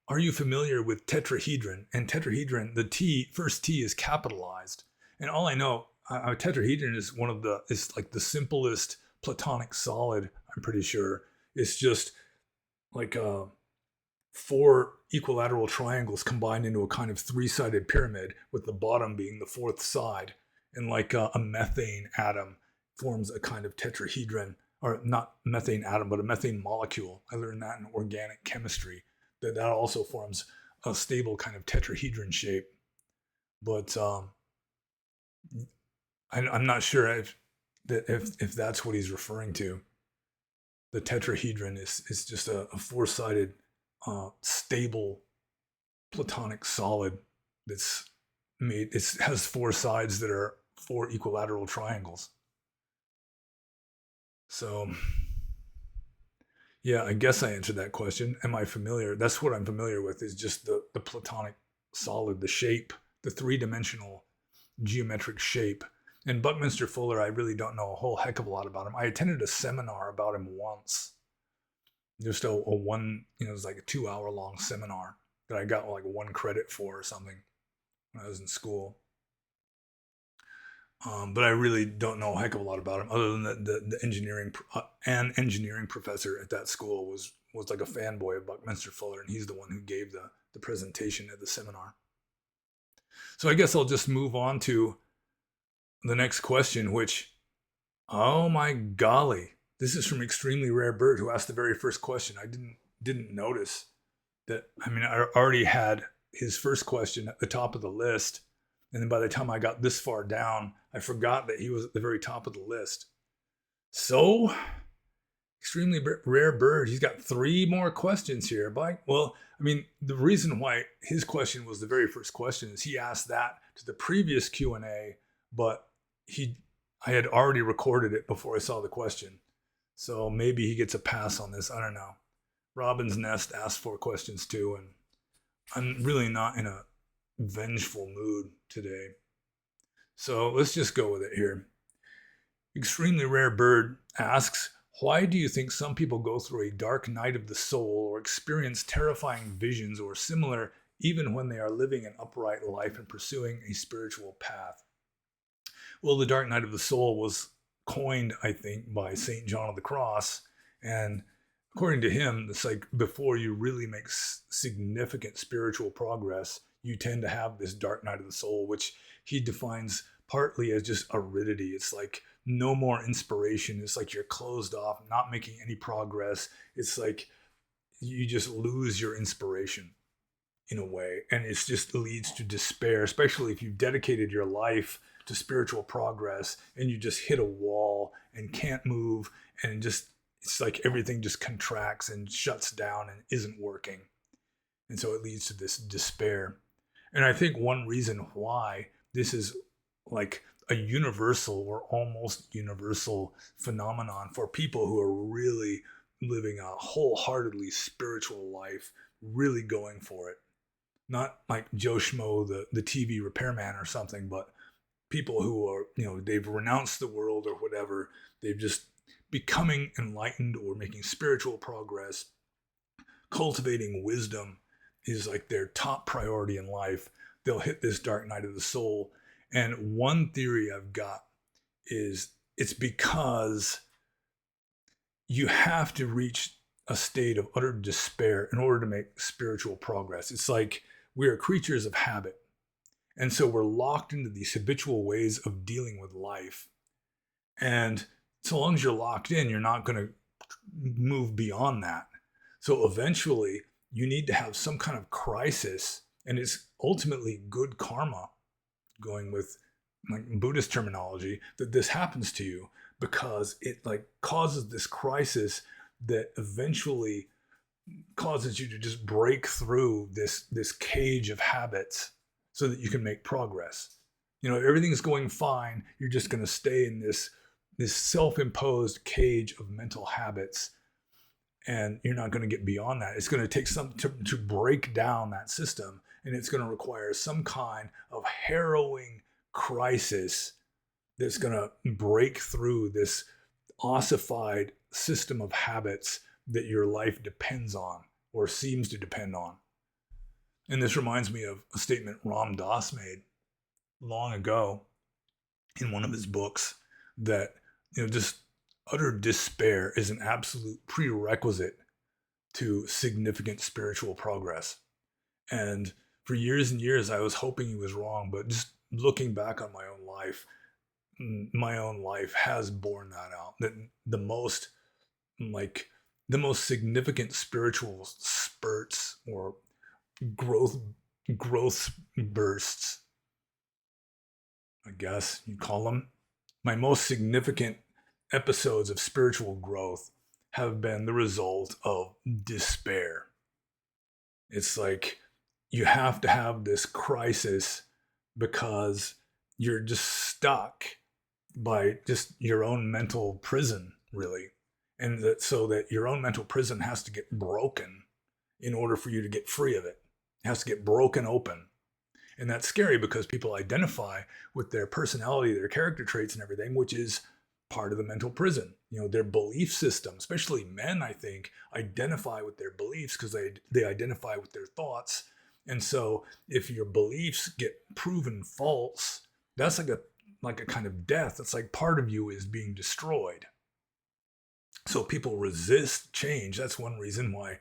are you familiar with tetrahedron? And tetrahedron, the first T is capitalized. And all I know, a tetrahedron is like the simplest Platonic solid, I'm pretty sure. It's just like 4 equilateral triangles combined into a kind of 3-sided pyramid, with the bottom being the 4th side. And like a methane atom forms a kind of tetrahedron, or not methane atom, but a methane molecule. I learned that in organic chemistry, that also forms a stable kind of tetrahedron shape. But I'm not sure if that's what he's referring to. The tetrahedron is just a 4-sided stable Platonic solid that's made. It has 4 sides that are 4 equilateral triangles. So yeah, I guess I answered that question. Am I familiar? That's what I'm familiar with, is just the Platonic solid, the shape, the 3-dimensional geometric shape. And Buckminster Fuller, I really don't know a whole heck of a lot about him. I attended a seminar about him once. Just a one, it was like a 2-hour-long seminar that I got like 1 credit for or something when I was in school. But I really don't know a heck of a lot about him, other than the engineering professor at that school was like a fanboy of Buckminster Fuller, and he's the one who gave the presentation at the seminar. So I guess I'll just move on to the next question, which, oh my golly, this is from Extremely Rare Bird, who asked the very first question. I didn't notice that. I mean, I already had his first question at the top of the list, and then by the time I got this far down, I forgot that he was at the very top of the list. So, Extremely Rare Bird, he's got 3 more questions here. Well, I mean, the reason why his question was the very first question is he asked that to the previous Q&A, but I had already recorded it before I saw the question. So maybe he gets a pass on this. I don't know. Robin's Nest asked 4 questions too, and I'm really not in a vengeful mood today. So let's just go with it here. Extremely Rare Bird asks, Why do you think some people go through a dark night of the soul or experience terrifying visions or similar even when they are living an upright life and pursuing a spiritual path? Well, the dark night of the soul was coined, I think, by St. John of the Cross. And according to him, it's like before you really make significant spiritual progress, you tend to have this dark night of the soul, which he defines partly as just aridity. It's like no more inspiration. It's like you're closed off, not making any progress. It's like you just lose your inspiration in a way. And it just leads to despair, especially if you've dedicated your life to spiritual progress and you just hit a wall and can't move, and just it's like everything just contracts and shuts down and isn't working. And so it leads to this despair. And I think one reason why this is like a universal or almost universal phenomenon for people who are really living a wholeheartedly spiritual life, really going for it. Not like Joe Schmo, the TV repairman or something, but people who are, they've renounced the world or whatever. They've just becoming enlightened or making spiritual progress. Cultivating wisdom is like their top priority in life. They'll hit this dark night of the soul. And one theory I've got is it's because you have to reach a state of utter despair in order to make spiritual progress. It's like we are creatures of habit. And so we're locked into these habitual ways of dealing with life. And so long as you're locked in, you're not going to move beyond that. So eventually, you need to have some kind of crisis, and it's ultimately good karma, going with like Buddhist terminology, that this happens to you because it like causes this crisis that eventually causes you to just break through this cage of habits so that you can make progress. Everything's going fine. You're just going to stay in this self-imposed cage of mental habits, and you're not going to get beyond that. It's going to take something to break down that system, and it's going to require some kind of harrowing crisis that's going to break through this ossified system of habits that your life depends on or seems to depend on. And this reminds me of a statement Ram Dass made long ago in one of his books, that just utter despair is an absolute prerequisite to significant spiritual progress. And for years and years, I was hoping he was wrong, but just looking back on my own life has borne that out. That the most significant spiritual spurts or growth bursts, I guess you'd call them, my most significant episodes of spiritual growth have been the result of despair. It's like you have to have this crisis because you're just stuck by just your own mental prison, really. And so that your own mental prison has to get broken in order for you to get free of it. It has to get broken open. And that's scary because people identify with their personality, their character traits and everything, which is part of the mental prison. Their belief system, especially men, I think, identify with their beliefs because they identify with their thoughts. And so if your beliefs get proven false, that's like a kind of death. It's like part of you is being destroyed. So people resist change. That's one reason why,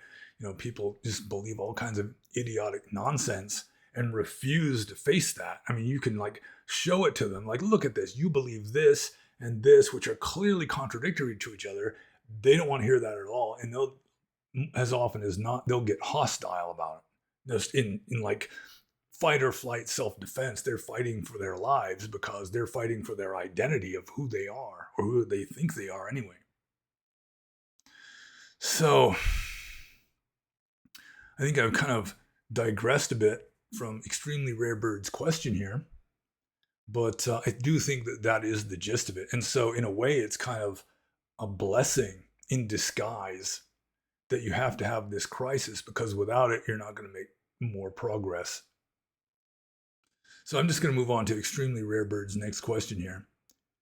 people just believe all kinds of idiotic nonsense and refuse to face that. I mean, you can like show it to them, like, look at this, you believe this and this, which are clearly contradictory to each other. They don't want to hear that at all. And they'll, as often as not, they'll get hostile about it. Just in like fight or flight self-defense, they're fighting for their lives because they're fighting for their identity of who they are or who they think they are anyway. So I think I've kind of digressed a bit from Extremely Rare Bird's question here, but I do think that is the gist of it. And so in a way, it's kind of a blessing in disguise that you have to have this crisis, because without it, you're not going to make more progress. So I'm just going to move on to Extremely Rare Bird's next question here.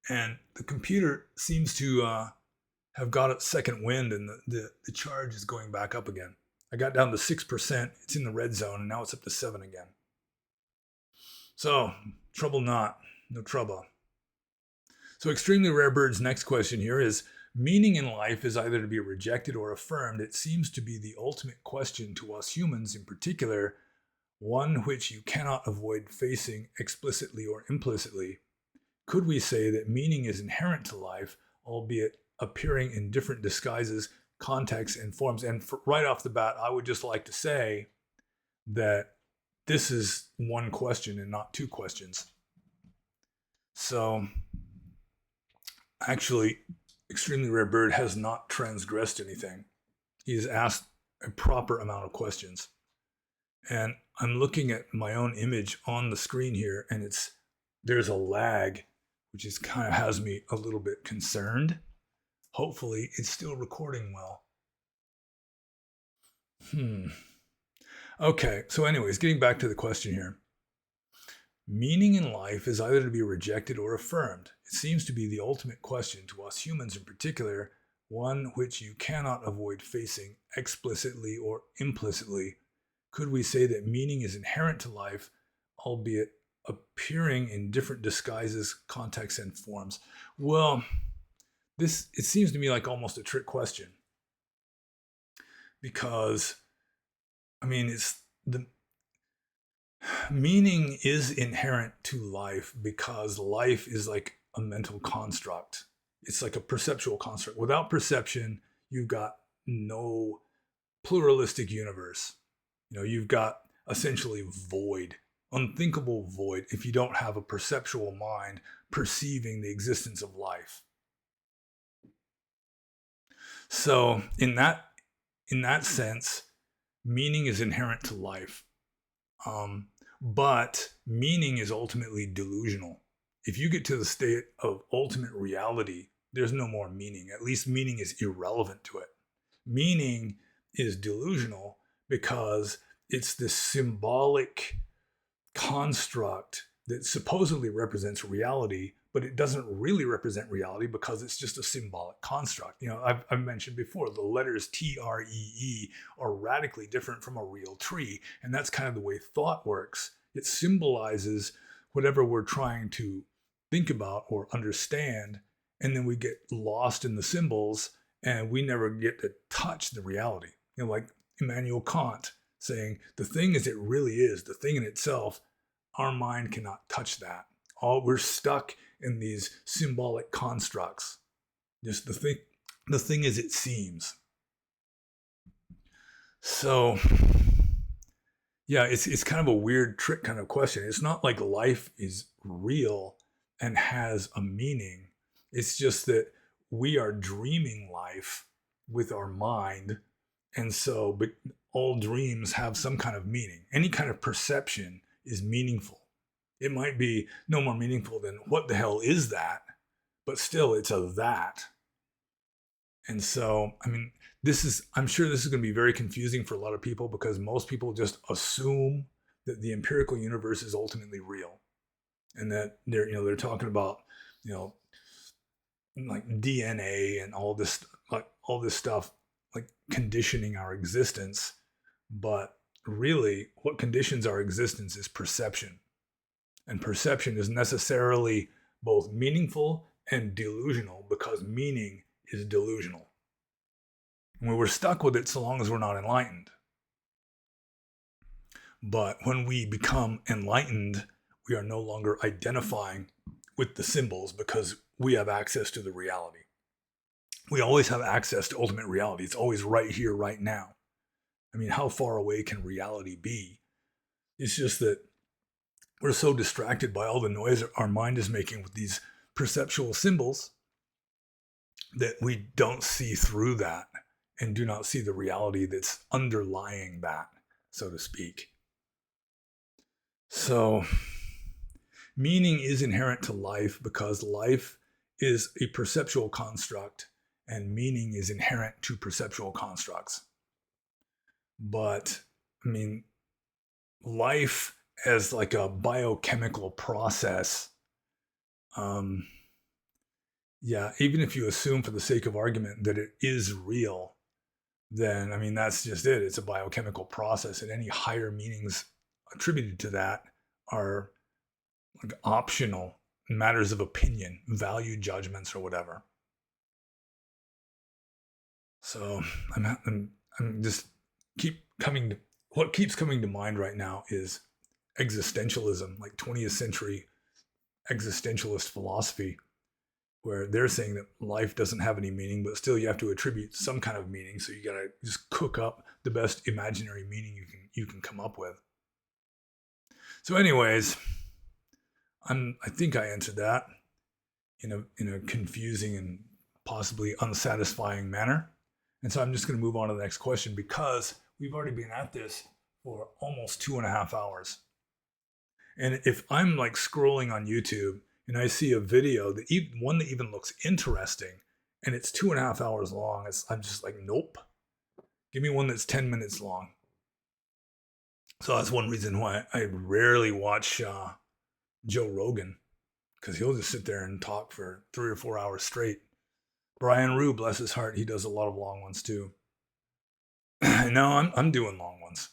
And the computer seems to have got a second wind, and the charge is going back up again. I got down to 6%. It's in the red zone, and now it's up to 7 again. So, trouble not. No trouble. So, Extremely Rare Bird's next question here is, meaning in life is either to be rejected or affirmed. It seems to be the ultimate question to us humans in particular, one which you cannot avoid facing explicitly or implicitly. Could we say that meaning is inherent to life, albeit appearing in different disguises, contexts, and forms? And right off the bat, I would just like to say that this is one question and not two questions. So, actually, Extremely Rare Bird has not transgressed anything. He's asked a proper amount of questions. And I'm looking at my own image on the screen here, and there's a lag, which is kind of has me a little bit concerned. Hopefully, it's still recording well. Okay, so anyways, getting back to the question here. Meaning in life is either to be rejected or affirmed. It seems to be the ultimate question to us humans in particular, one which you cannot avoid facing explicitly or implicitly. Could we say that meaning is inherent to life, albeit appearing in different disguises, contexts, and forms? Well, it seems to me like almost a trick question. Because, it's the meaning is inherent to life because life is like a mental construct. It's like a perceptual construct. Without perception, you've got no pluralistic universe. You've got essentially void, unthinkable void, if you don't have a perceptual mind perceiving the existence of life. So in that sense, meaning is inherent to life. But meaning is ultimately delusional. If you get to the state of ultimate reality, there's no more meaning. At least meaning is irrelevant to it. Meaning is delusional because it's this symbolic construct that supposedly represents reality, but it doesn't really represent reality because it's just a symbolic construct. I've mentioned before, the letters TREE are radically different from a real tree, and that's kind of the way thought works. It symbolizes whatever we're trying to think about or understand, and then we get lost in the symbols, and we never get to touch the reality. Like Immanuel Kant saying, the thing as it really is, the thing in itself, our mind cannot touch that. We're stuck in these symbolic constructs. Just the thing as it seems. So, yeah, it's kind of a weird trick kind of question. It's not like life is real and has a meaning. It's just that we are dreaming life with our mind. And so, but all dreams have some kind of meaning. Any kind of perception is meaningful. It might be no more meaningful than what the hell is that, but still it's a that. And so, I'm sure this is going to be very confusing for a lot of people because most people just assume that the empirical universe is ultimately real. And that they're talking about, like DNA and all this stuff, like conditioning our existence. But really what conditions our existence is perception. And perception is necessarily both meaningful and delusional because meaning is delusional. And we're stuck with it so long as we're not enlightened. But when we become enlightened, we are no longer identifying with the symbols because we have access to the reality. We always have access to ultimate reality. It's always right here, right now. How far away can reality be? It's just that we're so distracted by all the noise our mind is making with these perceptual symbols that we don't see through that and do not see the reality that's underlying that, so to speak. So, meaning is inherent to life because life is a perceptual construct and meaning is inherent to perceptual constructs. But, life as like a biochemical process, yeah, even if you assume for the sake of argument that it is real, then I mean that's just it. It's a biochemical process, and any higher meanings attributed to that are like optional matters of opinion, value judgments, or whatever. So I'm just what keeps coming to mind right now is existentialism, like 20th century existentialist philosophy, where they're saying that life doesn't have any meaning, but still you have to attribute some kind of meaning. So you gotta just cook up the best imaginary meaning you can come up with. So, anyways, I think I answered that in a confusing and possibly unsatisfying manner. And so I'm just going to move on to the next question because we've already been at this for almost 2.5 hours. And if I'm like scrolling on YouTube and I see a video one that even looks interesting and it's 2.5 hours long, I'm just like, nope. Give me one that's 10 minutes long. So that's one reason why I rarely watch Joe Rogan, because he'll just sit there and talk for 3 or 4 hours straight. Brian Rue, bless his heart, he does a lot of long ones too. No, I'm doing long ones,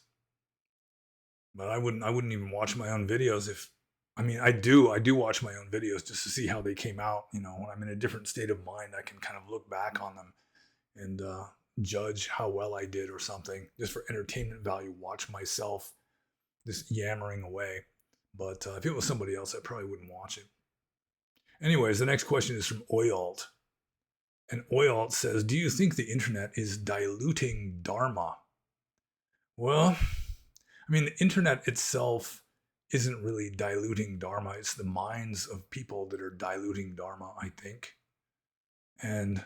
but I wouldn't even watch my own videos I do watch my own videos just to see how they came out. When I'm in a different state of mind, I can kind of look back on them and judge how well I did or something, just for entertainment value. Watch myself just yammering away. But if it was somebody else, I probably wouldn't watch it. Anyways, the next question is from Oyalt. And Oyalt says, do you think the internet is diluting Dharma? Well, I mean, the internet itself isn't really diluting Dharma. It's the minds of people that are diluting Dharma, I think. And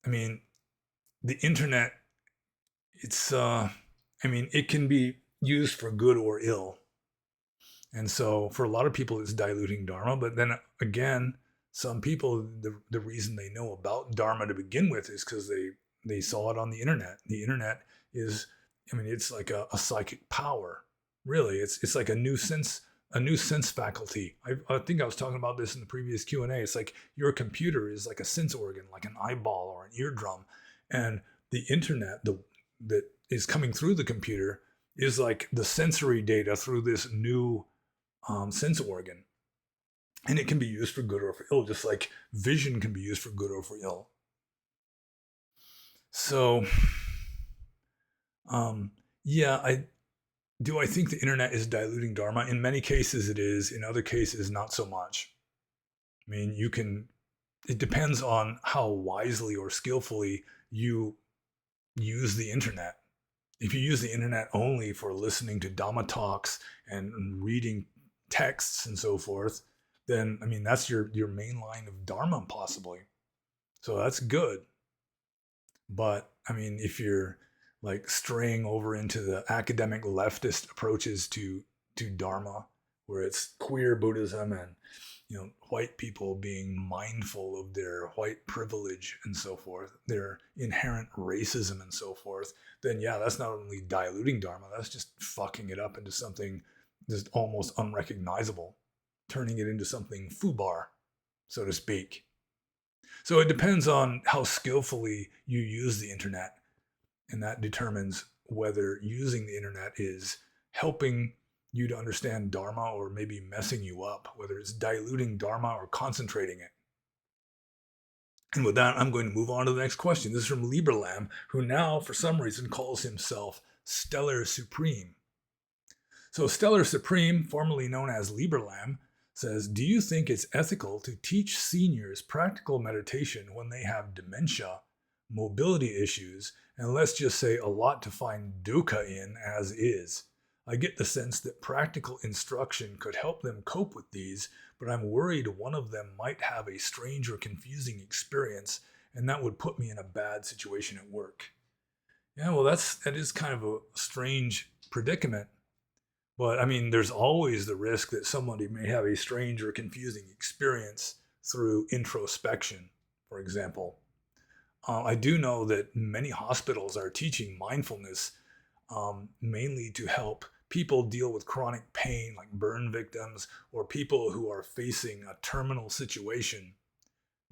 I mean, the internet, it can be used for good or ill. And so for a lot of people, it's diluting Dharma. But then again, some people, the reason they know about Dharma to begin with is because they saw it on the internet. The internet is, it's like a psychic power. Really, it's like a new sense faculty. I think I was talking about this in the previous Q&A. It's like your computer is like a sense organ, like an eyeball or an eardrum, and the internet that is coming through the computer is like the sensory data through this new sense organ. And it can be used for good or for ill, just like vision can be used for good or for ill. So, yeah, I think the internet is diluting Dharma? In many cases it is, in other cases not so much. I mean, it depends on how wisely or skillfully you use the internet. If you use the internet only for listening to Dhamma talks and reading texts and so forth, then that's your main line of Dharma possibly. So that's good. But if you're like straying over into the academic leftist approaches to Dharma, where it's queer Buddhism and white people being mindful of their white privilege and so forth, their inherent racism and so forth, then yeah, that's not only diluting Dharma, that's just fucking it up into something just almost unrecognizable, turning it into something foobar, so to speak. So it depends on how skillfully you use the internet, and that determines whether using the internet is helping you to understand Dharma or maybe messing you up, whether it's diluting Dharma or concentrating it. And with that, I'm going to move on to the next question. This is from Lieberlam, who now, for some reason, calls himself Stellar Supreme. So Stellar Supreme, formerly known as Lieberlam, says, do you think it's ethical to teach seniors practical meditation when they have dementia, mobility issues, and let's just say a lot to find dukkha in as is? I get the sense that practical instruction could help them cope with these, but I'm worried one of them might have a strange or confusing experience, and that would put me in a bad situation at work. Yeah, well, that is kind of a strange predicament. But there's always the risk that somebody may have a strange or confusing experience through introspection, for example. I do know that many hospitals are teaching mindfulness mainly to help people deal with chronic pain, like burn victims, or people who are facing a terminal situation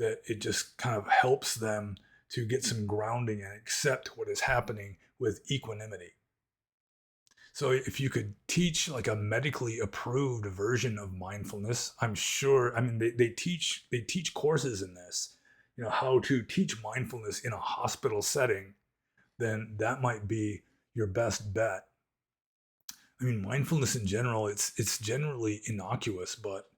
that it just kind of helps them to get some grounding and accept what is happening with equanimity. So if you could teach like a medically approved version of mindfulness, I'm sure, I mean, they teach courses in this, how to teach mindfulness in a hospital setting, then that might be your best bet. I mean, mindfulness in general, it's generally innocuous, but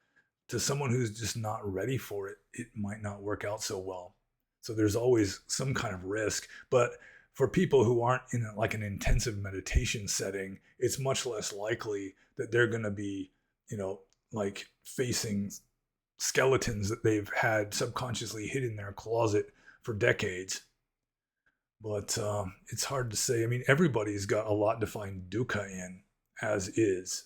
to someone who's just not ready for it, it might not work out so well. So there's always some kind of risk. But for people who aren't in like an intensive meditation setting, it's much less likely that they're going to be, like facing skeletons that they've had subconsciously hid in their closet for decades. But it's hard to say. I mean, everybody's got a lot to find dukkha in, as is.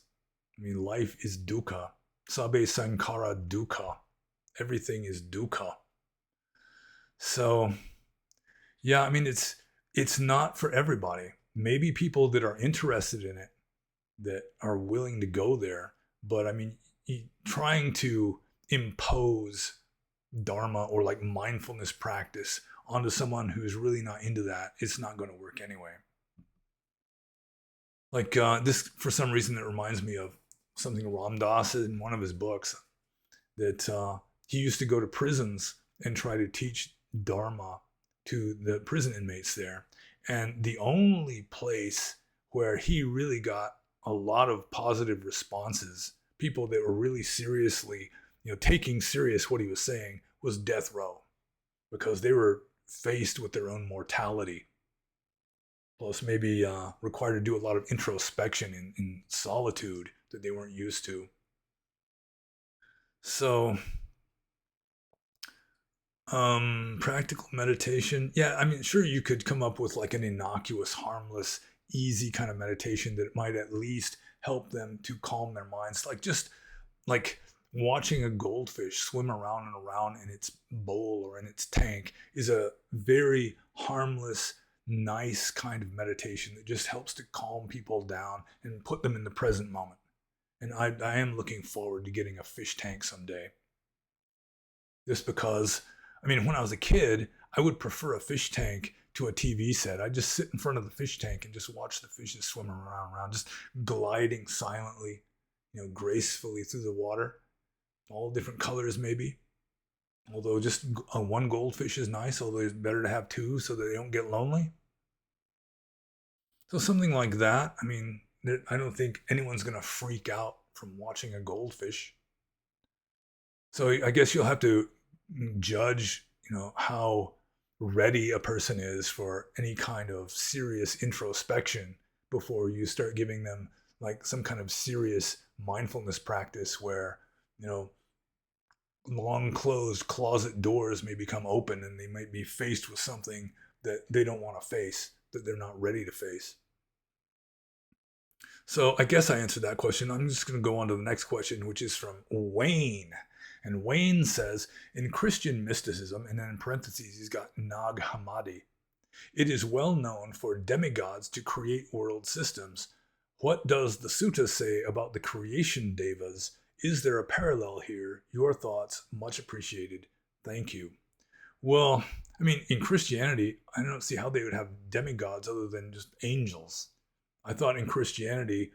I mean, life is dukkha. Sabe sankara dukkha. Everything is dukkha. So, yeah, I mean, it's not for everybody. Maybe people that are interested in it, that are willing to go there. But I mean, trying to impose Dharma or like mindfulness practice onto someone who's really not into that, it's not going to work anyway. Like this, for some reason, that reminds me of something Ram Dass said in one of his books, that he used to go to prisons and try to teach Dharma to the prison inmates there. And the only place where he really got a lot of positive responses, people that were really seriously, taking serious what he was saying, was death row, because they were faced with their own mortality. Plus, maybe required to do a lot of introspection in solitude that they weren't used to. So, practical meditation. Yeah, I mean, sure, you could come up with like an innocuous, harmless, easy kind of meditation that might at least help them to calm their minds. Like just like watching a goldfish swim around and around in its bowl or in its tank is a very harmless, nice kind of meditation that just helps to calm people down and put them in the present moment. And I am looking forward to getting a fish tank someday. Just because, I mean, when I was a kid, I would prefer a fish tank to a TV set. I'd just sit in front of the fish tank and just watch the fishes swimming around, just gliding silently, gracefully through the water. All different colors maybe. Although just one goldfish is nice, although it's better to have two so that they don't get lonely. So something like that. I mean, I don't think anyone's going to freak out from watching a goldfish. So I guess you'll have to judge, how ready a person is for any kind of serious introspection before you start giving them like some kind of serious mindfulness practice where, long closed closet doors may become open and they might be faced with something that they don't want to face, that they're not ready to face. So I guess I answered that question. I'm just going to go on to the next question, which is from Wayne. And Wayne says, in Christian mysticism, and then in parentheses, he's got Nag Hammadi, it is well known for demigods to create world systems. What does the sutta say about the creation devas? Is there a parallel here? Your thoughts, much appreciated. Thank you. Well, I mean, in Christianity, I don't see how they would have demigods other than just angels. I thought in Christianity,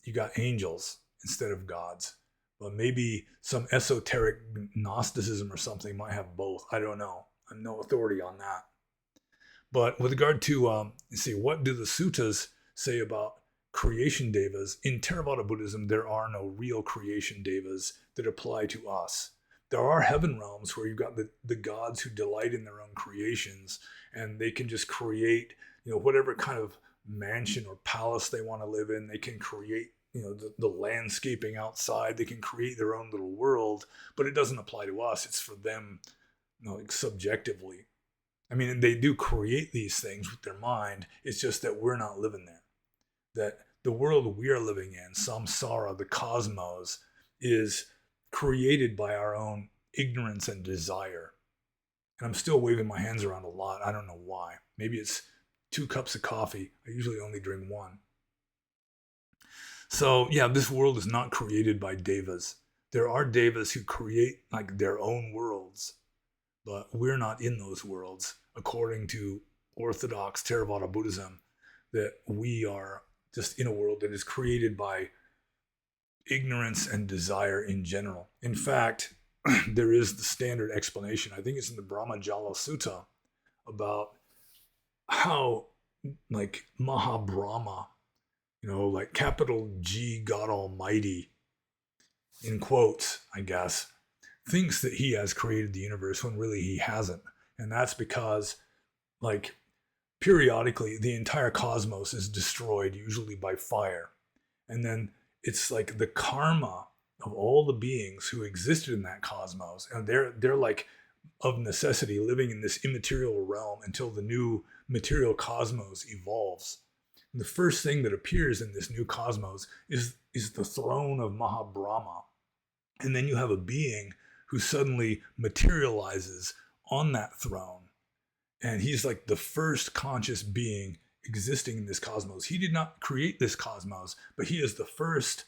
you got angels instead of gods. But maybe some esoteric Gnosticism or something might have both. I don't know. I'm no authority on that. But with regard to, what do the suttas say about creation devas? In Theravada Buddhism, there are no real creation devas that apply to us. There are heaven realms where you've got the gods who delight in their own creations, and they can just create, whatever kind of mansion or palace they want to live in. They can create, the landscaping outside. They can create their own little world, but it doesn't apply to us. It's for them, like subjectively. I mean, they do create these things with their mind. It's just that we're not living there. That the world we are living in, samsara, the cosmos, is created by our own ignorance and desire. And I'm still waving my hands around a lot. I don't know why. Maybe it's 2 cups of coffee. I usually only drink 1. So yeah, this world is not created by devas. There are devas who create like their own worlds, but we're not in those worlds according to Orthodox Theravada Buddhism, that we are just in a world that is created by ignorance and desire in general. In fact, there is the standard explanation, I think it's in the Brahmajala Sutta, about how like Mahabrahma, like capital G God Almighty, in quotes, I guess, thinks that he has created the universe when really he hasn't. And that's because, like, periodically the entire cosmos is destroyed, usually by fire. And then it's like the karma of all the beings who existed in that cosmos, and they're like of necessity living in this immaterial realm until the new material cosmos evolves. And the first thing that appears in this new cosmos is the throne of Mahabrahma. And then you have a being who suddenly materializes on that throne. And he's like the first conscious being existing in this cosmos. He did not create this cosmos, but he is the first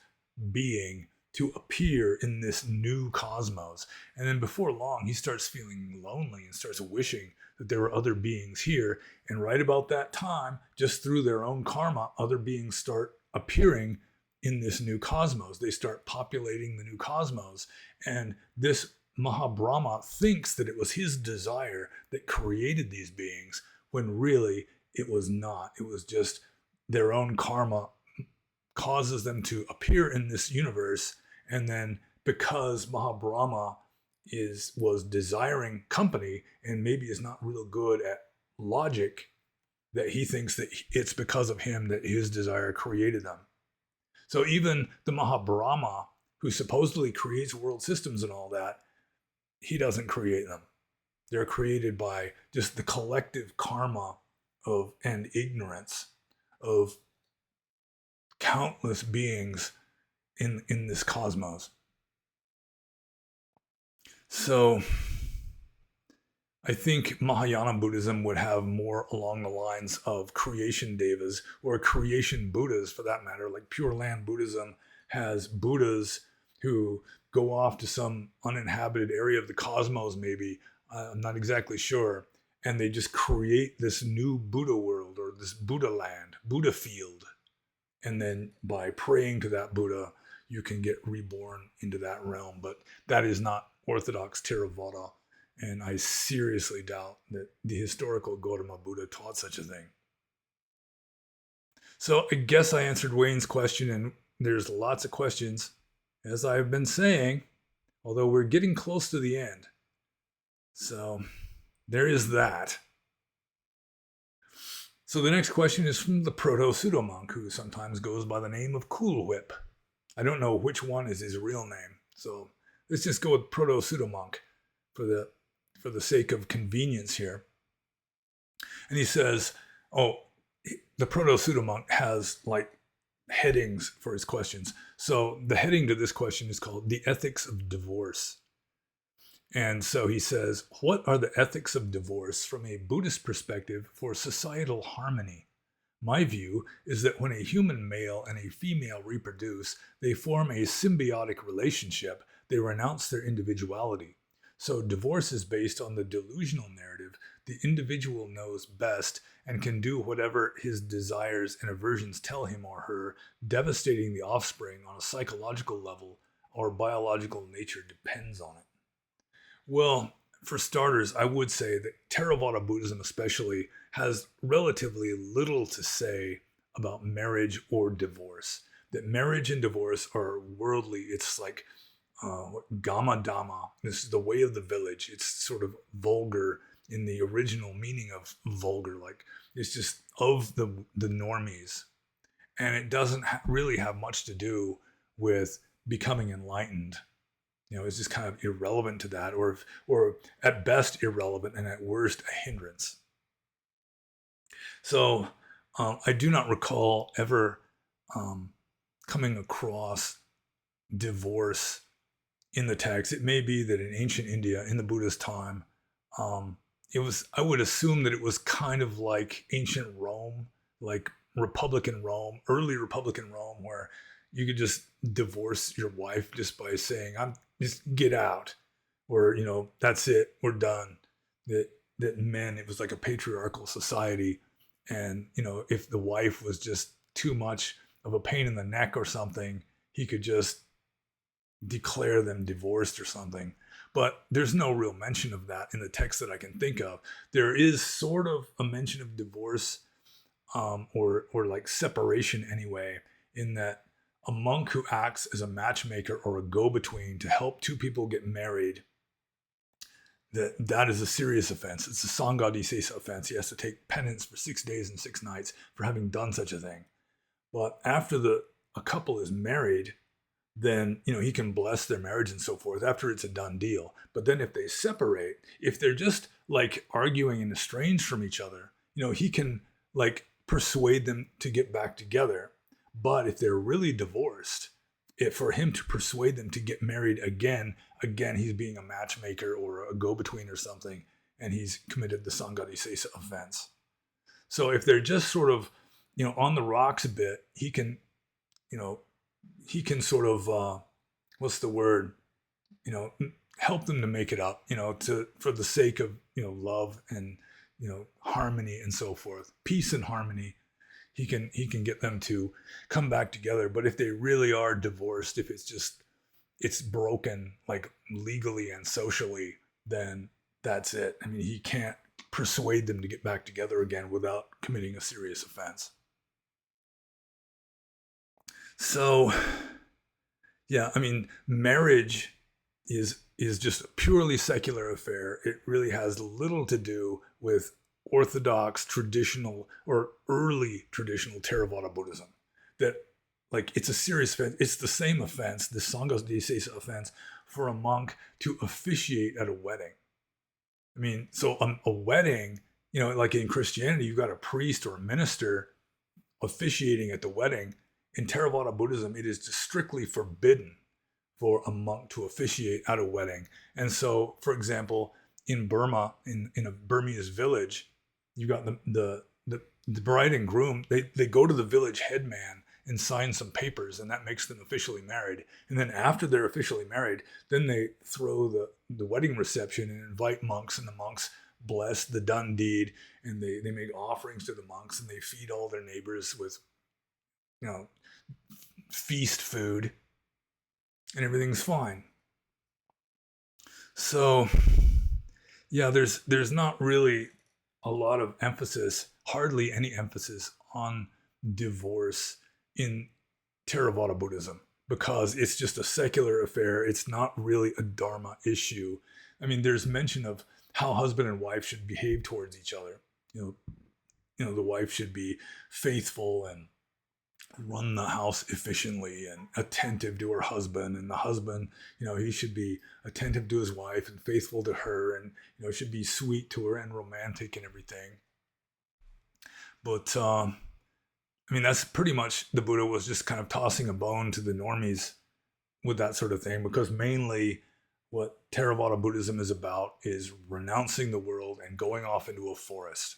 being to appear in this new cosmos. And then before long, he starts feeling lonely and starts wishing that there were other beings here. And right about that time, just through their own karma, other beings start appearing in this new cosmos. They start populating the new cosmos. And this Mahabrahma thinks that it was his desire that created these beings, when really it was not. It was just their own karma causes them to appear in this universe. And then because Mahabrahma was desiring company and maybe is not real good at logic, that he thinks that it's because of him that his desire created them. So even the Mahabrahma, who supposedly creates world systems and all that, he doesn't create them. They're created by just the collective karma and ignorance of countless beings in this cosmos. So I think Mahayana Buddhism would have more along the lines of creation devas, or creation Buddhas for that matter. Like Pure Land Buddhism has Buddhas who go off to some uninhabited area of the cosmos, maybe. I'm not exactly sure. And they just create this new Buddha world, or this Buddha land, Buddha field. And then by praying to that Buddha, you can get reborn into that realm. But that is not Orthodox Theravada. And I seriously doubt that the historical Gautama Buddha taught such a thing. So I guess I answered Wayne's question, and there's lots of questions, as I've been saying, although we're getting close to the end. So there is that. So the next question is from the proto-pseudo-monk, who sometimes goes by the name of Cool Whip. I don't know which one is his real name, so let's just go with proto-pseudo-monk for the sake of convenience here. And he says, the proto-pseudo-monk has like headings for his questions. So the heading to this question is called The Ethics of Divorce. And so he says, what are the ethics of divorce from a Buddhist perspective for societal harmony? My view is that when a human male and a female reproduce, they form a symbiotic relationship. They renounce their individuality. So divorce is based on the delusional narrative. The individual knows best and can do whatever his desires and aversions tell him or her, devastating the offspring on a psychological level. Our biological nature depends on it. Well, for starters, I would say that Theravada Buddhism especially has relatively little to say about marriage or divorce. That marriage and divorce are worldly. It's like Gama Dhamma. This is the way of the village. It's sort of vulgar in the original meaning of vulgar. Like it's just of the normies. And it doesn't really have much to do with becoming enlightened. It's just kind of irrelevant to that, or at best irrelevant, and at worst a hindrance. So I do not recall ever coming across divorce in the text. It may be that in ancient India, in the Buddhist time, I would assume that it was kind of like ancient Rome, like Republican Rome, early Republican Rome, where you could just divorce your wife just by saying, just get out, or, that's it, we're done. that men, it was like a patriarchal society, and if the wife was just too much of a pain in the neck or something, he could just declare them divorced or something. But there's no real mention of that in the text that I can think of. There is sort of a mention of divorce, or like separation anyway, in that a monk who acts as a matchmaker or a go-between to help two people get married, that is a serious offense. It's a Sangha Disesa offense. He has to take penance for 6 days and 6 nights for having done such a thing. But after a couple is married, then he can bless their marriage and so forth after it's a done deal. But then if they separate, if they're just like arguing and estranged from each other, he can like persuade them to get back together. But if they're really divorced, for him to persuade them to get married again, he's being a matchmaker or a go-between or something, and he's committed the Sanghadisesa offense. So if they're just sort of, on the rocks a bit, he can sort of, what's the word, help them to make it up, for the sake of, love and, harmony and so forth, peace and harmony. He can get them to come back together. But if they really are divorced, if it's broken, like legally and socially, then that's it. I mean, he can't persuade them to get back together again without committing a serious offense. So, yeah, I mean, marriage is just a purely secular affair. It really has little to do with orthodox, traditional, or early traditional Theravada Buddhism. That, like, it's a serious offense. It's the same offense, the Sanghadisesa offense, for a monk to officiate at a wedding. I mean, so a wedding, like in Christianity, you've got a priest or a minister officiating at the wedding. In Theravada Buddhism, it is just strictly forbidden for a monk to officiate at a wedding. And so, for example, in Burma, in a Burmese village, you got the bride and groom, they go to the village headman and sign some papers, and that makes them officially married. And then after they're officially married, then they throw the wedding reception and invite monks, and the monks bless the done deed, and they make offerings to the monks, and they feed all their neighbors with feast food, and everything's fine. So yeah, there's not really a lot of emphasis, hardly any emphasis, on divorce in Theravada Buddhism, because it's just a secular affair. It's not really a Dharma issue. I mean, there's mention of how husband and wife should behave towards each other. The wife should be faithful and run the house efficiently and attentive to her husband, and the husband, he should be attentive to his wife and faithful to her, and should be sweet to her and romantic and everything. But I mean, that's pretty much, the Buddha was just kind of tossing a bone to the normies with that sort of thing, because mainly what Theravada Buddhism is about is renouncing the world and going off into a forest,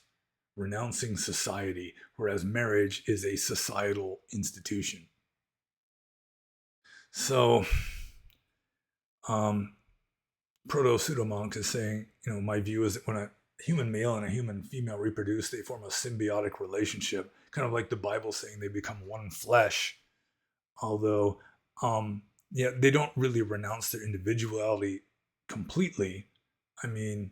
renouncing society, whereas marriage is a societal institution. So, Proto-Pseudo-Monk is saying, my view is that when a human male and a human female reproduce, they form a symbiotic relationship, kind of like the Bible saying they become one flesh. Although, they don't really renounce their individuality completely. I mean,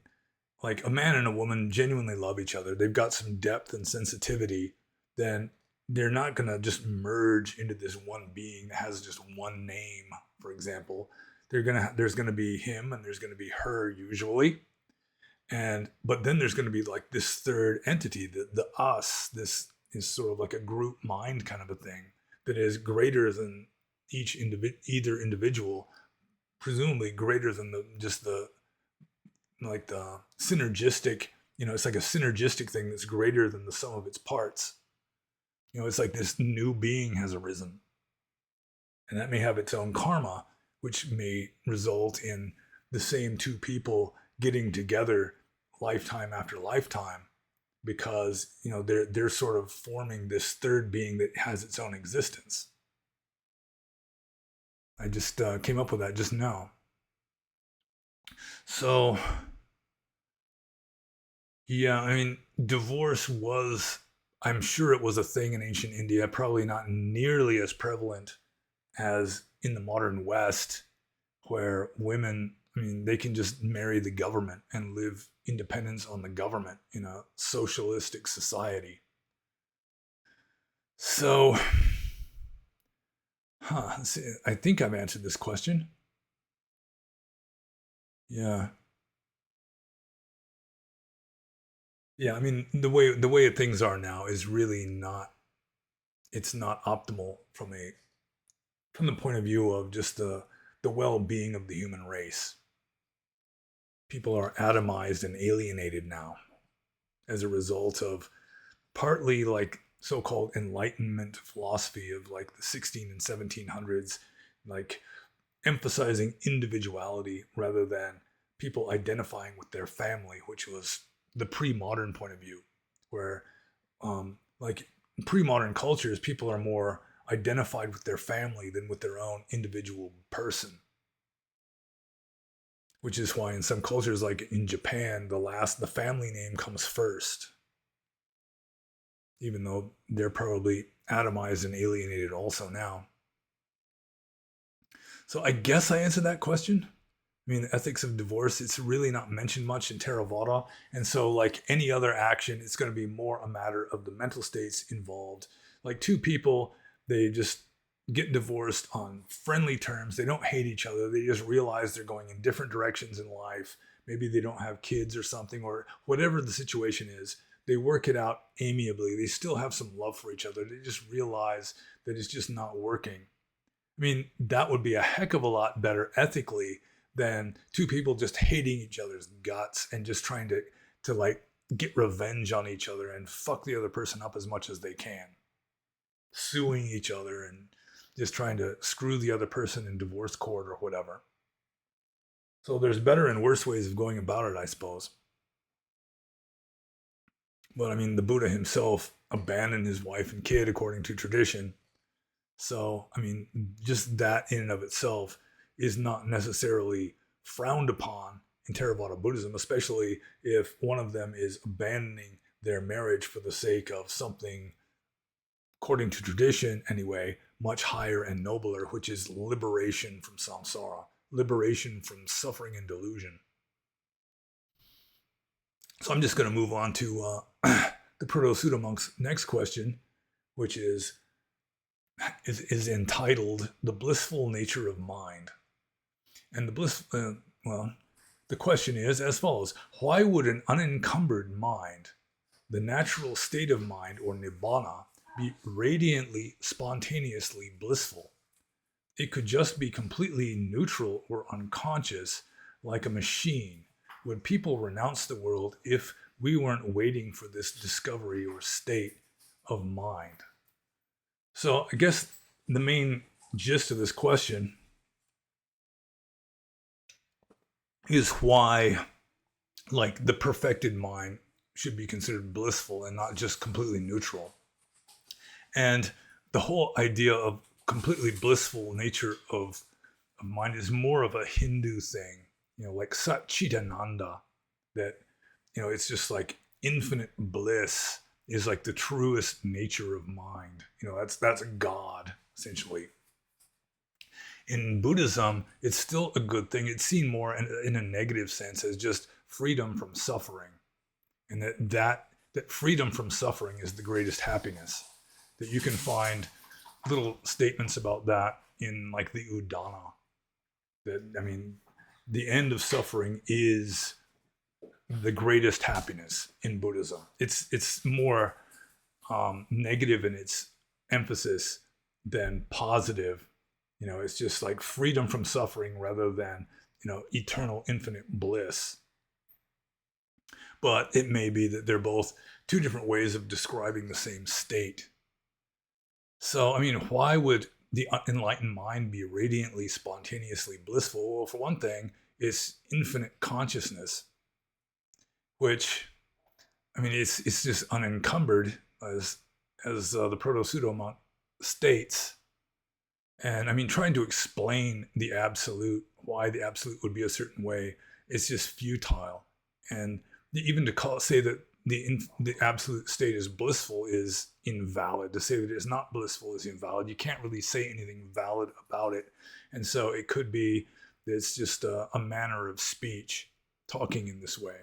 like, a man and a woman genuinely love each other, they've got some depth and sensitivity, then they're not going to just merge into this one being that has just one name, for example. There's going to be him and there's going to be her usually. But then there's going to be like this third entity, the us. This is sort of like a group mind kind of a thing that is greater than either individual, presumably greater than the synergistic, it's like a synergistic thing that's greater than the sum of its parts. It's like this new being has arisen, and that may have its own karma, which may result in the same two people getting together lifetime after lifetime, because they're sort of forming this third being that has its own existence. I just came up with that just now. So Yeah, I mean, divorce was, I'm sure it was a thing in ancient India, probably not nearly as prevalent as in the modern West, where women, I mean, they can just marry the government and live independence on the government in a socialistic society. So, I think I've answered this question. Yeah. Yeah, I mean, the way things are now is really not, it's not optimal from the point of view of just the well-being of the human race. People are atomized and alienated now as a result of partly like so-called enlightenment philosophy of like the 16 and 1700s, like emphasizing individuality rather than people identifying with their family, which was the pre-modern point of view, where like pre-modern cultures, people are more identified with their family than with their own individual person. Which is why in some cultures, like in Japan, the family name comes first, even though they're probably atomized and alienated also now. So I guess I answered that question. I mean, the ethics of divorce, it's really not mentioned much in Theravada. And so, like any other action, it's going to be more a matter of the mental states involved. Like two people, they just get divorced on friendly terms. They don't hate each other. They just realize they're going in different directions in life. Maybe they don't have kids or something, or whatever the situation is. They work it out amiably. They still have some love for each other. They just realize that it's just not working. I mean, that would be a heck of a lot better ethically than two people just hating each other's guts and just trying to like get revenge on each other and fuck the other person up as much as they can, suing each other and just trying to screw the other person in divorce court or whatever. So there's better and worse ways of going about it, I suppose. But I mean, the Buddha himself abandoned his wife and kid according to tradition. So, I mean, just that in and of itself is not necessarily frowned upon in Theravada Buddhism, especially if one of them is abandoning their marriage for the sake of something, according to tradition anyway, much higher and nobler, which is liberation from samsara, liberation from suffering and delusion. So I'm just going to move on to the Proto Suda monk's next question, which is entitled "The Blissful Nature of Mind." And the question is as follows: why would an unencumbered mind, the natural state of mind or nibbana, be radiantly, spontaneously blissful? It could just be completely neutral or unconscious, like a machine. Would people renounce the world if we weren't waiting for this discovery or state of mind? So I guess the main gist of this question is why, like, the perfected mind should be considered blissful and not just completely neutral. And the whole idea of completely blissful nature of mind is more of a Hindu thing, like Satchitananda, that, it's just like infinite bliss is like the truest nature of mind. That's God, essentially. In Buddhism, it's still a good thing. It's seen more in a negative sense as just freedom from suffering, and that freedom from suffering is the greatest happiness. That you can find little statements about that in like the Udana. That, I mean, the end of suffering is the greatest happiness in Buddhism. It's more negative in its emphasis than positive. It's just like freedom from suffering rather than, eternal infinite bliss. But it may be that they're both two different ways of describing the same state. So, I mean, why would the enlightened mind be radiantly, spontaneously blissful? Well, for one thing, it's infinite consciousness, which, I mean, it's just unencumbered, as the Proto-Pseudo-monk states. And I mean, trying to explain why the absolute would be a certain way, it's just futile. And even to say that the absolute state is blissful is invalid. To say that it's not blissful is invalid. You can't really say anything valid about it. And so it could be that it's just a manner of speech, talking in this way,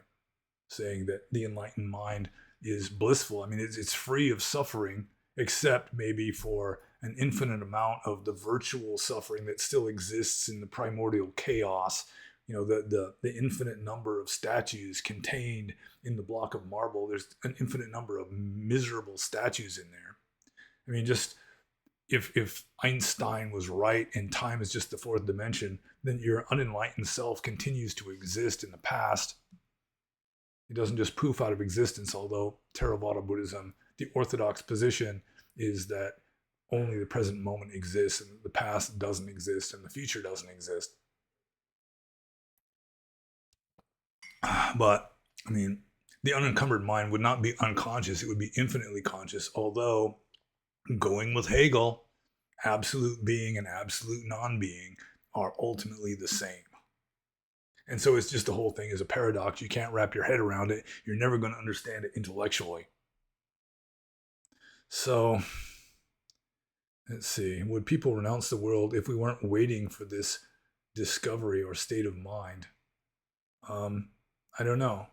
saying that the enlightened mind is blissful. I mean, it's free of suffering, except maybe for an infinite amount of the virtual suffering that still exists in the primordial chaos. The infinite number of statues contained in the block of marble. There's an infinite number of miserable statues in there. I mean, just if Einstein was right and time is just the fourth dimension, then your unenlightened self continues to exist in the past. It doesn't just poof out of existence, although Theravada Buddhism, the orthodox position is that only the present moment exists and the past doesn't exist and the future doesn't exist. But, I mean, the unencumbered mind would not be unconscious. It would be infinitely conscious, although going with Hegel, absolute being and absolute non-being are ultimately the same. And so it's just the whole thing is a paradox. You can't wrap your head around it. You're never going to understand it intellectually. So, let's see. Would people renounce the world if we weren't waiting for this discovery or state of mind? I don't know.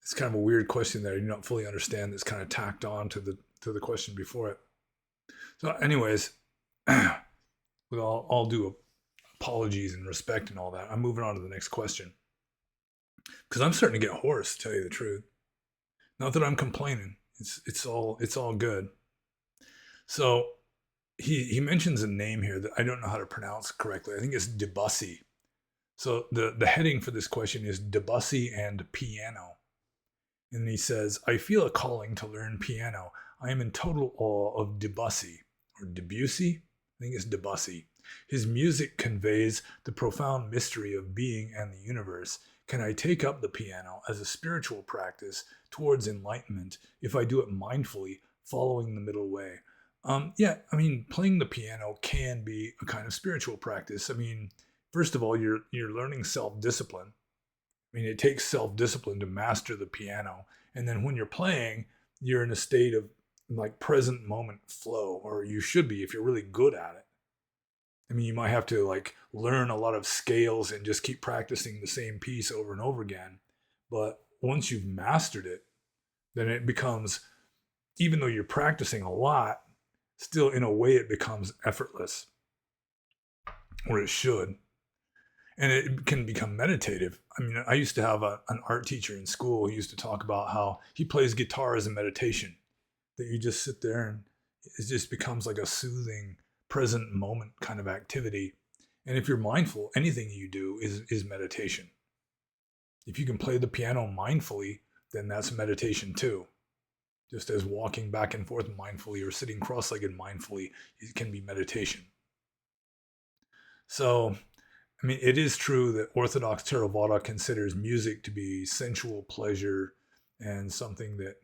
It's kind of a weird question that I do not fully understand. That's kind of tacked on to the question before it. So, anyways, with all due apologies and respect and all that, I'm moving on to the next question because I'm starting to get hoarse, to tell you the truth. Not that I'm complaining. It's all good. So he mentions a name here that I don't know how to pronounce correctly. I think it's Debussy. So the heading for this question is Debussy and piano. And he says, I feel a calling to learn piano. I am in total awe of Debussy, or Debussy? I think it's Debussy. His music conveys the profound mystery of being and the universe. Can I take up the piano as a spiritual practice towards enlightenment if I do it mindfully, following the middle way? Yeah, I mean, playing the piano can be a kind of spiritual practice. I mean, first of all, you're learning self-discipline. I mean, it takes self-discipline to master the piano. And then when you're playing, you're in a state of like present moment flow, or you should be if you're really good at it. I mean, you might have to like learn a lot of scales and just keep practicing the same piece over and over again. But once you've mastered it, then it becomes, even though you're practicing a lot, still in a way it becomes effortless, or it should. And it can become meditative. I mean, I used to have an art teacher in school who used to talk about how he plays guitar as a meditation, that you just sit there and it just becomes like a soothing, present moment kind of activity. And if you're mindful, anything you do is meditation. If you can play the piano mindfully, then that's meditation too. Just as walking back and forth mindfully or sitting cross-legged mindfully, it can be meditation. So, I mean, it is true that Orthodox Theravada considers music to be sensual pleasure and something that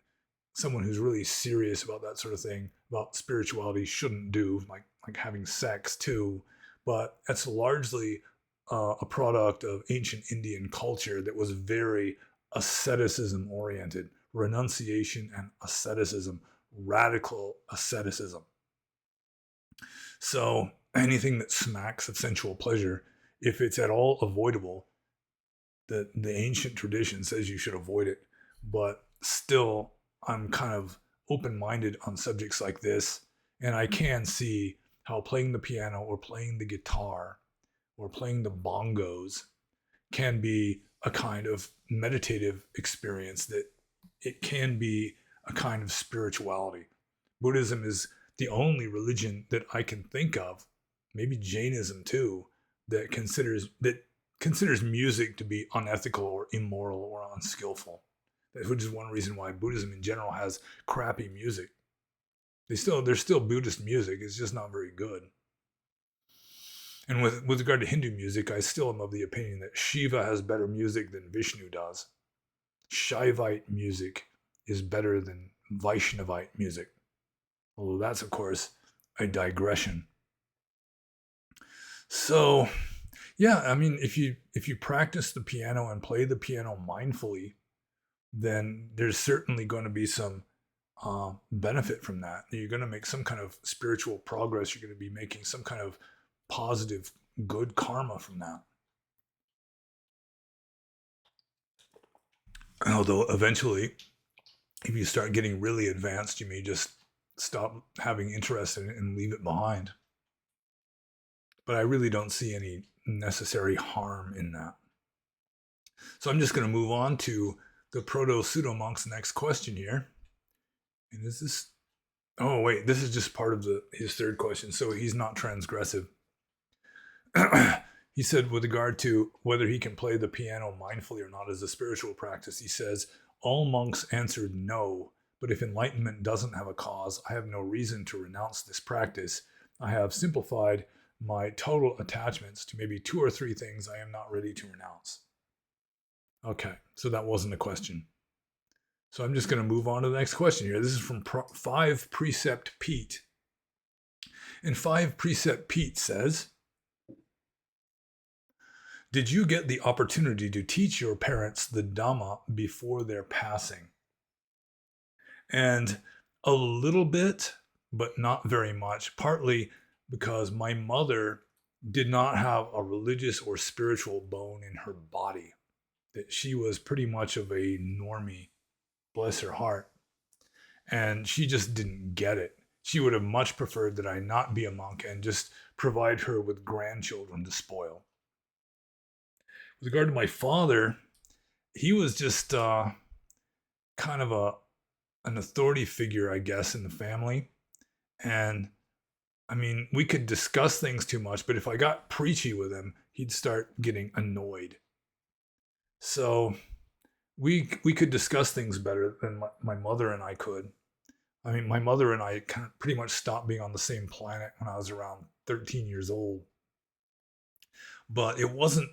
someone who's really serious about that sort of thing, about spirituality, shouldn't do, like having sex too. But that's largely a product of ancient Indian culture that was very asceticism oriented, renunciation and asceticism, radical asceticism. So anything that smacks of sensual pleasure, if it's at all avoidable, the ancient tradition says you should avoid it. But still, I'm kind of open-minded on subjects like this, and I can see how playing the piano or playing the guitar or playing the bongos can be a kind of meditative experience, that it can be a kind of spirituality. Buddhism is the only religion that I can think of, maybe Jainism too, that considers music to be unethical or immoral or unskillful. Which is one reason why Buddhism in general has crappy music. There's still Buddhist music, it's just not very good. And with regard to Hindu music, I still am of the opinion that Shiva has better music than Vishnu does. Shaivite music is better than Vaishnavite music. Although that's, of course, a digression. So, yeah, I mean, if you practice the piano and play the piano mindfully, then there's certainly going to be some benefit from that. You're going to make some kind of spiritual progress. You're going to be making some kind of positive, good karma from that. Although eventually, if you start getting really advanced, you may just stop having interest in it and leave it behind. But I really don't see any necessary harm in that. So I'm just going to move on to the proto-pseudo-monk's next question here. And is this... Oh, wait, this is just part of his third question. So he's not transgressive. He said, with regard to whether he can play the piano mindfully or not as a spiritual practice, he says, all monks answered no, but if enlightenment doesn't have a cause, I have no reason to renounce this practice. I have simplified my total attachments to maybe 2 or 3 things I am not ready to renounce. Okay, so that wasn't a question. So I'm just going to move on to the next question here. This is from 5 Precept Pete. And 5 Precept Pete says, did you get the opportunity to teach your parents the Dhamma before their passing? And a little bit, but not very much, partly because my mother did not have a religious or spiritual bone in her body. That she was pretty much of a normie, bless her heart. And she just didn't get it. She would have much preferred that I not be a monk and just provide her with grandchildren to spoil. With regard to my father, he was just kind of an authority figure, I guess, in the family. And I mean, we could discuss things too much, but if I got preachy with him, he'd start getting annoyed. So we could discuss things better than my mother and I could. I mean, my mother and I kind of pretty much stopped being on the same planet when I was around 13 years old. But it wasn't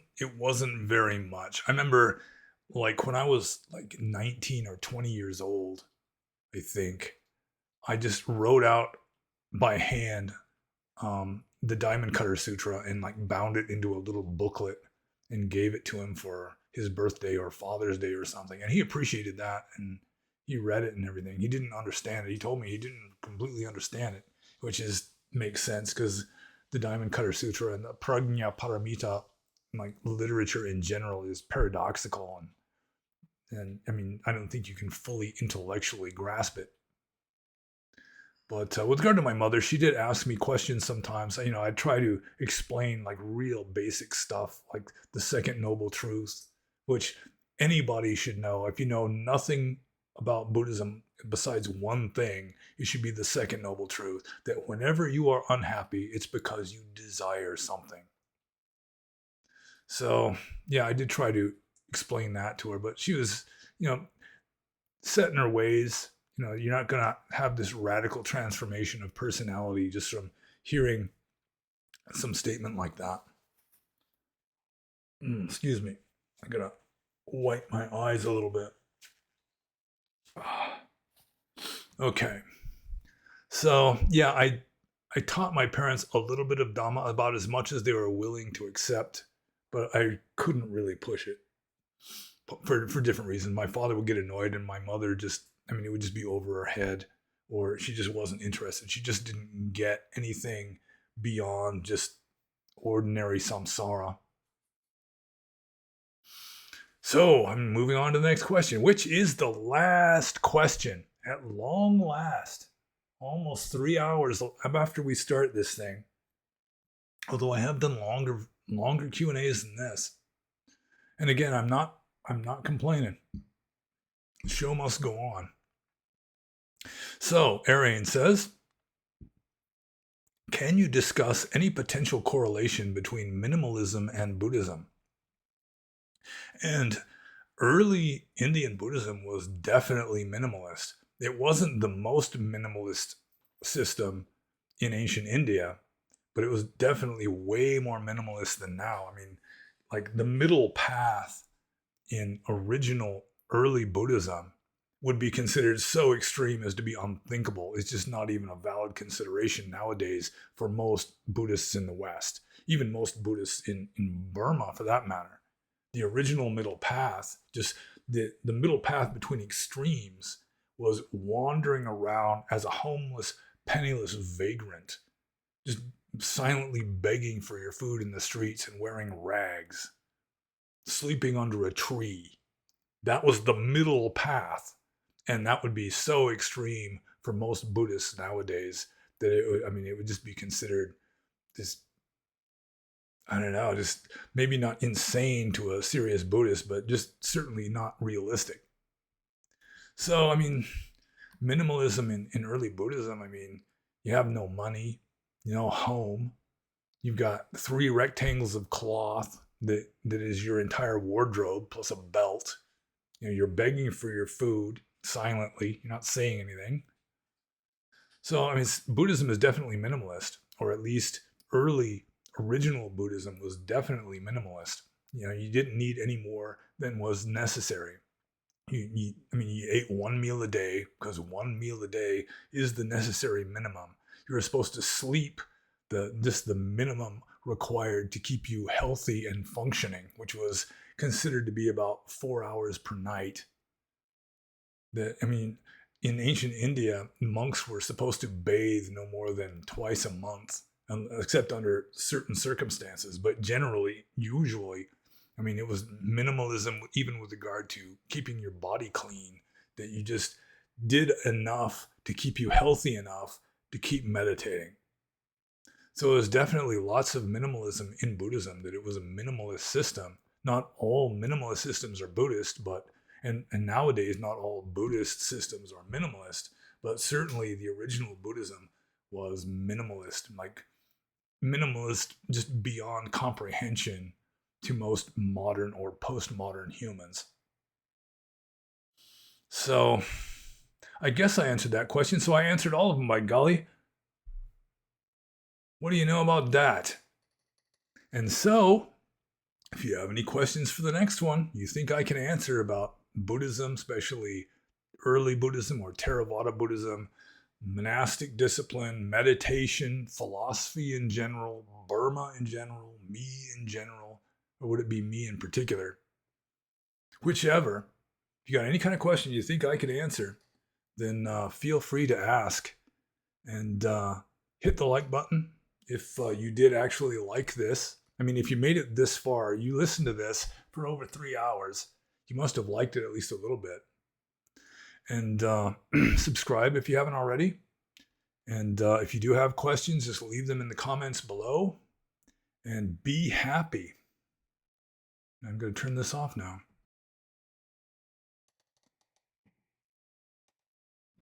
very much. I remember, like, when I was like 19 or 20 years old, I think, I just wrote out by hand the Diamond Cutter Sutra and like bound it into a little booklet and gave it to him for his birthday or Father's Day or something. And he appreciated that, and he read it and everything. He didn't understand it. He told me he didn't completely understand it, which makes sense because the Diamond Cutter Sutra and the Prajna Paramita, like literature in general, is paradoxical. And I mean, I don't think you can fully intellectually grasp it. But with regard to my mother, she did ask me questions sometimes. You know, I'd try to explain like real basic stuff, like the Second Noble Truth, which anybody should know. If you know nothing about Buddhism besides one thing, it should be the Second Noble Truth, that whenever you are unhappy, it's because you desire something. So, yeah, I did try to explain that to her, but she was, set in her ways. You're not going to have this radical transformation of personality just from hearing some statement like that. Excuse me. I got to wipe my eyes a little bit. Okay. So, yeah, I taught my parents a little bit of Dhamma, about as much as they were willing to accept, but I couldn't really push it for different reasons. My father would get annoyed, and my mother it would just be over her head, or she just wasn't interested. She just didn't get anything beyond just ordinary samsara. So I'm moving on to the next question, which is the last question. At long last, almost 3 hours after we start this thing. Although I have done longer Q&As than this. And again, I'm not complaining. The show must go on. So, Arahant says, can you discuss any potential correlation between minimalism and Buddhism? And early Indian Buddhism was definitely minimalist. It wasn't the most minimalist system in ancient India, but it was definitely way more minimalist than now. I mean, like the middle path in original early Buddhism would be considered so extreme as to be unthinkable. It's just not even a valid consideration nowadays for most Buddhists in the West, even most Buddhists in Burma for that matter. The original middle path, just the middle path between extremes was wandering around as a homeless, penniless vagrant, just silently begging for your food in the streets and wearing rags, sleeping under a tree. That was the middle path. And that would be so extreme for most Buddhists nowadays that it would just be considered this, I don't know, just maybe not insane to a serious Buddhist, but just certainly not realistic. So, minimalism in early Buddhism, you have no money, no home. You've got 3 rectangles of cloth that is your entire wardrobe plus a belt. You're begging for your food silently. You're not saying anything. So, Buddhism is definitely minimalist, or at least early original Buddhism was definitely minimalist. You didn't need any more than was necessary. You ate 1 meal a day because 1 meal a day is the necessary minimum. You were supposed to sleep the minimum required to keep you healthy and functioning, which was considered to be about 4 hours per night. In ancient India, monks were supposed to bathe no more than twice a month, except under certain circumstances. But generally, usually, it was minimalism, even with regard to keeping your body clean, that you just did enough to keep you healthy enough to keep meditating. So there's definitely lots of minimalism in Buddhism, that it was a minimalist system. Not all minimalist systems are Buddhist, and nowadays not all Buddhist systems are minimalist, but certainly the original Buddhism was minimalist, like minimalist just beyond comprehension to most modern or postmodern humans. So I guess I answered that question. So I answered all of them, by golly. What do you know about that? And so, if you have any questions for the next one you think I can answer about Buddhism, especially early Buddhism or Theravada Buddhism, monastic discipline, meditation, philosophy in general, Burma in general, me in general, or would it be me in particular? Whichever. If you got any kind of question you think I could answer, then feel free to ask. And hit the like button if you did actually like this. If you made it this far, you listened to this for over 3 hours, you must have liked it at least a little bit. And subscribe if you haven't already. And if you do have questions, just leave them in the comments below. And be happy. I'm going to turn this off now.